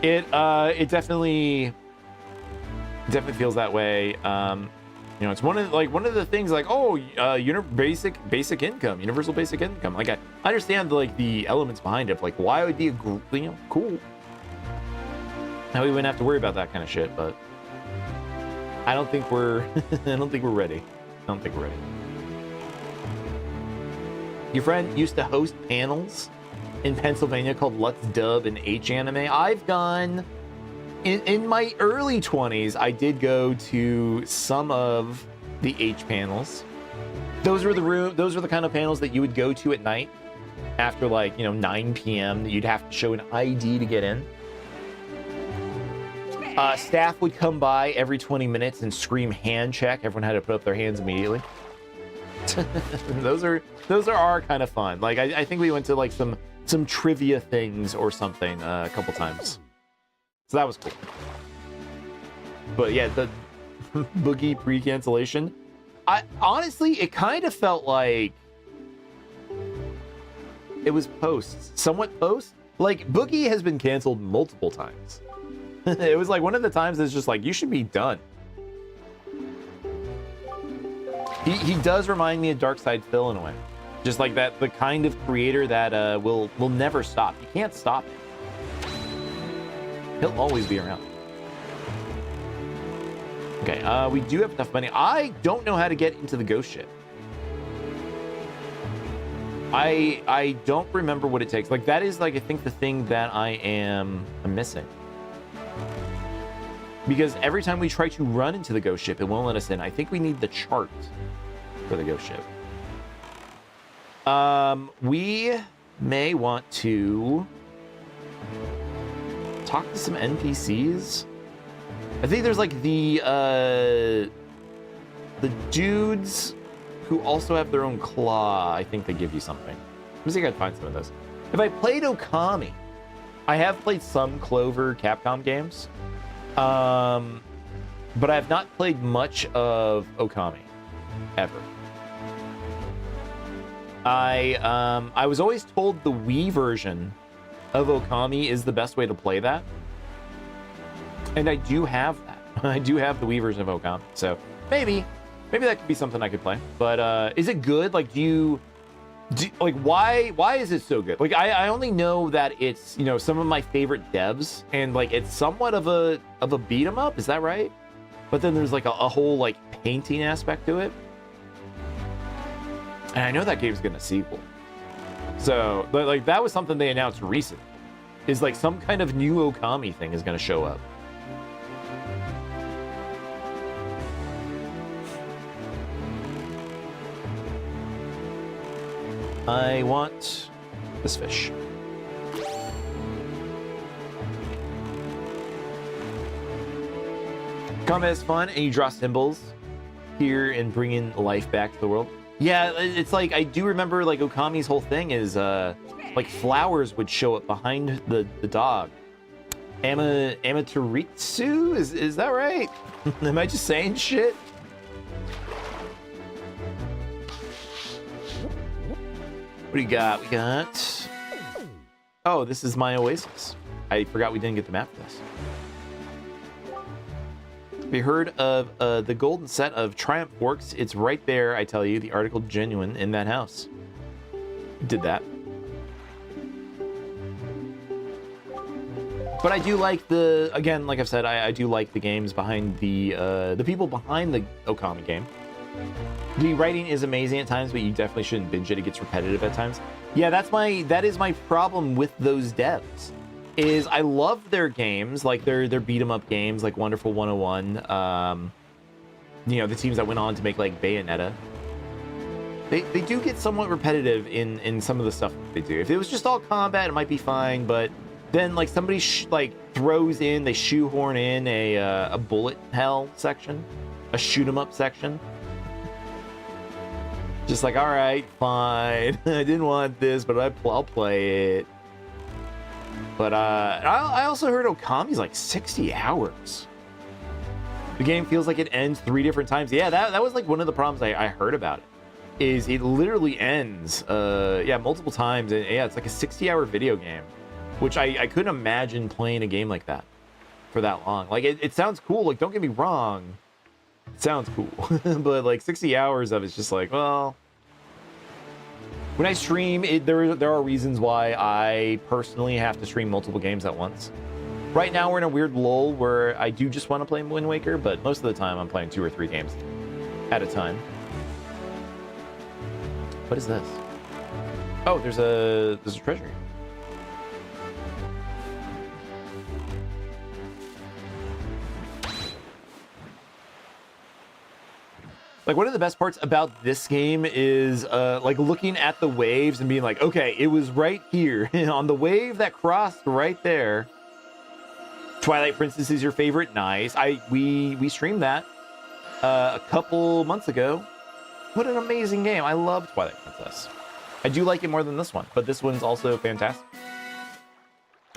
It definitely feels that way. You know, it's one of the things like, oh, basic income, universal basic income. Like I understand the elements behind it. Like why it would be cool. Now we wouldn't have to worry about that kind of shit, but I don't think we're ready. Your friend used to host panels in Pennsylvania called Let's Dub and H Anime. I've gone in my early 20s. I did go to some of the H panels. Those were the kind of panels that you would go to at night after 9 p.m. You'd have to show an ID to get in. Staff would come by every 20 minutes and scream hand check. Everyone had to put up their hands immediately. Those are our kind of fun. Like I think we went to some trivia things or something a couple times. So that was cool. But yeah, the Boogie pre-cancellation. Honestly, it kind of felt like it was somewhat post. Like Boogie has been canceled multiple times. It was like one of the times it's just like, you should be done. He does remind me of Darkside Phil in a way. Just like that, the kind of creator that will never stop. You can't stop him. He'll always be around. Okay, we do have enough money. I don't know how to get into the ghost ship. I don't remember what it takes. Like that is I think the thing that I'm missing. Because every time we try to run into the ghost ship, it won't let us in. I think we need the chart for the ghost ship. We may want to talk to some NPCs. I think there's the dudes who also have their own claw. I think they give you something. Let me see if I can find some of those. If I played Okami, I have played some Clover Capcom games. But I have not played much of Okami ever. I was always told the Wii version of Okami is the best way to play that. And I do have that. I do have the Wii version of Okami. So maybe that could be something I could play. But is it good? Like why is it so good? Like I only know that it's, some of my favorite devs, and it's somewhat of a beat 'em up, is that right? But then there's a whole painting aspect to it. And I know that game's getting a sequel. So, but that was something they announced recently. Is some kind of new Okami thing is gonna show up. I want this fish. Combat is fun, and you draw symbols here and bring in life back to the world. Yeah, it's like, I do remember, like, Okami's whole thing is, like, flowers would show up behind the dog. Amaterasu? Is that right? Am I just saying shit? What do you got? We got... Oh, this is my oasis. I forgot we didn't get the map for this. Have you heard of the golden set of Triumph Forks? It's right there, I tell you, the article genuine in that house. Did that. But I do like the, again, like I've said, I do like the games behind the people behind the Okami game. The writing is amazing at times, but you definitely shouldn't binge it. It gets repetitive at times. Yeah, that is my problem with those devs. Is I love their games, like their beat 'em up games, like Wonderful 101. You know, the teams that went on to make like Bayonetta. They do get somewhat repetitive in some of the stuff that they do. If it was just all combat, it might be fine, but then like somebody throws in, they shoehorn in a bullet hell section, a shoot 'em up section. Just like, all right, fine. I didn't want this, but I'll play it. But I also heard Okami's like 60 hours. The game feels like it ends 3 different times. Yeah, that was like one of the problems I heard about it. Is it literally ends, multiple times. And yeah, it's like a 60-hour video game, which I couldn't imagine playing a game like that for that long. Like, it sounds cool. Like, don't get me wrong. It sounds cool. But like 60 hours of it's just like, well... When I stream, there are reasons why I personally have to stream multiple games at once. Right now, we're in a weird lull where I do just want to play Wind Waker, but most of the time I'm playing 2 or 3 games at a time. What is this? Oh, there's a treasure. Like, one of the best parts about this game is like looking at the waves and being like, okay, it was right here on the wave that crossed right there. Twilight Princess is your favorite. Nice. We streamed that a couple months ago. What an amazing game. I love Twilight Princess. I do like it more than this one, but this one's also fantastic.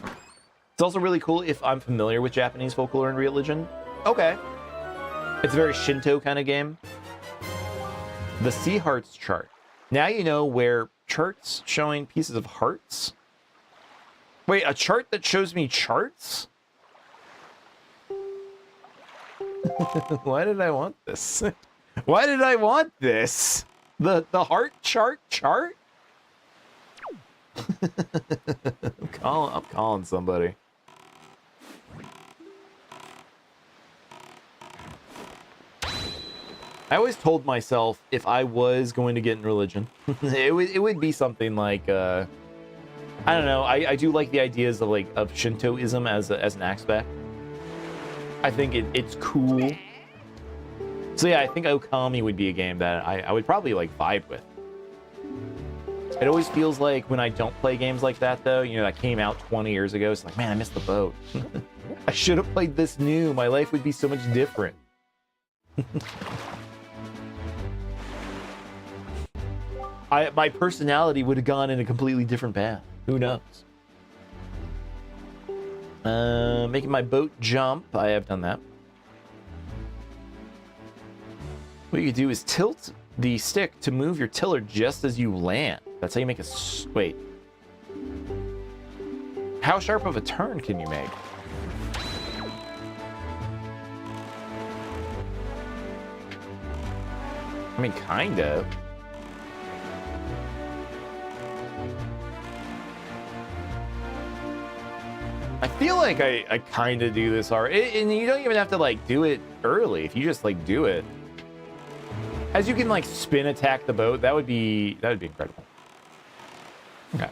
It's also really cool if I'm familiar with Japanese folklore and religion. Okay. It's a very Shinto kind of game. The Sea Hearts chart. Now you know where charts showing pieces of hearts. Wait, a chart that shows me charts? Why did I want this? Why did I want this? The heart chart? I'm calling somebody. I always told myself if I was going to get in religion, it would be something like I don't know. I do like the ideas of Shintoism as an aspect. I think it's cool. So yeah, I think Okami would be a game that I would probably like vibe with. It always feels like when I don't play games like that, though, you know, that came out 20 years ago. It's like, man, I missed the boat. I should have played this new. My life would be so much different. My personality would have gone in a completely different path. Who knows? Making my boat jump. I have done that. What you could do is tilt the stick to move your tiller just as you land. That's how you make a... Wait. How sharp of a turn can you make? I mean, kind of. I feel like I kind of do this already. And you don't even have to, like, do it early. If you just, like, do it. As you can, like, spin attack the boat, that would be incredible. Okay.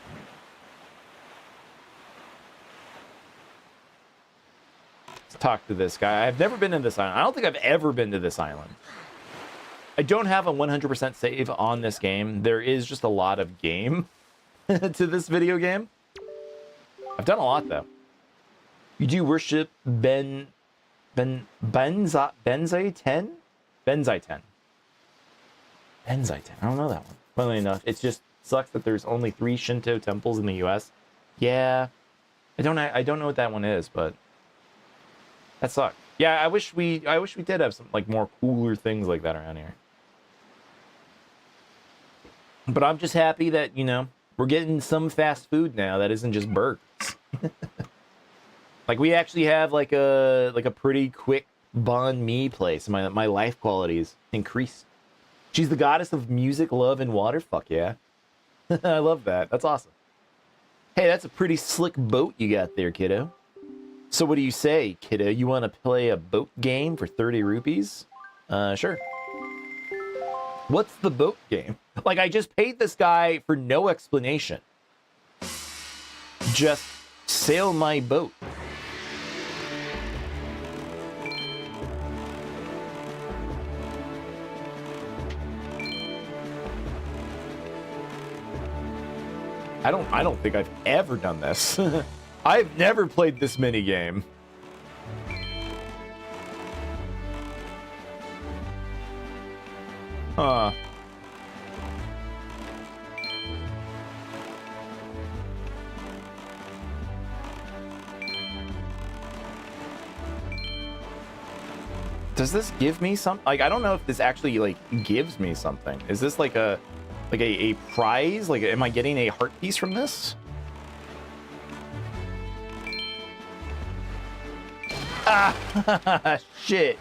Let's talk to this guy. I've never been to this island. I don't think I've ever been to this island. I don't have a 100% save on this game. There is just a lot of game to this video game. I've done a lot, though. You do worship Ben Benzite 10? Benzite 10. Benzite 10. I don't know that one. Funnily enough, it just sucks that there's only 3 Shinto temples in the US. Yeah. I don't know what that one is, but that sucks. Yeah, I wish we did have some like more cooler things like that around here. But I'm just happy that, you know, we're getting some fast food now that isn't just burgers. Like we actually have like a pretty quick banh mi place. My life quality is increased. She's the goddess of music, love, and water. Fuck yeah. I love that. That's awesome. Hey, that's a pretty slick boat you got there, kiddo. So what do you say, kiddo? You want to play a boat game for 30 rupees? Sure. What's the boat game? Like, I just paid this guy for no explanation. Just sail my boat. I don't think I've ever done this. I've never played this mini game. Huh. Does this give me some? Like, I don't know if this actually like gives me something. Is this like a prize? Like, am I getting a heart piece from this? Ah, shit.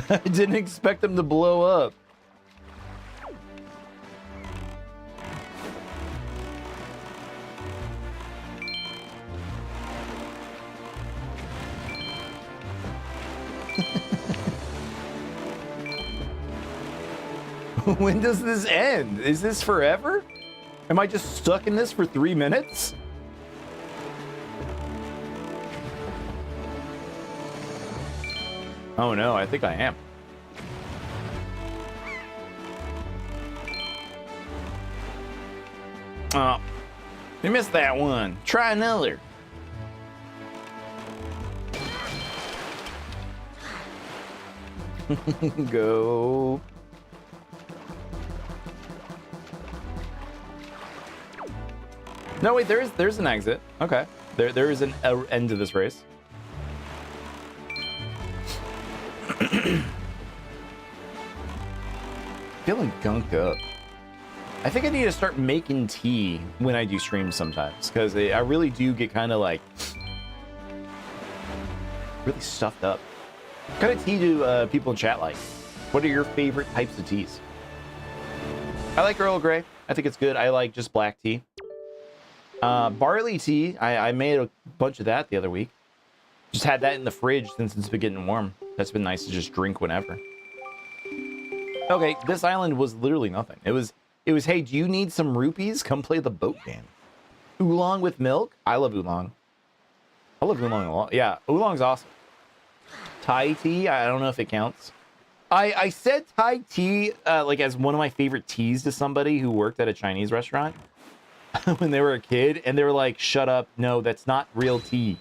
I didn't expect them to blow up. When does this end? Is this forever? Am I just stuck in this for 3 minutes? Oh no, I think I am. Oh, you missed that one. Try another. Go. No, wait, there's an exit. Okay. There is an end to this race. Feeling gunked up. I think I need to start making tea when I do streams sometimes, because I really do get kind of like really stuffed up. What kind of tea do people in chat like? What are your favorite types of teas? I like Earl Grey. I think it's good. I like just black tea. Barley tea. I made a bunch of that the other week. Just had that in the fridge since it's been getting warm. That's been nice to just drink whenever. Okay, this island was literally nothing. It was, hey, do you need some rupees? Come play the boat game. Oolong with milk? I love oolong. I love oolong a lot. Yeah, oolong's awesome. Thai tea? I don't know if it counts. I said Thai tea like as one of my favorite teas to somebody who worked at a Chinese restaurant when they were a kid, and they were like, shut up, no, that's not real tea.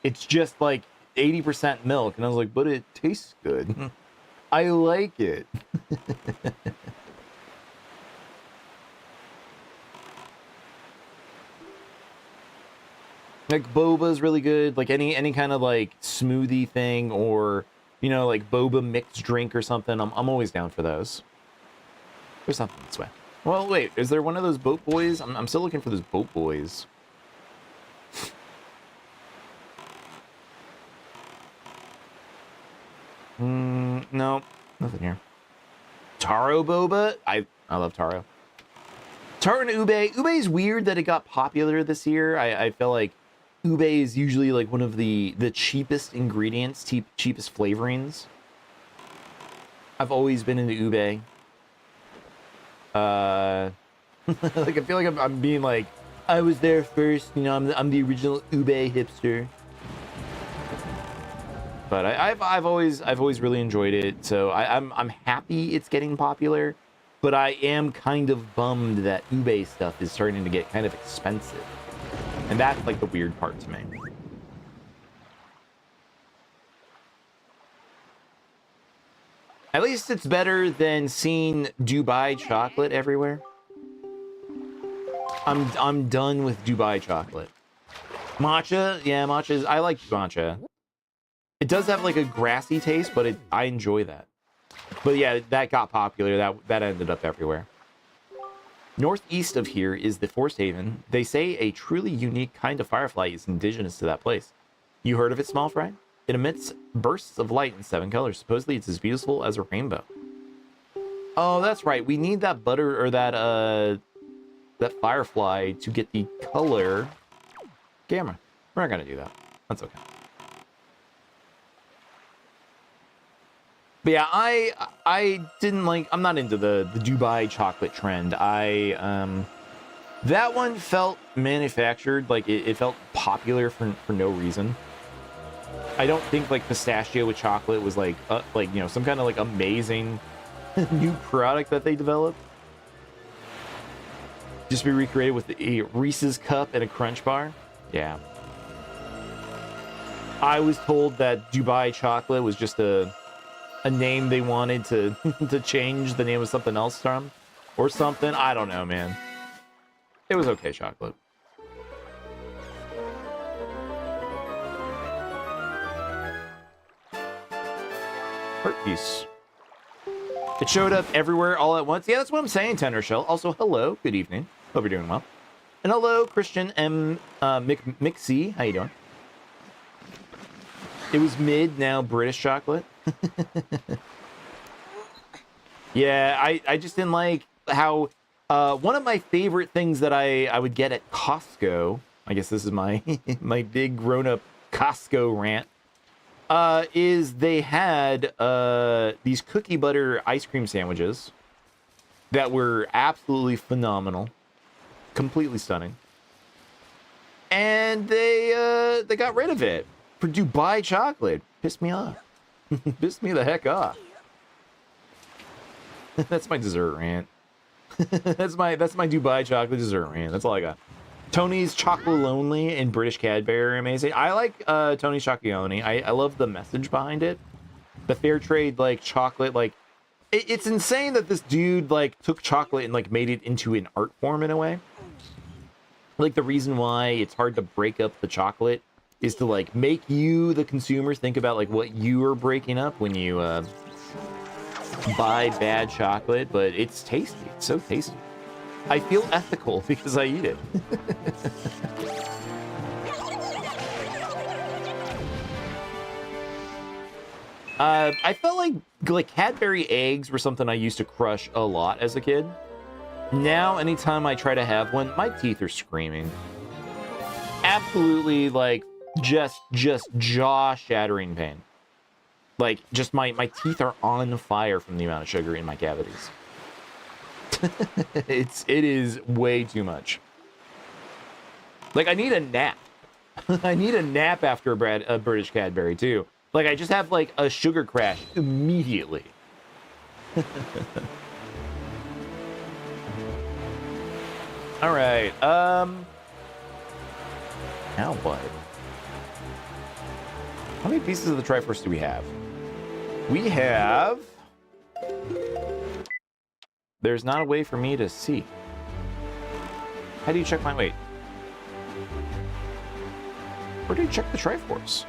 It's just like 80% milk. And I was like, but it tastes good. I like it. Like boba is really good. Like any kind of like smoothie thing, or you know, like boba mixed drink or something. I'm always down for those. There's something this way. Well, wait, is there one of those boat boys? I'm still looking for those boat boys. No, nothing here. Taro boba? I love taro. Taro and ube. Ube is weird that it got popular this year. I feel like ube is usually like one of the cheapest ingredients, cheapest flavorings. I've always been into ube. Like I feel like I'm being like, I was there first, you know, I'm the original ube hipster. But I've always really enjoyed it, so I'm happy it's getting popular. But I am kind of bummed that ube stuff is starting to get kind of expensive. And that's like the weird part to me. At least it's better than seeing Dubai chocolate everywhere. I'm done with Dubai chocolate. Matcha, yeah, I like matcha. It does have like a grassy taste, but I enjoy that. But yeah, that got popular. That ended up everywhere. Northeast of here is the Forest Haven. They say a truly unique kind of firefly is indigenous to that place. You heard of it, small fry? It emits bursts of light in 7 colors. Supposedly it's as beautiful as a rainbow. Oh, that's right. We need that butter or that firefly to get the color camera. We're not gonna do that. That's okay. But yeah, I didn't like. I'm not into the Dubai chocolate trend. That one felt manufactured. Like it felt popular for no reason. I don't think like pistachio with chocolate was like some kind of like amazing new product that they developed. Just be recreated with a Reese's cup and a Crunch bar. Yeah. I was told that Dubai chocolate was just a name they wanted to to change the name of something else from or something. I don't know, man. It was okay chocolate. Heart piece. It showed up everywhere all at once. Yeah, that's what I'm saying, Tender Shell. Also, hello. Good evening. Hope you're doing well. And hello, Christian M. Mixie. How you doing? It was mid, now British chocolate. Yeah, I just didn't like how one of my favorite things that I would get at Costco, I guess this is my my big grown-up Costco rant, is they had these cookie butter ice cream sandwiches that were absolutely phenomenal, completely stunning, and they got rid of it for Dubai chocolate. Pissed me off. Pissed me the heck off. That's my dessert rant. that's my Dubai chocolate dessert rant. That's all I got. Tony's Chocolonely and British Cadbury are amazing. I like Tony's Chocolonely. I love the message behind it. The fair trade like chocolate, like it's insane that this dude like took chocolate and like made it into an art form in a way. Like the reason why it's hard to break up the chocolate is to like make you, the consumer, think about like what you are breaking up when you buy bad chocolate, but it's tasty. It's so tasty. I feel ethical because I eat it. I felt like Cadbury eggs were something I used to crush a lot as a kid. Now, anytime I try to have one, my teeth are screaming. Absolutely, like, just jaw-shattering pain. Like, just my teeth are on fire from the amount of sugar in my cavities. It is way too much. Like, I need a nap. I need a nap after a British Cadbury, too. Like, I just have, like, a sugar crash immediately. All right, now what? How many pieces of the Triforce do we have? We have... There's not a way for me to see. How do you check my weight? Where do you check the Triforce?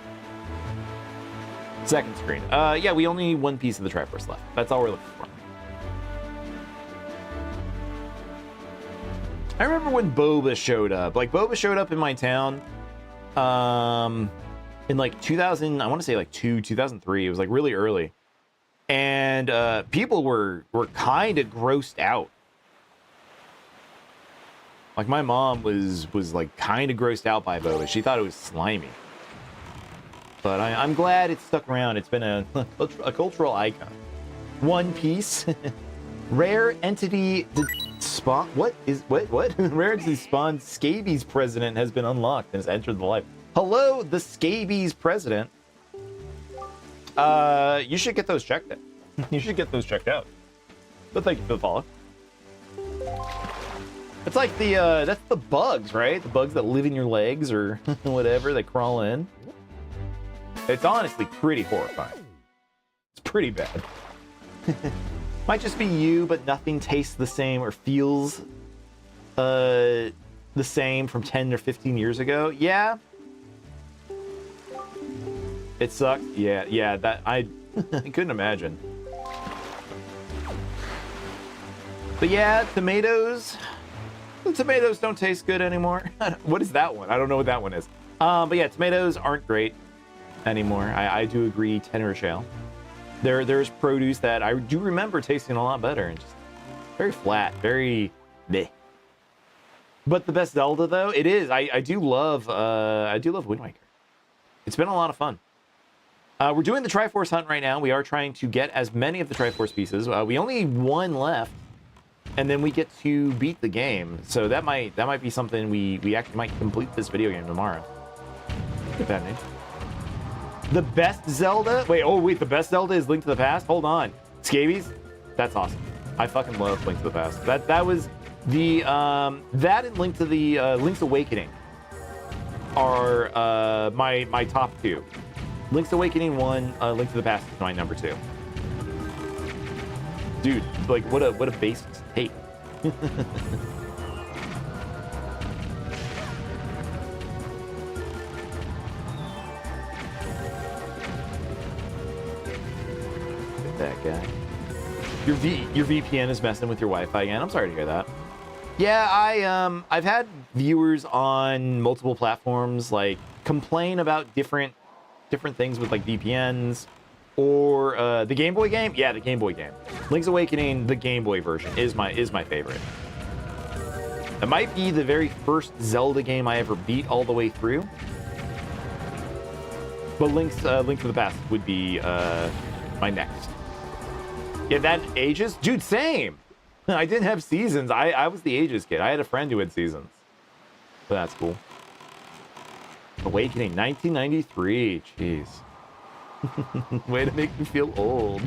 Second screen. Yeah, we only need one piece of the Triforce left. That's all we're looking for. I remember when Boba showed up. Like, Boba showed up in my town in like 2000, I want to say like 2003. It was like really early. And people were kind of grossed out. Like, my mom was like kind of grossed out by Boba. She thought it was slimy. But I'm glad it stuck around. It's been a cultural icon. One Piece. Rare entity spawn. What? Rare entity spawn. Scabies president has been unlocked and has entered the life. Hello, the Scabies president. You should get those checked out. You should get those checked out. But thank you for the follow. It's like the that's the bugs, right? The bugs that live in your legs or whatever, they crawl in. It's honestly pretty horrifying. It's pretty bad. Might just be you, but nothing tastes the same or feels the same from 10 or 15 years ago. Yeah. It sucks. Yeah, that I couldn't imagine. But yeah, tomatoes. The tomatoes don't taste good anymore. What is that one? I don't know what that one is. But yeah, tomatoes aren't great anymore. I do agree, tenor shell. There's produce that I do remember tasting a lot better and just very flat, very bleh. But the best Zelda though, it is. I do love Wind Waker. It's been a lot of fun. We're doing the Triforce Hunt right now. We are trying to get as many of the Triforce pieces. We only have one left, and then we get to beat the game. So that might be something we actually might complete this video game tomorrow. Look at that name. The best Zelda? Wait, the best Zelda is Link to the Past? Hold on. Scabies? That's awesome. I fucking love Link to the Past. That was the that and Link to the Link's Awakening are my top two. Link's Awakening 1, Link to the Past is my number 2. Dude, like what a basic take. Get that guy. Your VPN is messing with your Wi-Fi again. I'm sorry to hear that. Yeah, I've had viewers on multiple platforms like complain about different things with like VPNs or the Game Boy game. Yeah, the Game Boy game. Link's Awakening, the Game Boy version is my favorite. It might be the very first Zelda game I ever beat all the way through. But Link to the Past would be my next. Yeah, that Ages? Dude, same. I didn't have Seasons. I was the Ages kid. I had a friend who had Seasons. But that's cool. Awakening, 1993. Jeez. Way to make me feel old.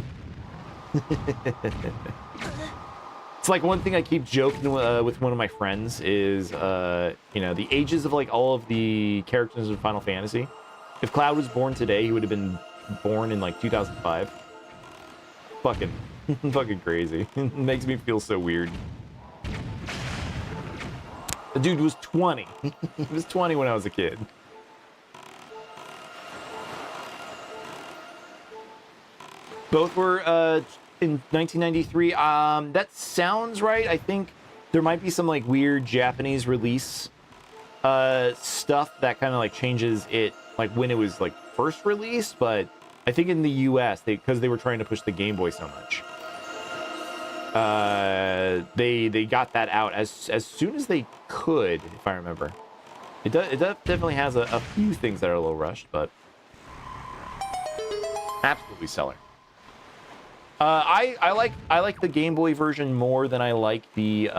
It's like one thing I keep joking with one of my friends is, you know, the ages of like all of the characters in Final Fantasy. If Cloud was born today, he would have been born in like 2005. Fucking crazy. It makes me feel so weird. The dude was 20. He was 20 when I was a kid. Both were in 1993. That sounds right. I think there might be some like weird Japanese release stuff that kind of like changes it, like when it was like first released. But I think in the U.S. because they were trying to push the Game Boy so much, they got that out as soon as they could, if I remember. It definitely has a few things that are a little rushed, but absolutely stellar. I like the Game Boy version more than I like the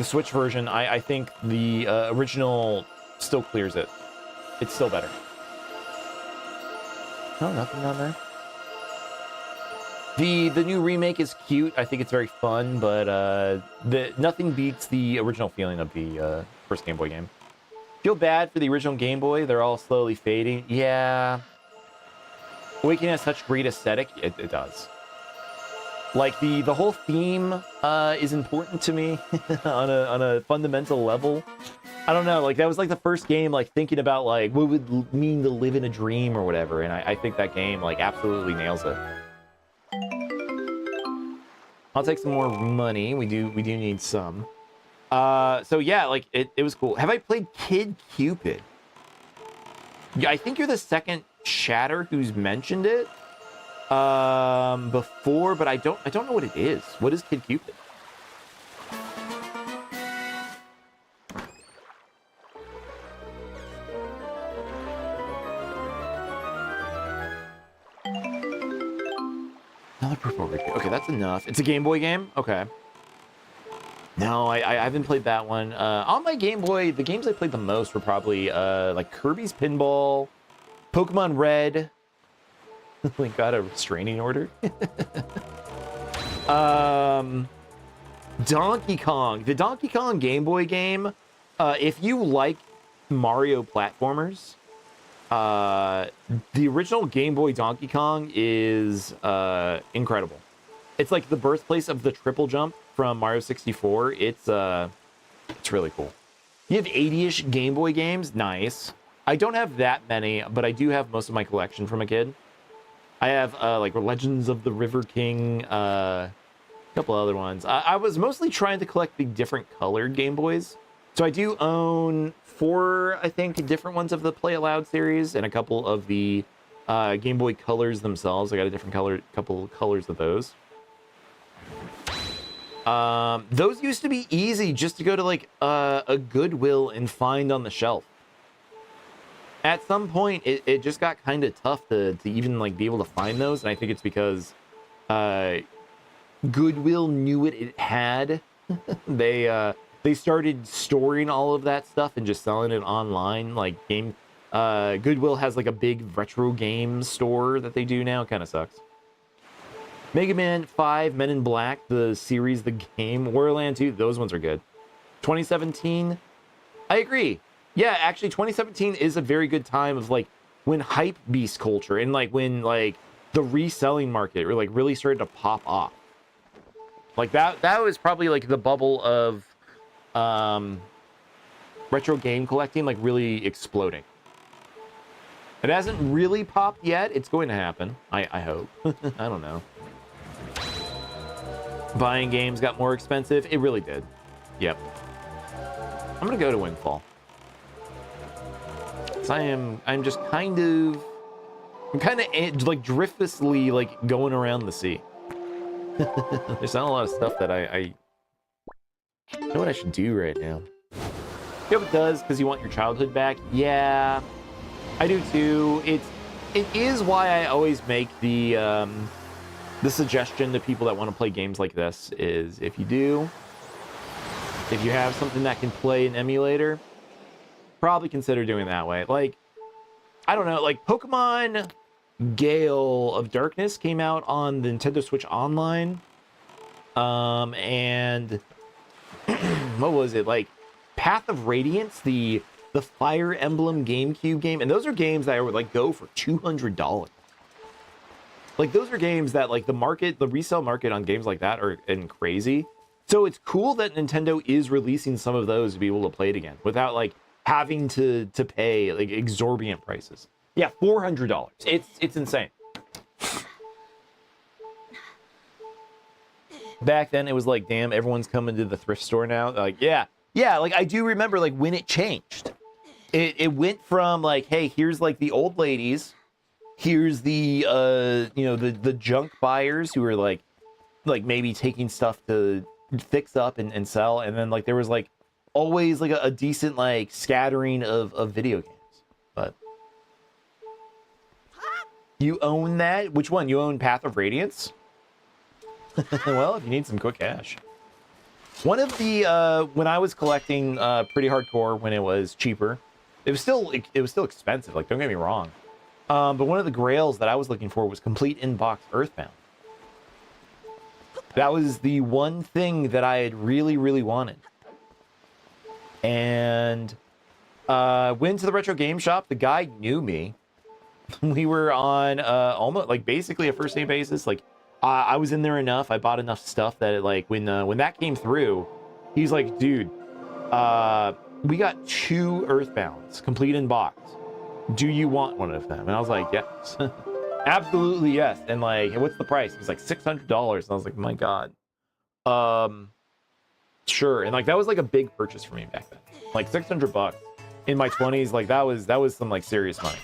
Switch version. I think the original still clears it. It's still better. No, nothing down there. The new remake is cute. I think it's very fun, but nothing beats the original feeling of the first Game Boy game. Feel bad for the original Game Boy. They're all slowly fading. Yeah. Awakening has such great aesthetic. It does. Like the whole theme is important to me on a fundamental level. I don't know. Like that was like the first game like thinking about like what would it mean to live in a dream or whatever, and I think that game like absolutely nails it. I'll take some more money. We do need some. So yeah, like it was cool. Have I played Kid Cupid? Yeah, I think you're the second chatter who's mentioned it before, but I don't know what it is. What is Kid Cupid? Another purple review. Okay, that's enough. It's a Game Boy game? Okay. No, I haven't played that one. On my Game Boy, the games I played the most were probably like Kirby's Pinball, Pokemon Red. We got a restraining order. Donkey Kong. The Donkey Kong Game Boy game, if you like Mario platformers, the original Game Boy Donkey Kong is incredible. It's like the birthplace of the triple jump from Mario 64. It's really cool. You have 80-ish Game Boy games. Nice. I don't have that many, but I do have most of my collection from a kid. I have like Legends of the River King, a couple other ones. I was mostly trying to collect the different colored Game Boys. So I do own 4, I think, different ones of the Play It Loud series and a couple of the Game Boy Colors themselves. I got a different couple colors of those. Those used to be easy just to go to like a Goodwill and find on the shelf. At some point, it just got kind of tough to even like be able to find those, and I think it's because Goodwill knew it had. They started storing all of that stuff and just selling it online. Like Goodwill has like a big retro game store that they do now. Kind of sucks. Mega Man 5, Men in Black, the series, the game, Warland 2, those ones are good. 2017, I agree. Yeah, actually, 2017 is a very good time of like when hype beast culture and like when like the reselling market really started to pop off. Like that was probably like the bubble of retro game collecting like really exploding. It hasn't really popped yet. It's going to happen. I hope. I don't know. Buying games got more expensive. It really did. Yep. I'm gonna go to Windfall. I'm just kind of like driftlessly like going around the sea. There's not a lot of stuff that I know what I should do right now. You know what it does because you want your childhood back? Yeah, I do too. It is why I always make the suggestion to people that want to play games like this is if you have something that can play an emulator, probably consider doing it that way. Like, I don't know, like Pokemon Gale of Darkness came out on the Nintendo Switch Online. And what was it? Like Path of Radiance, the Fire Emblem GameCube game. And those are games that would like go for $200. Like those are games that like the resale market on games like that are crazy. So it's cool that Nintendo is releasing some of those to be able to play it again without like having to pay like exorbitant prices. Yeah, $400. It's insane. Back then it was like, damn, everyone's coming to the thrift store now. Like, yeah, like I do remember like when it changed. It went from like, hey, here's like the old ladies, here's the the junk buyers who are like maybe taking stuff to fix up and sell, and then like there was like always like a decent like scattering of video games. But you own that? Which one? You own Path of Radiance? Well, if you need some quick cash. One of the when I was collecting pretty hardcore when it was cheaper, it was still expensive, like don't get me wrong. But one of the grails that I was looking for was complete in-box Earthbound. That was the one thing that I had really, really wanted. And went to the retro game shop. The guy knew me. We were on almost like basically a first name basis. Like I was in there enough. I bought enough stuff that it, like when that came through, he's like, dude, we got 2 Earthbounds complete in box. Do you want one of them? And I was like, yes. Absolutely yes. And like, what's the price? It was like $600. And I was like, my God. Sure. And like that was like a big purchase for me back then. Like $600 in my 20s. Like that was some like serious money.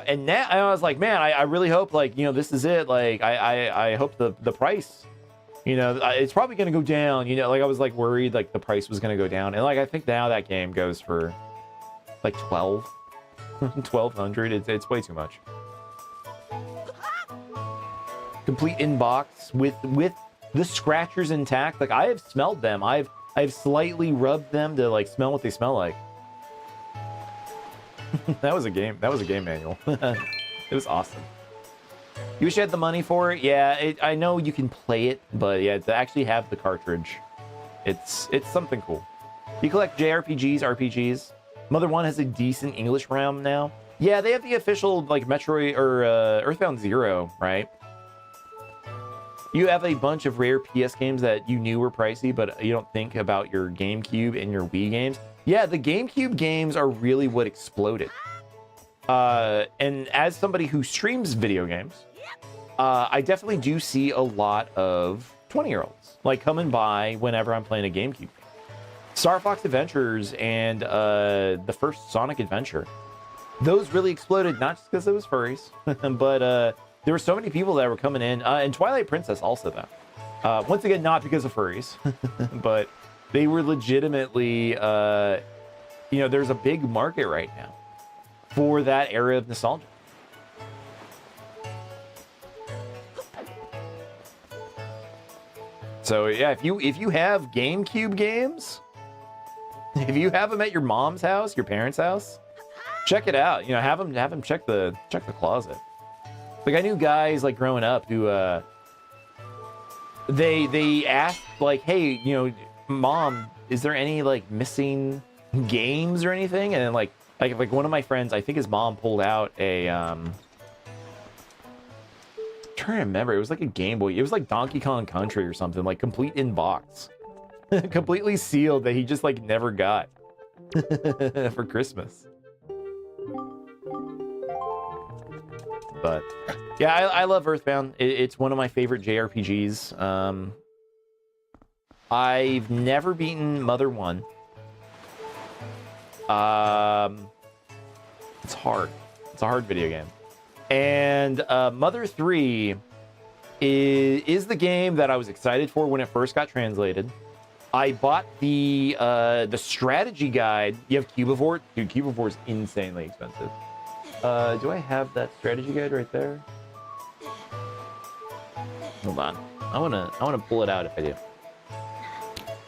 And now I was like, man, I really hope like, this is it. Like I hope the price, it's probably going to go down, like I was like worried like the price was going to go down. And like, I think now that game goes for like 1200. It's way too much. Complete in-box with the scratchers intact. Like I have smelled them. I've slightly rubbed them to like smell what they smell like. That was a game manual. It was awesome. You wish you had the money for it? Yeah, I know you can play it, but yeah, to actually have the cartridge, it's something cool. You collect JRPGs, RPGs. Mother 1 has a decent English realm now. Yeah, they have the official, like, Metroid or Earthbound Zero, right? You have a bunch of rare PS games that you knew were pricey, but you don't think about your GameCube and your Wii games. Yeah, the GameCube games are really what exploded. And as somebody who streams video games, I definitely do see a lot of 20-year-olds, like, coming by whenever I'm playing a GameCube. Star Fox Adventures and the first Sonic Adventure, those really exploded, not just because it was furries, but there were so many people that were coming in. And Twilight Princess also, though. Once again, not because of furries, but they were legitimately, you know, there's a big market right now for that era of nostalgia. So yeah, if you have GameCube games, if you have them at your mom's house, your parents' house, check it out. You know, have them check the closet. Like, I knew guys, like, growing up who they asked, like, hey, you know, Mom, is there any, like, missing games or anything? And then like one of my friends, I think his mom pulled out a I'm trying to remember, it was like a Game Boy. It was like Donkey Kong Country or something, like complete in box. Completely sealed, that he just like never got for Christmas. But yeah, I love Earthbound. It's one of my favorite JRPGs. I've never beaten Mother 1. It's hard. It's a hard video game. And Mother 3 is the game that I was excited for when it first got translated. I bought the strategy guide. You have Cubivore? Dude, Cubivore is insanely expensive. Do I have that strategy guide right there? Hold on. I wanna pull it out if I do.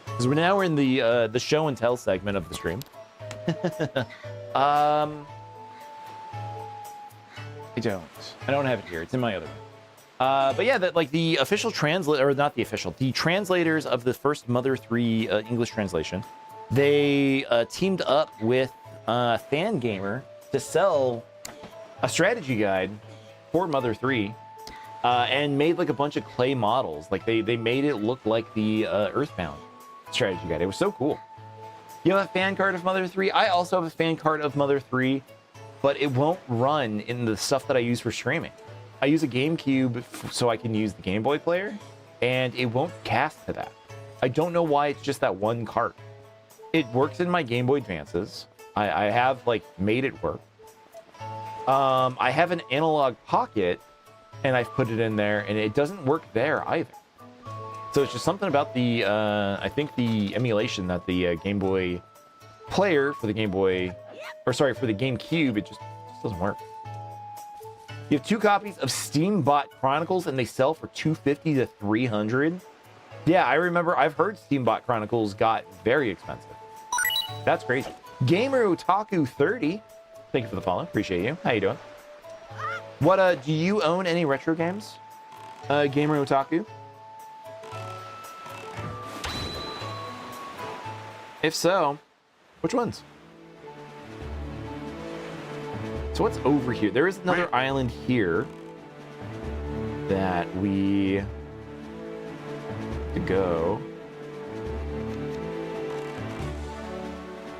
Because we're in the show and tell segment of the stream. I don't have it here. It's in my other one. But yeah, like the official translator, or not the official, the translators of the first Mother 3 English translation, they teamed up with Fangamer to sell a strategy guide for Mother 3 and made like a bunch of clay models. Like they made it look like the Earthbound strategy guide. It was so cool. You have a fan card of Mother 3? I also have a fan card of Mother 3, but it won't run in the stuff that I use for streaming. I use a GameCube so I can use the Game Boy player, and it won't cast to that. I don't know why it's just that one card. It works in my Game Boy Advances. I have like made it work. I have an analog pocket, and I've put it in there, and it doesn't work there either. So it's just something about the, I think the emulation that the Game Boy player for the Game Boy, or sorry, for the GameCube, it just doesn't work. You have 2 copies of Steam Bot Chronicles, and they sell for $250 to $300. Yeah, I remember. I've heard Steam Bot Chronicles got very expensive. That's crazy. Gamer Otaku 30. Thank you for the follow. Appreciate you. How you doing? What do you own any retro games? Gamer Otaku? If so, which ones? So what's over here? There is another island here that we to go.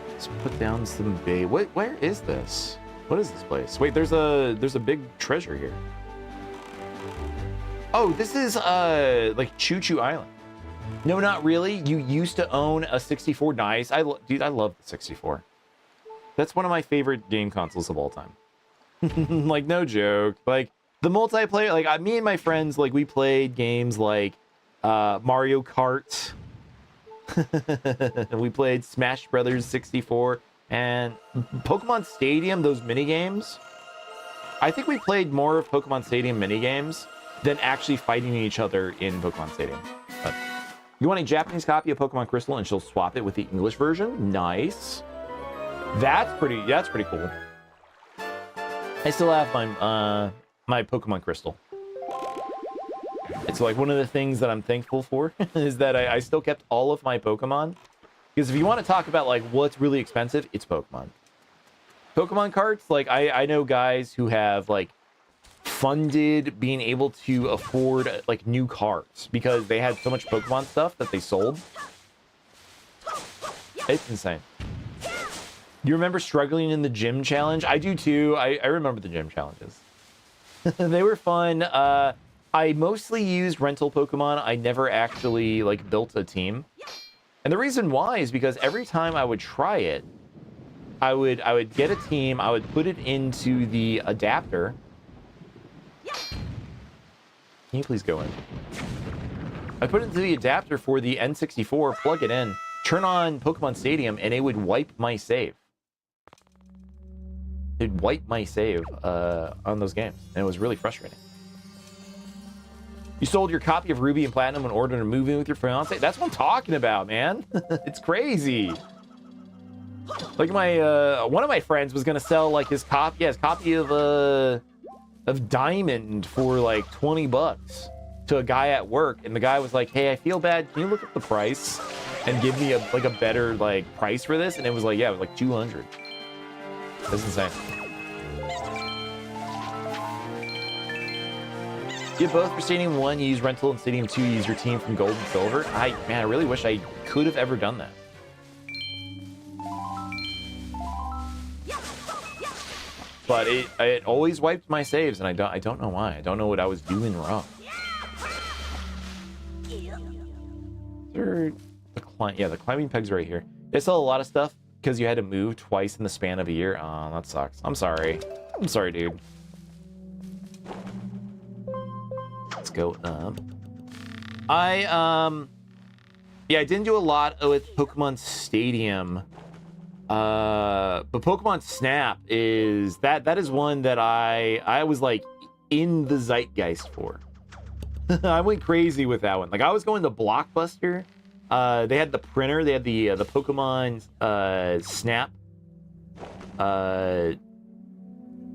Let's put down some bait. Where is this? What is this place? Wait, there's a big treasure here. Oh, this is like Choo Choo Island. No, not really. You used to own a 64. Nice. Dude, I love the 64. That's one of my favorite game consoles of all time. Like, no joke. Like, the multiplayer, like, me and my friends, like, we played games like Mario Kart. We played Smash Brothers 64 and Pokemon Stadium, those mini games. I think we played more of Pokemon Stadium mini games than actually fighting each other in Pokemon Stadium. But you want a Japanese copy of Pokemon Crystal, and she'll swap it with the English version. Nice. That's pretty cool. I still have my my Pokemon Crystal. So like one of the things that I'm thankful for is that I still kept all of my Pokemon. Because if you want to talk about like what's really expensive, it's Pokemon. Pokemon cards, like I know guys who have like funded being able to afford like new cards because they had so much Pokemon stuff that they sold. It's insane. You remember struggling in the gym challenge? I do too. I remember the gym challenges. They were fun. I mostly used rental Pokemon. I never actually like built a team. And the reason why is because every time I would try it, I would get a team, I would put it into the adapter. Can you please go in? I put it into the adapter for the N64, plug it in, turn on Pokemon Stadium, and it would wipe my save. It'd wipe my save on those games, and it was really frustrating. You sold your copy of Ruby and Platinum in order to move in with your fiance? That's what I'm talking about, man. It's crazy. Like my one of my friends was gonna sell like his copy of Diamond for like $20 to a guy at work, and the guy was like, "Hey, I feel bad. Can you look at the price and give me a better like price for this?" And it was like, yeah, it was like 200. That's insane. You have both for Stadium 1, you use rental, and Stadium 2, you use your team from Gold and Silver. Man, I really wish I could have ever done that. But it always wiped my saves, and I don't know why. I don't know what I was doing wrong. The climbing peg's right here. They sell a lot of stuff because you had to move twice in the span of a year. Oh, that sucks. I'm sorry. I'm sorry, dude. Let's go up. I didn't do a lot with Pokemon Stadium. But Pokemon Snap is that is one that I was like in the zeitgeist for. I went crazy with that one. Like I was going to Blockbuster. They had the printer. They had the Pokemon Snap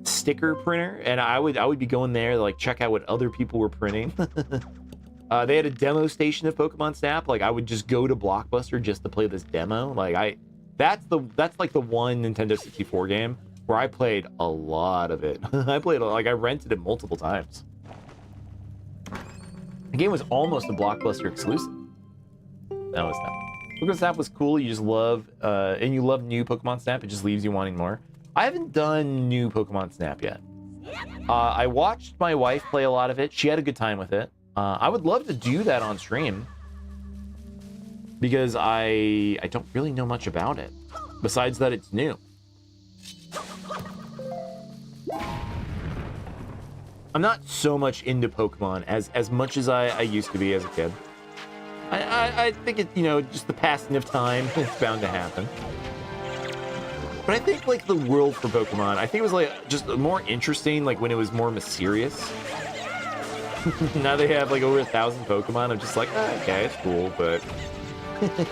sticker printer, and I would be going there to like check out what other people were printing. They had a demo station of Pokemon Snap. Like I would just go to Blockbuster just to play this demo. Like that's like the one Nintendo 64 game where I played a lot of it. I rented it multiple times. The game was almost a Blockbuster exclusive. No, it's not. Pokemon Snap was cool. You just love, and you love new Pokemon Snap. It just leaves you wanting more. I haven't done new Pokemon Snap yet. I watched my wife play a lot of it. She had a good time with it. I would love to do that on stream because I don't really know much about it besides that it's new. I'm not so much into Pokemon as much as I used to be as a kid. I think it, just the passing of time, it's bound to happen. But I think like the world for Pokemon, I think it was like just more interesting like when it was more mysterious. Now they have like over 1,000 Pokemon. I'm just like, okay, it's cool, but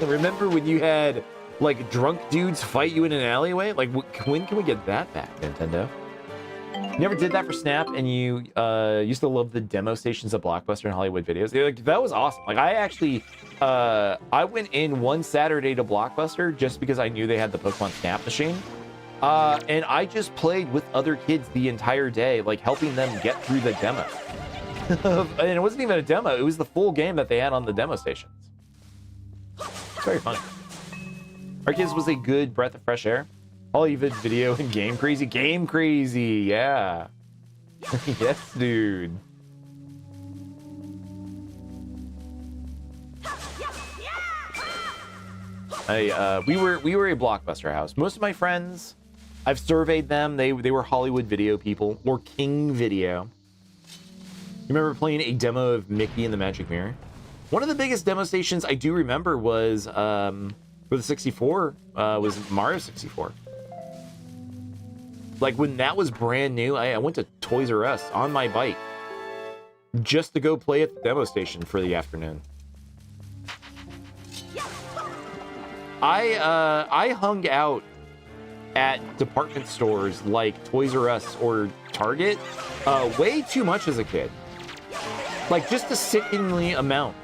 remember when you had like drunk dudes fight you in an alleyway? Like when can we get that back, Nintendo? You never did that for Snap, and you used to love the demo stations at Blockbuster and Hollywood Videos. Like, that was awesome. Like I actually, I went in one Saturday to Blockbuster just because I knew they had the Pokemon Snap machine. And I just played with other kids the entire day, like helping them get through the demo. And it wasn't even a demo, it was the full game that they had on the demo stations. It's very funny. Arceus was a good breath of fresh air. Hollywood Video and Game Crazy. Game Crazy, yeah. Yes, dude. We were a Blockbuster house. Most of my friends, I've surveyed them. They were Hollywood Video people or King Video. You remember playing a demo of Mickey and the Magic Mirror? One of the biggest demo stations I do remember was for the 64 was Mario 64. Like when that was brand new, I went to Toys R Us on my bike just to go play at the demo station for the afternoon. I hung out at department stores like Toys R Us or Target way too much as a kid. Like, just a sickeningly amount.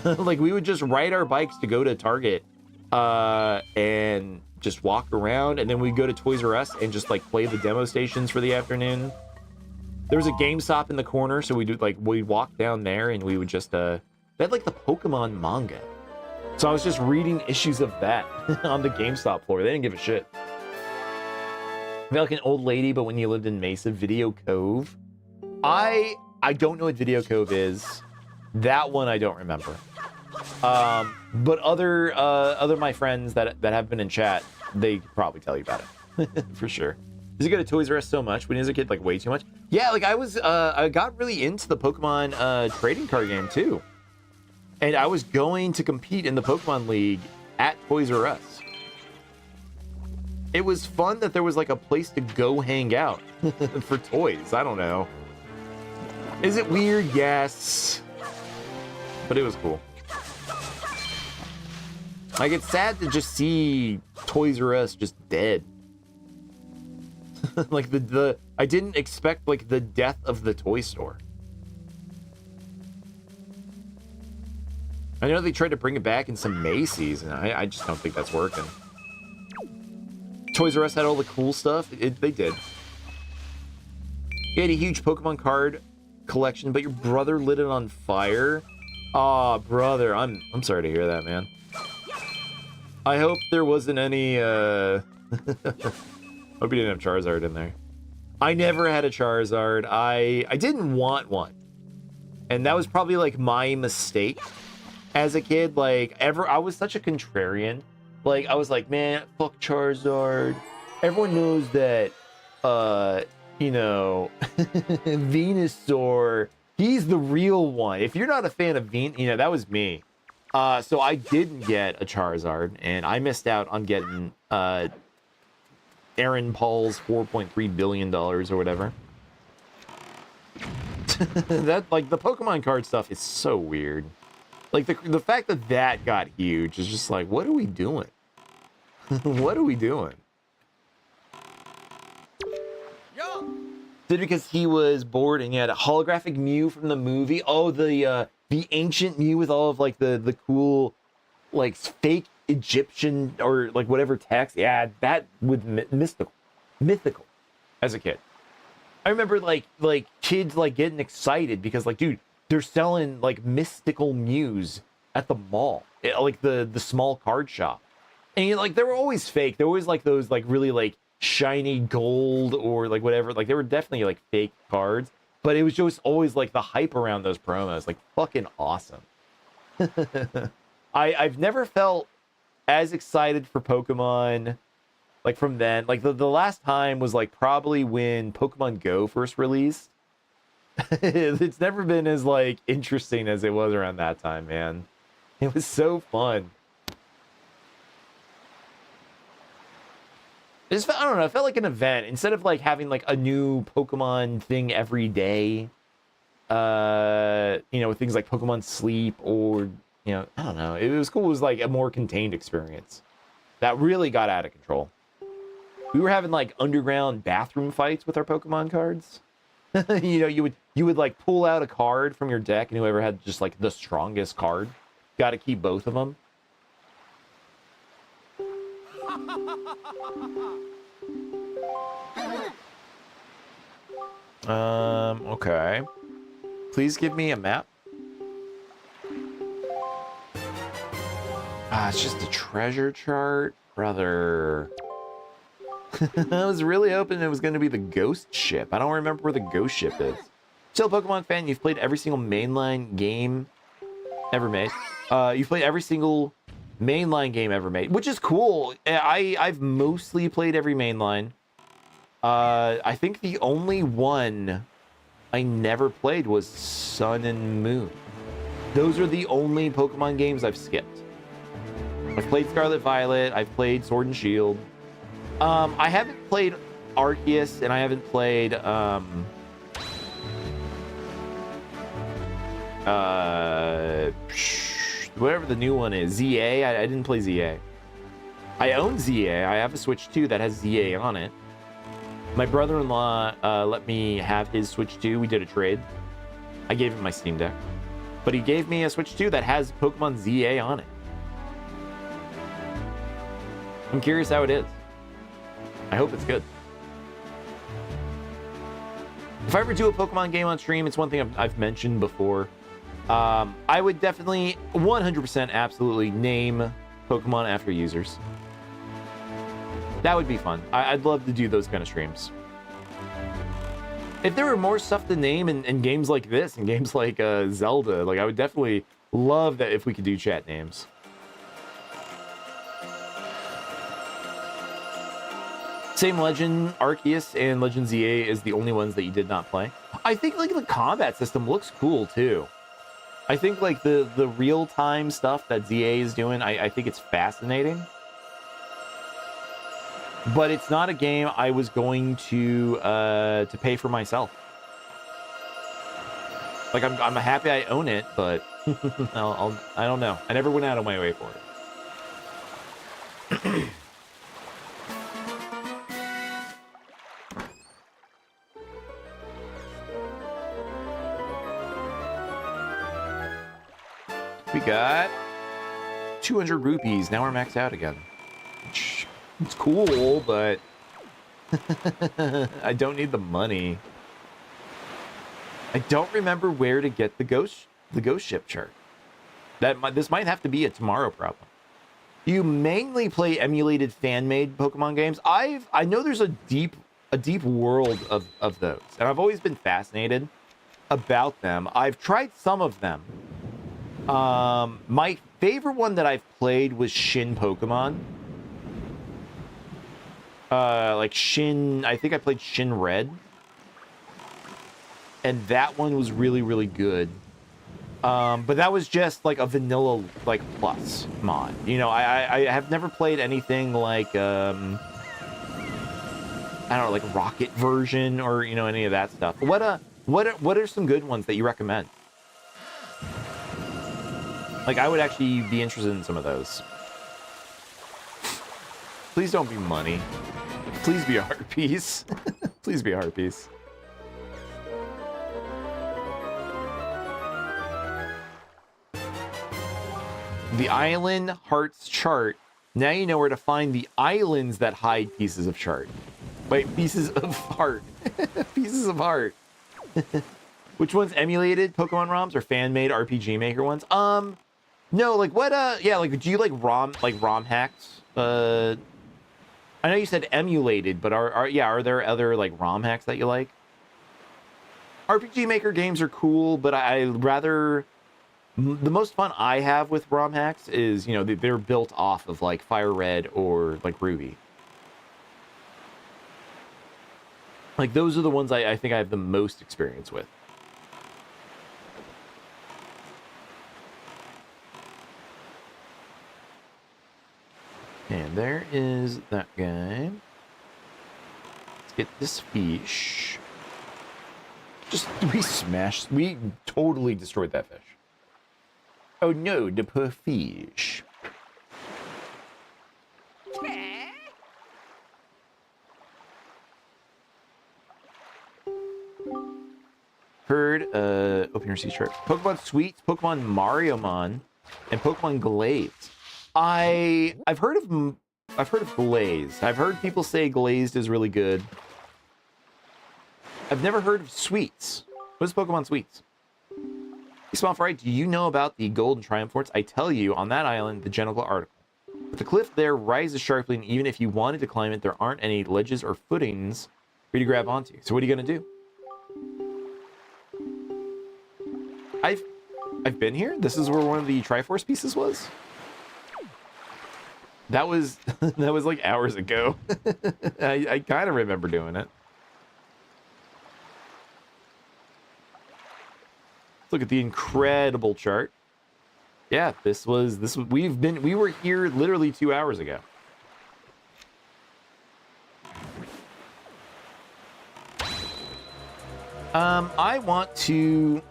Like, we would just ride our bikes to go to Target and just walk around, and then we'd go to Toys R Us and just, like, play the demo stations for the afternoon. There was a GameStop in the corner, so we'd walk down there, and we would just, they had, like, the Pokemon manga. So I was just reading issues of that on the GameStop floor. They didn't give a shit. I felt like an old lady, but when you lived in Mesa, Video Cove. I don't know what Video Cove is. That one I don't remember. But other my friends that have been in chat, they could probably tell you about it. For sure. Does he go to Toys R Us so much when he was a kid? Like, way too much? Yeah, like, I got really into the Pokemon trading card game, too. And I was going to compete in the Pokemon League at Toys R Us. It was fun that there was, like, a place to go hang out for toys. I don't know. Is it weird? Yes. But it was cool. Like, it's sad to just see Toys R Us just dead. Like, I didn't expect, like, the death of the toy store. I know they tried to bring it back in some Macy's, and I just don't think that's working. Toys R Us had all the cool stuff. They did. He had a huge Pokemon card collection, but your brother lit it on fire. Aw, brother, I'm sorry to hear that, man. I hope there wasn't any, hope you didn't have Charizard in there. I never had a Charizard. I didn't want one. And that was probably, like, my mistake as a kid. Like, I was such a contrarian. Like, I was like, man, fuck Charizard. Everyone knows that, you know, Venusaur, he's the real one. If you're not a fan of you know, that was me. So I didn't get a Charizard, and I missed out on getting Aaron Paul's $4.3 billion or whatever. That, like, the Pokemon card stuff is so weird. Like, the fact that got huge is just like, what are we doing? What are we doing? Did it because he was bored and he had a holographic Mew from the movie? Oh, the ancient Mew with all of, like, the cool, like, fake Egyptian or, like, whatever text. Yeah, that was mythical as a kid. I remember, like kids, like, getting excited because, like, dude, they're selling, like, mystical Mews at the mall, like the small card shop. And, like, they were always fake. They were always, like, those, like, really, like, shiny gold or, like, whatever. Like, they were definitely, like, fake cards. But it was just always, like, the hype around those promos. Like, fucking awesome. I've never felt as excited for Pokemon, like, from then. Like, the last time was, like, probably when Pokemon Go first released. It's never been as, like, interesting as it was around that time, man. It was so fun. I don't know, it felt like an event. Instead of, like, having, like, a new Pokemon thing every day, you know, with things like Pokemon Sleep or, you know, I don't know. It was cool. It was, like, a more contained experience. That really got out of control. We were having, like, underground bathroom fights with our Pokemon cards. You know, you would, like, pull out a card from your deck, and whoever had just, like, the strongest card got to keep both of them. Okay. Please give me a map. It's just a treasure chart, brother. I was really hoping it was going to be the ghost ship. I don't remember where the ghost ship is. Still a Pokemon fan, you've played every single mainline game ever made. You've played every single mainline game ever made, which is cool. I've mostly played every mainline. I think the only one I never played was Sun and Moon. Those are the only Pokemon games I've skipped. I've played Scarlet Violet, I've played Sword and Shield. I haven't played Arceus, and I haven't played whatever the new one is, ZA. I didn't play ZA. I own ZA. I have a Switch 2 that has ZA on it. My brother-in-law let me have his Switch 2. We did a trade. I gave him my Steam Deck. But he gave me a Switch 2 that has Pokemon ZA on it. I'm curious how it is. I hope it's good. If I ever do a Pokemon game on stream, it's one thing I've mentioned before. I would definitely 100% absolutely name Pokemon after users. That would be fun. I'd love to do those kind of streams. If there were more stuff to name in games like this and games like Zelda, like I would definitely love that if we could do chat names. Same Legend Arceus and Legend ZA is the only ones that you did not play. I think like the combat system looks cool too. I think like the real-time stuff that ZA is doing, I think it's fascinating. But it's not a game I was going to pay for myself. Like I'm happy I own it, but I don't know. I never went out of my way for it. We got 200 rupees. Now we're maxed out again. It's cool, but I don't need the money. I don't remember where to get the ghost ship chart. This might have to be a tomorrow problem. You mainly play emulated fan-made Pokemon games. I know there's a deep world of those, and I've always been fascinated about them. I've tried some of them. My favorite one that I've played was Shin Pokemon. Like Shin, I think I played Shin Red. And that one was really, really good. But that was just like a vanilla, like, plus mod. You know, I have never played anything like, I don't know, like Rocket version or, you know, any of that stuff. What are some good ones that you recommend? Like, I would actually be interested in some of those. Please don't be money. Please be a heart piece. Please be a heart piece. The Island Hearts chart. Now you know where to find the islands that hide pieces of chart. Wait, pieces of heart. Pieces of heart. Which ones emulated Pokemon ROMs or fan-made RPG Maker ones? No, like what, yeah, like, do you like ROM hacks? I know you said emulated, but are there other, like, ROM hacks that you like? RPG Maker games are cool, but I rather, the most fun I have with ROM hacks is, you know, they're built off of, like, Fire Red or, like, Ruby. Like, those are the ones I think I have the most experience with. And there is that guy. Let's get this fish. We totally destroyed that fish. Oh no, the poor fish. Heard, open your sea chart. Pokemon Sweets, Pokemon Mariomon, and Pokemon Glaze. I've heard of Glazed. I've heard people say Glazed is really good. I've never heard of Sweets. What is Pokemon Sweets? Small Fright, do you know about the Golden Triforce? I tell you, on that island, the Genical article. But the cliff there rises sharply, and even if you wanted to climb it, there aren't any ledges or footings for you to grab onto. So what are you gonna do? I've been here. This is where one of the Triforce pieces was. That was that was like hours ago. I kind of remember doing it. Look at the incredible chart. Yeah, we were here literally 2 hours ago. I want to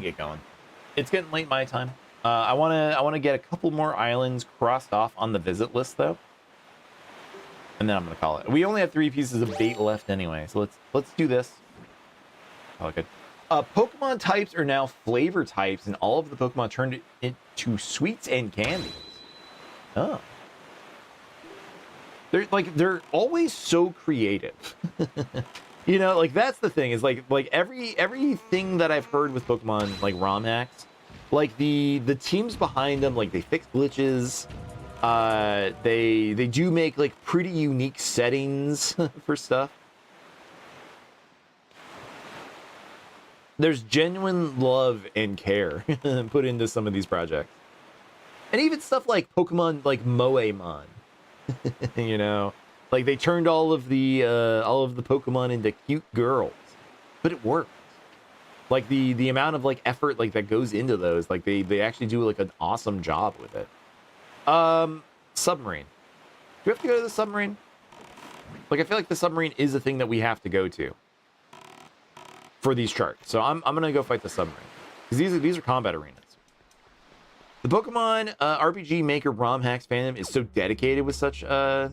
get going. It's getting late my time. I want to get a couple more islands crossed off on the visit list though. And then I'm going to call it. We only have 3 pieces of bait left anyway, so let's do this. Oh, good. Pokemon types are now flavor types, and all of the Pokemon turned into sweets and candies. Oh. They're always so creative. You know, like that's the thing, is like everything that I've heard with Pokemon like ROM hacks, like the teams behind them, like they fix glitches. They do make like pretty unique settings for stuff. There's genuine love and care put into some of these projects. And even stuff like Pokemon like Moemon. You know, like they turned all of the Pokemon into cute girls. But it worked. Like the amount of like effort like that goes into those, like they actually do like an awesome job with it. Submarine. Do we have to go to the submarine? Like I feel like the submarine is a thing that we have to go to for these charts. So I'm gonna go fight the submarine. Because these are combat arenas. The Pokemon RPG Maker ROM hacks fandom is so dedicated with such yeah.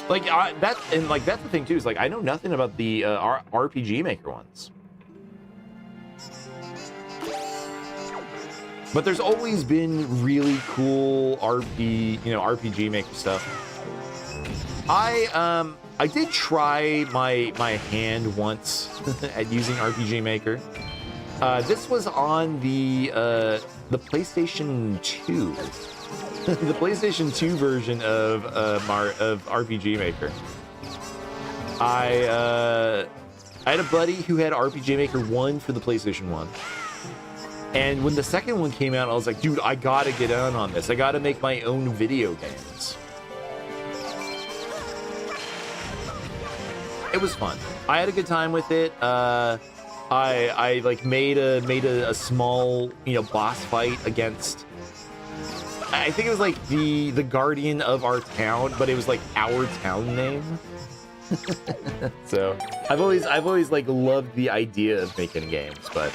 Like that's the thing too, is like I know nothing about the RPG Maker ones. But there's always been really cool RPG Maker stuff. I did try my hand once at using RPG Maker. This was on the PlayStation 2. The PlayStation 2 version of RPG Maker. I had a buddy who had RPG Maker 1 for the PlayStation 1. And when the second one came out, I was like, dude, I gotta get on this. I gotta make my own video games. It was fun. I had a good time with it. I like made a small, boss fight against, I think it was like the guardian of our town, but it was like our town name. So I've always like loved the idea of making games, but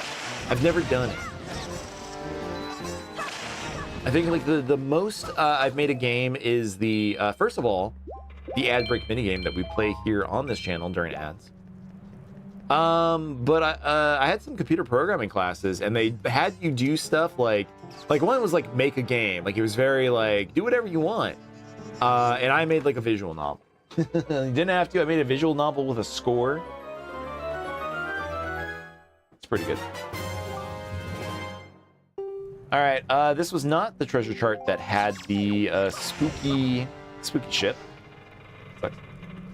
I've never done it. I think like the most I've made a game is the first of all, the ad break minigame that we play here on this channel during ads. But I had some computer programming classes, and they had you do stuff like one was like make a game, like it was very like do whatever you want. And I made like a visual novel. You didn't have to. I made a visual novel with a score. It's pretty good. All right, this was not the treasure chart that had the spooky ship.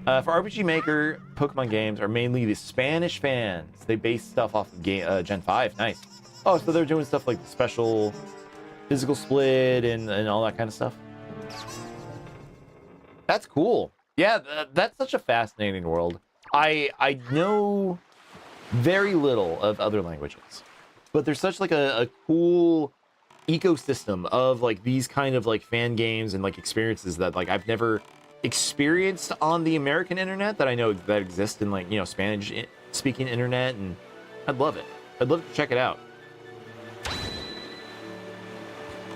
For RPG Maker, Pokemon games are mainly the Spanish fans. They base stuff off of Gen 5. Nice. Oh, so they're doing stuff like the special physical split and all that kind of stuff. That's cool. Yeah, that's such a fascinating world. I know very little of other languages, but there's such like a cool ecosystem of like these kind of like fan games and like experiences that like I've never experienced on the American internet that I know that exist in like Spanish speaking internet, and I'd love it. I'd love to check it out.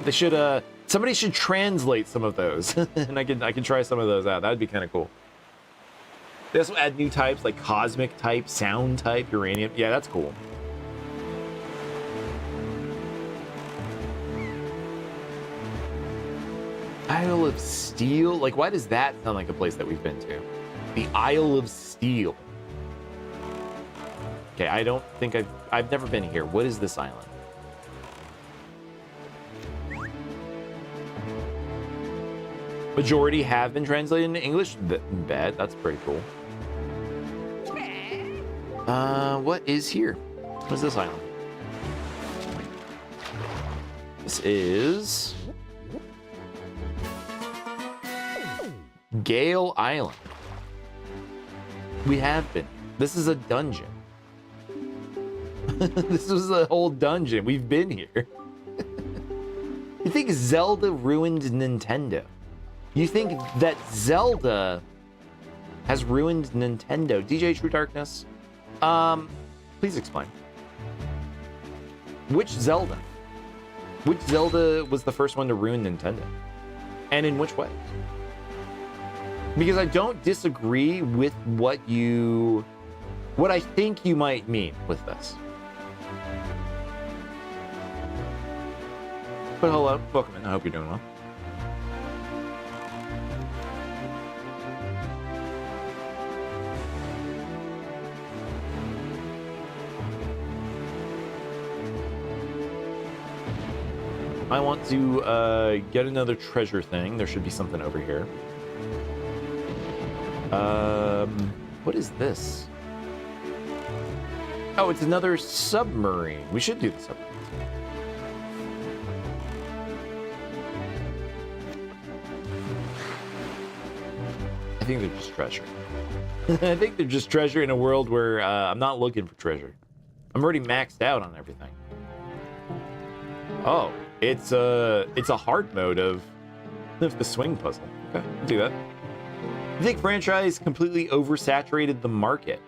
They should somebody should translate some of those and I can try some of those out. That'd be kind of cool. They also add new types like cosmic type, sound type, uranium. Yeah, that's cool. Isle of Steel? Like, why does that sound like a place that we've been to? The Isle of Steel. Okay, I don't think I've never been here. What is this island? Majority have been translated into English. Bad. That's pretty cool. What is here? What is this island? This is Gale Island. We have been. This is a dungeon. This was a whole dungeon. We've been here. You think Zelda ruined Nintendo? You think that Zelda has ruined Nintendo? DJ True Darkness, please explain. Which Zelda? Which Zelda was the first one to ruin Nintendo? And in which way? Because I don't disagree with what I think you might mean with this. But hello, welcome in. I hope you're doing well. I want to get another treasure thing. There should be something over here. What is this? Oh, it's another submarine. We should do the submarine. I think they're just treasure. I think they're just treasure in a world where I'm not looking for treasure. I'm already maxed out on everything. Oh, it's a hard mode of the swing puzzle. Okay, I'll do that. I think franchise completely oversaturated the market.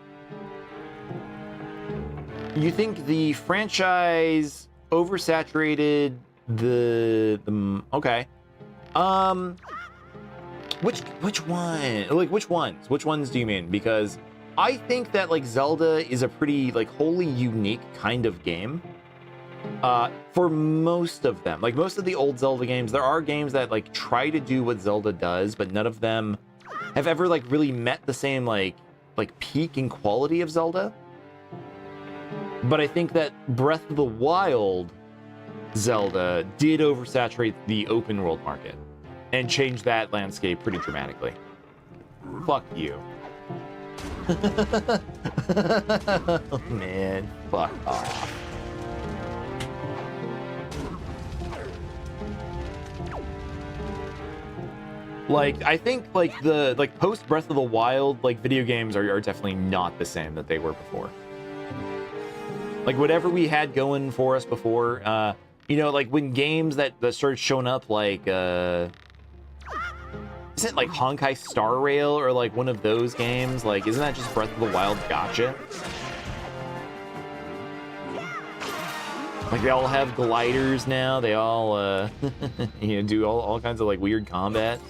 You think the franchise oversaturated the okay. Which one? Like which ones? Which ones do you mean? Because I think that like Zelda is a pretty like wholly unique kind of game. For most of them, like most of the old Zelda games, there are games that like try to do what Zelda does, but none of them have ever like really met the same like peak in quality of Zelda. But I think that Breath of the Wild Zelda did oversaturate the open world market and change that landscape pretty dramatically. Fuck you. Oh, man, fuck off. Like, I think like the post Breath of the Wild like video games are definitely not the same that they were before. Like whatever we had going for us before, you know, like when games that started showing up like isn't it like Honkai Star Rail or like one of those games? Like, isn't that just Breath of the Wild gotcha? Like they all have gliders now. They all you know, do all kinds of like weird combat.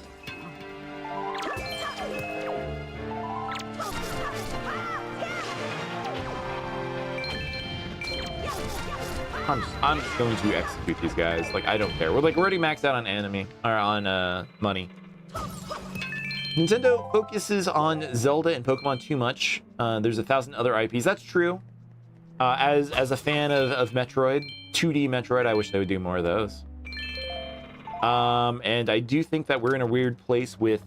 I'm just going to execute these guys. Like, I don't care. We're already maxed out on enemy or on money. Nintendo focuses on Zelda and Pokemon too much. There's 1,000 other IPs. That's true. As a fan of Metroid, 2D Metroid, I wish they would do more of those. And I do think that we're in a weird place with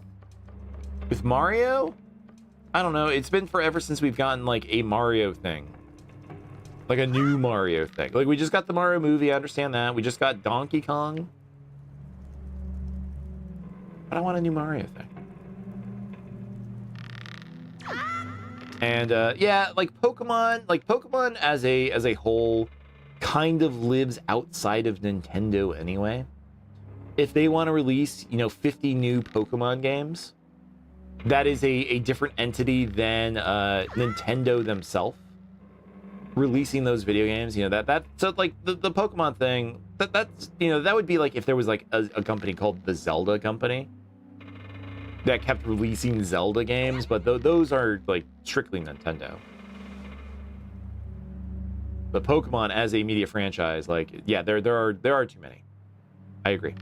Mario. I don't know. It's been forever since we've gotten like a Mario thing. Like a new Mario thing. Like we just got the Mario movie, I understand that. We just got Donkey Kong. But I want a new Mario thing. And yeah, like Pokemon as a whole kind of lives outside of Nintendo anyway. If they want to release, you know, 50 new Pokemon games, that is a different entity than Nintendo themselves releasing those video games. You know, so like the Pokemon thing, that's, you know, that would be like if there was like a company called the Zelda company that kept releasing Zelda games, but those are like strictly Nintendo. But Pokemon as a media franchise, like, yeah, there are too many. I agree.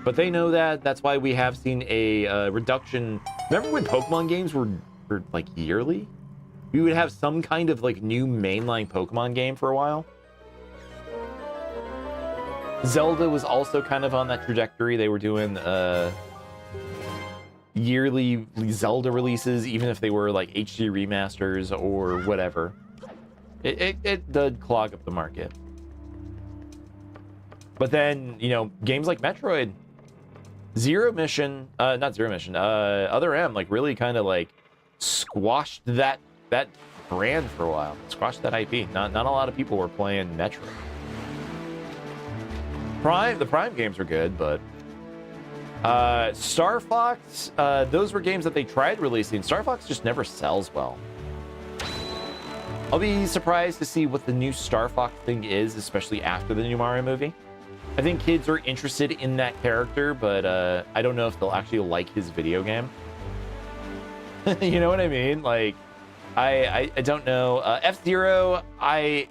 But they know that. That's why we have seen a reduction. Remember when Pokemon games were like yearly? We would have some kind of like new mainline Pokemon game for a while. Zelda was also kind of on that trajectory. They were doing yearly Zelda releases, even if they were like HD remasters or whatever. It did clog up the market. But then, you know, games like Metroid, Zero Mission, not Zero Mission, Other M, like really kind of like squashed that brand for a while. Squashed that IP. Not a lot of people were playing Metroid. The Prime games were good, but Star Fox, those were games that they tried releasing. Star Fox just never sells well. I'll be surprised to see what the new Star Fox thing is, especially after the new Mario movie. I think kids are interested in that character, but I don't know if they'll actually like his video game. You know what I mean? Like, I don't know. F-Zero, I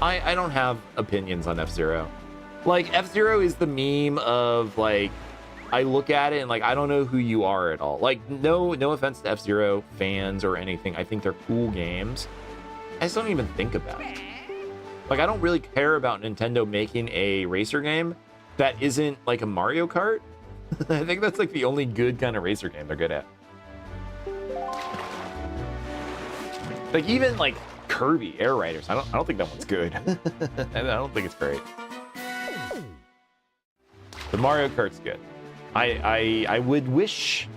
don't have opinions on F-Zero. Like, F-Zero is the meme of, like, I look at it and, like, I don't know who you are at all. Like, no offense to F-Zero fans or anything. I think they're cool games. I just don't even think about it. Like, I don't really care about Nintendo making a racer game that isn't, like, a Mario Kart. I think that's, like, the only good kind of racer game they're good at. Like, even, like, Kirby Air Riders, I don't think that one's good. I don't think it's great. The Mario Kart's good. I would wish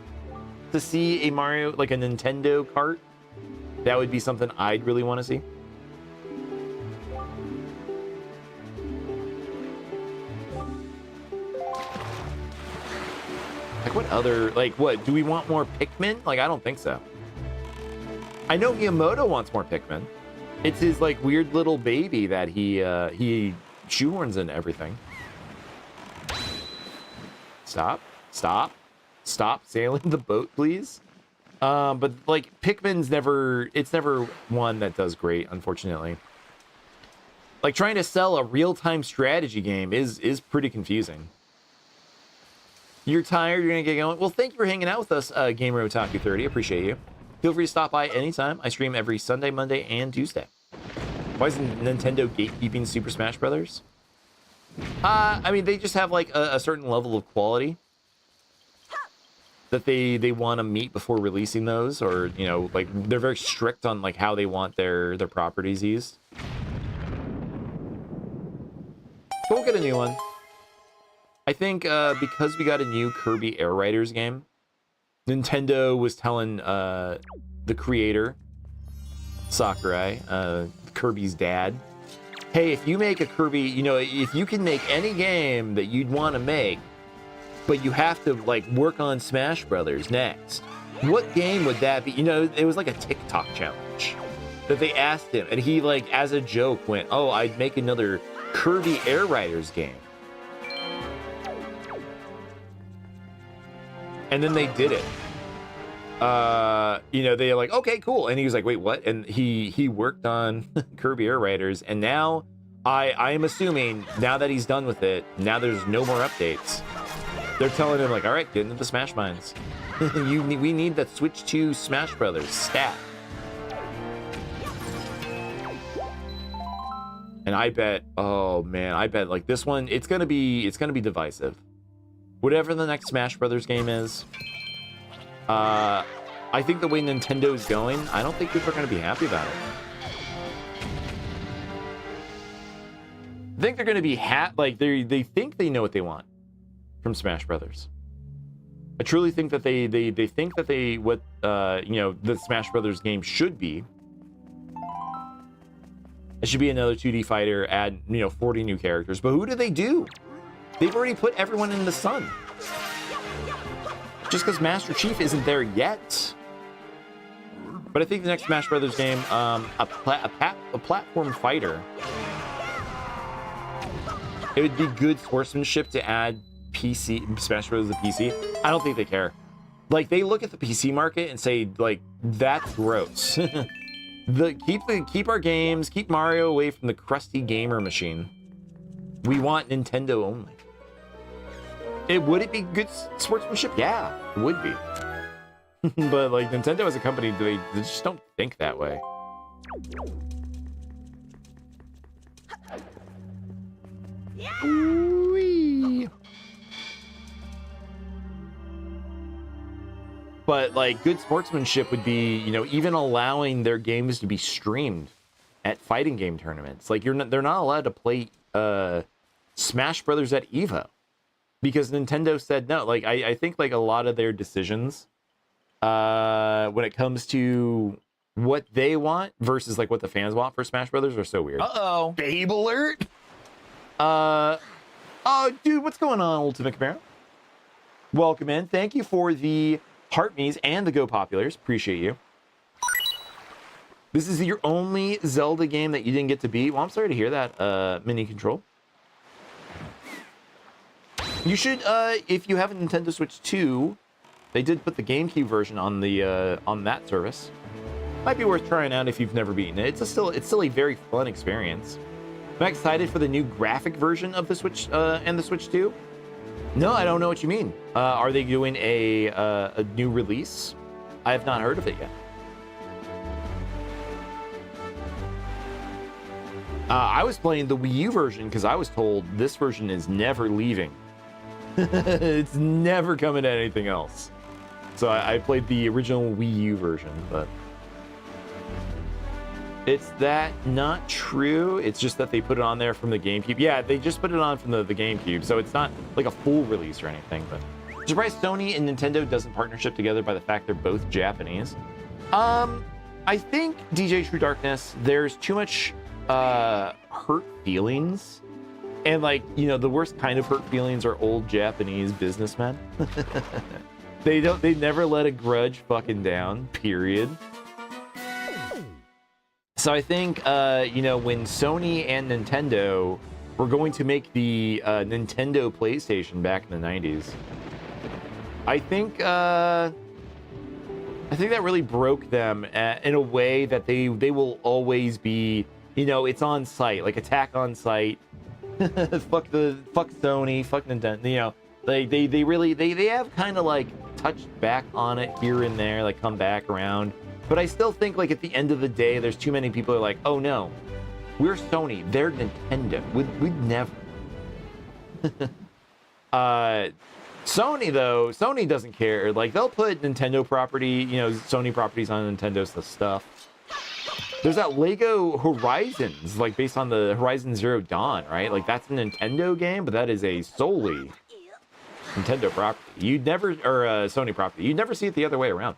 to see a Mario, like a Nintendo Kart. That would be something I'd really want to see. Like, what other, like, what? Do we want more Pikmin? Like, I don't think so. I know Miyamoto wants more Pikmin. It's his, like, weird little baby that he shoehorns in everything. Stop sailing the boat, please. But, like, Pikmin's never one that does great, unfortunately. Like, trying to sell a real-time strategy game is pretty confusing. You're tired, you're gonna get going. Well, thank you for hanging out with us, Gamer Otaku 30. Appreciate you. Feel free to stop by anytime. I stream every Sunday, Monday, and Tuesday. Why isn't Nintendo gatekeeping Super Smash Brothers? I mean, they just have, like, a certain level of quality that they want to meet before releasing those, or, you know, like, they're very strict on, like, how they want their properties used. So we'll get a new one. I think because we got a new Kirby Air Riders game, Nintendo was telling the creator, Sakurai, Kirby's dad, hey, if you make a Kirby, you know, if you can make any game that you'd want to make, but you have to, like, work on Smash Brothers next, what game would that be? You know, it was like a TikTok challenge that they asked him, and he, like, as a joke went, oh, I'd make another Kirby Air Riders game. And then they did it. You know, they're like, okay, cool. And he was like, wait, what? And he worked on Kirby Air Riders, and now I am assuming now that he's done with it, now there's no more updates. They're telling him, like, all right, get into the Smash Mines. We need that Switch 2 Smash Brothers stat. And I bet, oh man, I bet, like, this one, it's gonna be divisive. Whatever the next Smash Brothers game is, I think the way Nintendo's going, I don't think people are going to be happy about it. I think they're going to be like, they think they know what they want from Smash Brothers. I truly think that they think that what you know, the Smash Brothers game should be. It should be another 2D fighter, add, you know, 40 new characters. But who do? They've already put everyone in the sun. Just because Master Chief isn't there yet. But I think the next Smash Brothers game, a platform fighter, it would be good sportsmanship to add Smash Brothers to PC. I don't think they care. Like, they look at the PC market and say, like, that's gross. Keep our games, keep Mario away from the crusty gamer machine. We want Nintendo only. Would it be good sportsmanship? Yeah, it would be. But, like, Nintendo as a company, they just don't think that way. Ooh-wee. But, like, good sportsmanship would be, you know, even allowing their games to be streamed at fighting game tournaments. Like, they're not allowed to play Smash Brothers at EVO because Nintendo said no. Like, I think, like, a lot of their decisions when it comes to what they want versus, like, what the fans want for Smash Brothers are so weird. Uh-oh. Babe alert. Oh, dude, what's going on, Ultimate Camaro? Welcome in. Thank you for the Heart Me's and the Go Populars. Appreciate you. This is your only Zelda game that you didn't get to beat. Well, I'm sorry to hear that, Mini Control. You should, if you have a Nintendo Switch 2, they did put the GameCube version on the on that service. Might be worth trying out if you've never beaten it. It's still a very fun experience. I'm excited for the new graphic version of the Switch and the Switch 2. No, I don't know what you mean. Are they doing a new release? I have not heard of it yet. I was playing the Wii U version because I was told this version is never leaving. It's never coming to anything else. So I played the original Wii U version, but it's that not true. It's just that they put it on there from the GameCube. Yeah, they just put it on from the GameCube, so it's not like a full release or anything. But I'm surprised Sony and Nintendo doesn't partnership together by the fact they're both Japanese. I think DJ True Darkness, there's too much hurt feelings. And like, you know, the worst kind of hurt feelings are old Japanese businessmen. They never let a grudge fucking down, period. So I think, you know, when Sony and Nintendo were going to make the Nintendo PlayStation back in the 90s, I think that really broke them in a way that they will always be, you know, it's on site, like Attack on Site. fuck Sony, fuck Nintendo. You know, they have kind of like touched back on it here and there, like come back around. But I still think like at the end of the day, there's too many people who are like, oh no, we're Sony, they're Nintendo. We'd never. Sony though, Sony doesn't care. Like they'll put Nintendo property, you know, Sony properties on Nintendo stuff. There's that Lego Horizons, like based on the Horizon Zero Dawn, right? Like that's a Nintendo game, but that is a solely Nintendo property. You'd never, or Sony property. You'd never see it the other way around.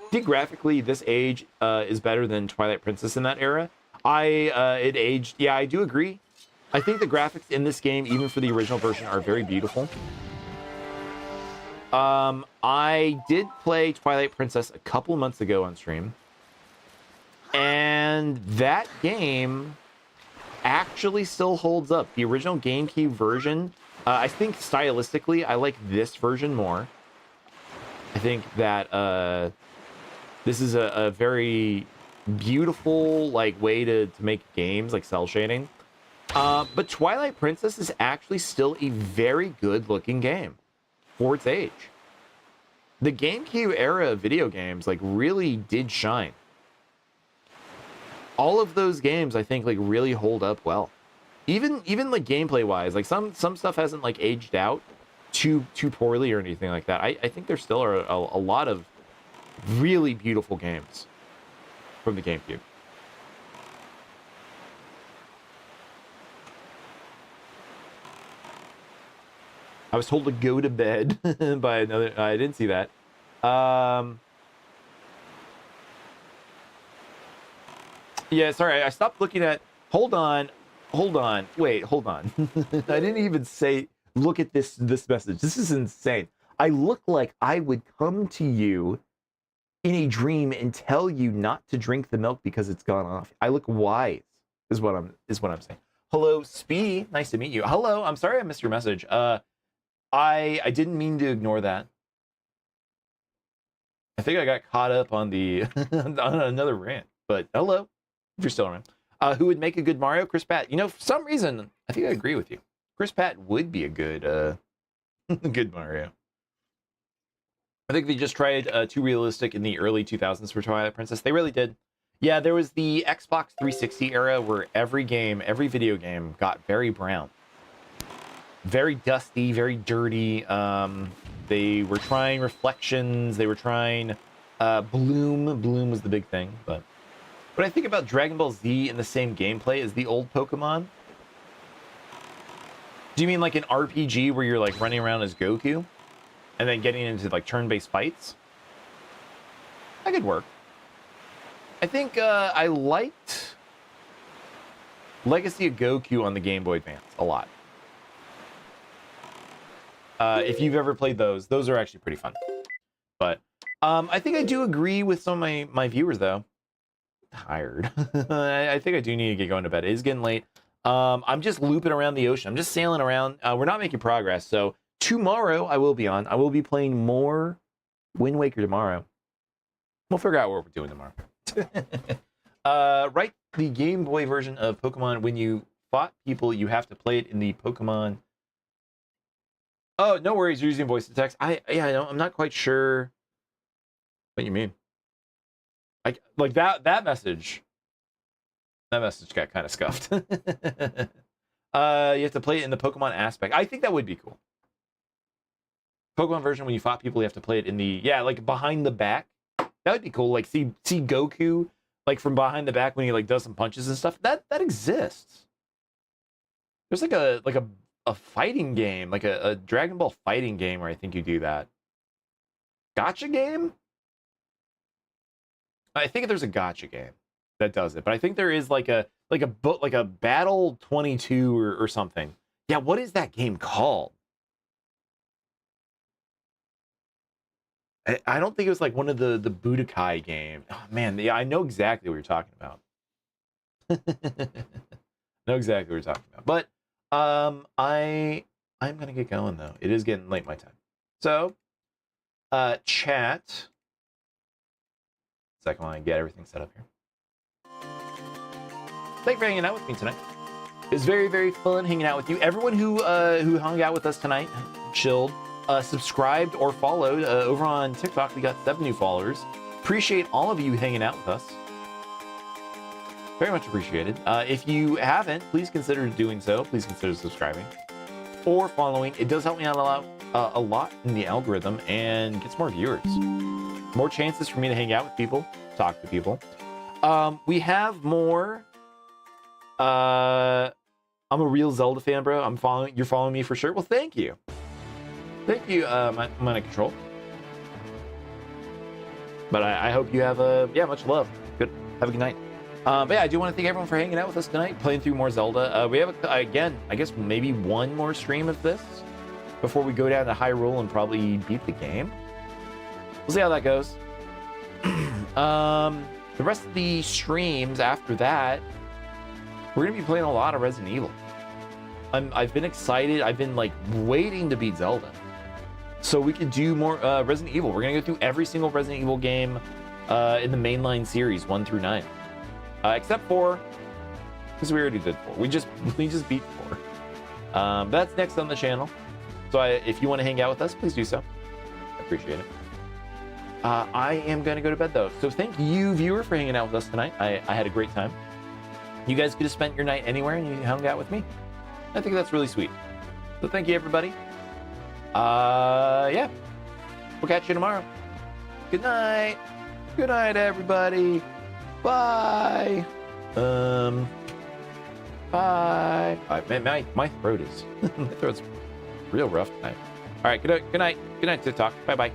I think graphically, this age is better than Twilight Princess in that era. It aged, yeah, I do agree. I think the graphics in this game, even for the original version, are very beautiful. I did play Twilight Princess a couple months ago on stream. And that game actually still holds up. The original GameCube version, I think stylistically, I like this version more. I think that this is a very beautiful like way to make games, like cell shading. But Twilight Princess is actually still a very good looking game for its age. The GameCube era of video games like really did shine. All of those games, I think, like really hold up well. Even like gameplay wise, like some stuff hasn't like aged out too poorly or anything like that. I think there still are a lot of really beautiful games from the GameCube. I was told to go to bed by another. I didn't see that. Yeah, sorry, I stopped looking at. Hold on. Wait, hold on. I didn't even say. Look at this message. This is insane. I look like I would come to you in a dream and tell you not to drink the milk because it's gone off. I look wise, is what I'm saying. Hello, Spee. Nice to meet you. Hello. I'm sorry I missed your message. I didn't mean to ignore that. I think I got caught up on the on another rant. But hello, if you're still around. Who would make a good Mario? Chris Pratt. You know, for some reason, I think I agree with you. Chris Pratt would be a good good Mario. I think they just tried too realistic in the early 2000s for Twilight Princess. They really did. Yeah, there was the Xbox 360 era where every video game got very brown. Very dusty, very dirty. They were trying reflections. They were trying bloom. Bloom was the big thing. But when I think about Dragon Ball Z in the same gameplay as the old Pokemon, do you mean like an RPG where you're like running around as Goku and then getting into like turn-based fights? That could work. I think I liked Legacy of Goku on the Game Boy Advance a lot. If you've ever played those are actually pretty fun. But I think I do agree with some of my viewers, though. Tired. I think I do need to get going to bed. It is getting late. I'm just looping around the ocean. I'm just sailing around. We're not making progress, so tomorrow I will be on. I will be playing more Wind Waker tomorrow. We'll figure out what we're doing tomorrow. Right, the Game Boy version of Pokemon, when you fought people, you have to play it in the Pokemon. Oh, no worries, you're using voice to text. I'm not quite sure what you mean. Like that message. That message got kind of scuffed. You have to play it in the Pokemon aspect. I think that would be cool. Pokemon version, when you fought people, you have to play it in the, like behind the back. That would be cool. Like see Goku like from behind the back when he like does some punches and stuff. That exists. There's like a fighting game, like a Dragon Ball fighting game where I think you do that. Gotcha game? I think there's a gotcha game that does it, but I think there is like a Battle 22 or something. Yeah, what is that game called? I don't think it was like one of the Budokai games. Oh man, yeah, I know exactly what you're talking about. Know exactly what you're talking about. But I'm gonna get going though. It is getting late my time. So chat. Second while I get everything set up here. Thanks for hanging out with me tonight. It was very, very fun hanging out with you. Everyone who hung out with us tonight, chilled, subscribed or followed over on TikTok. We got 7 new followers. Appreciate all of you hanging out with us. Very much appreciated. If you haven't, please consider doing so. Please consider subscribing or following. It does help me out a lot in the algorithm and gets more viewers. More chances for me to hang out with people, talk to people. We have more. I'm a real Zelda fan, bro. You're following me for sure. Well, thank you. Thank you, Mana Control. But I hope you have much love. Good. Have a good night. But yeah, I do want to thank everyone for hanging out with us tonight, playing through more Zelda. We have again, I guess maybe one more stream of this before we go down to Hyrule and probably beat the game. We'll see how that goes. The rest of the streams after that, we're gonna be playing a lot of Resident Evil. I've been excited. I've been like waiting to beat Zelda, so we can do more Resident Evil. We're gonna go through every single Resident Evil game in the mainline series 1 through 9, except for because we already did 4. We just beat 4. That's next on the channel. So if you want to hang out with us, please do so. I appreciate it. I am going to go to bed, though. So thank you, viewer, for hanging out with us tonight. I had a great time. You guys could have spent your night anywhere, and you hung out with me. I think that's really sweet. So thank you, everybody. Yeah. We'll catch you tomorrow. Good night. Good night, everybody. Bye. Bye. Man, my throat is... my throat's real rough tonight. All right, good night. Good night, TikTok. Bye-bye.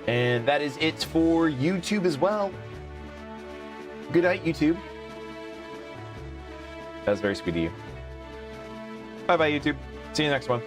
And that is it for YouTube as well. Good night, YouTube. That was very sweet of you. Bye-bye, YouTube. See you next one.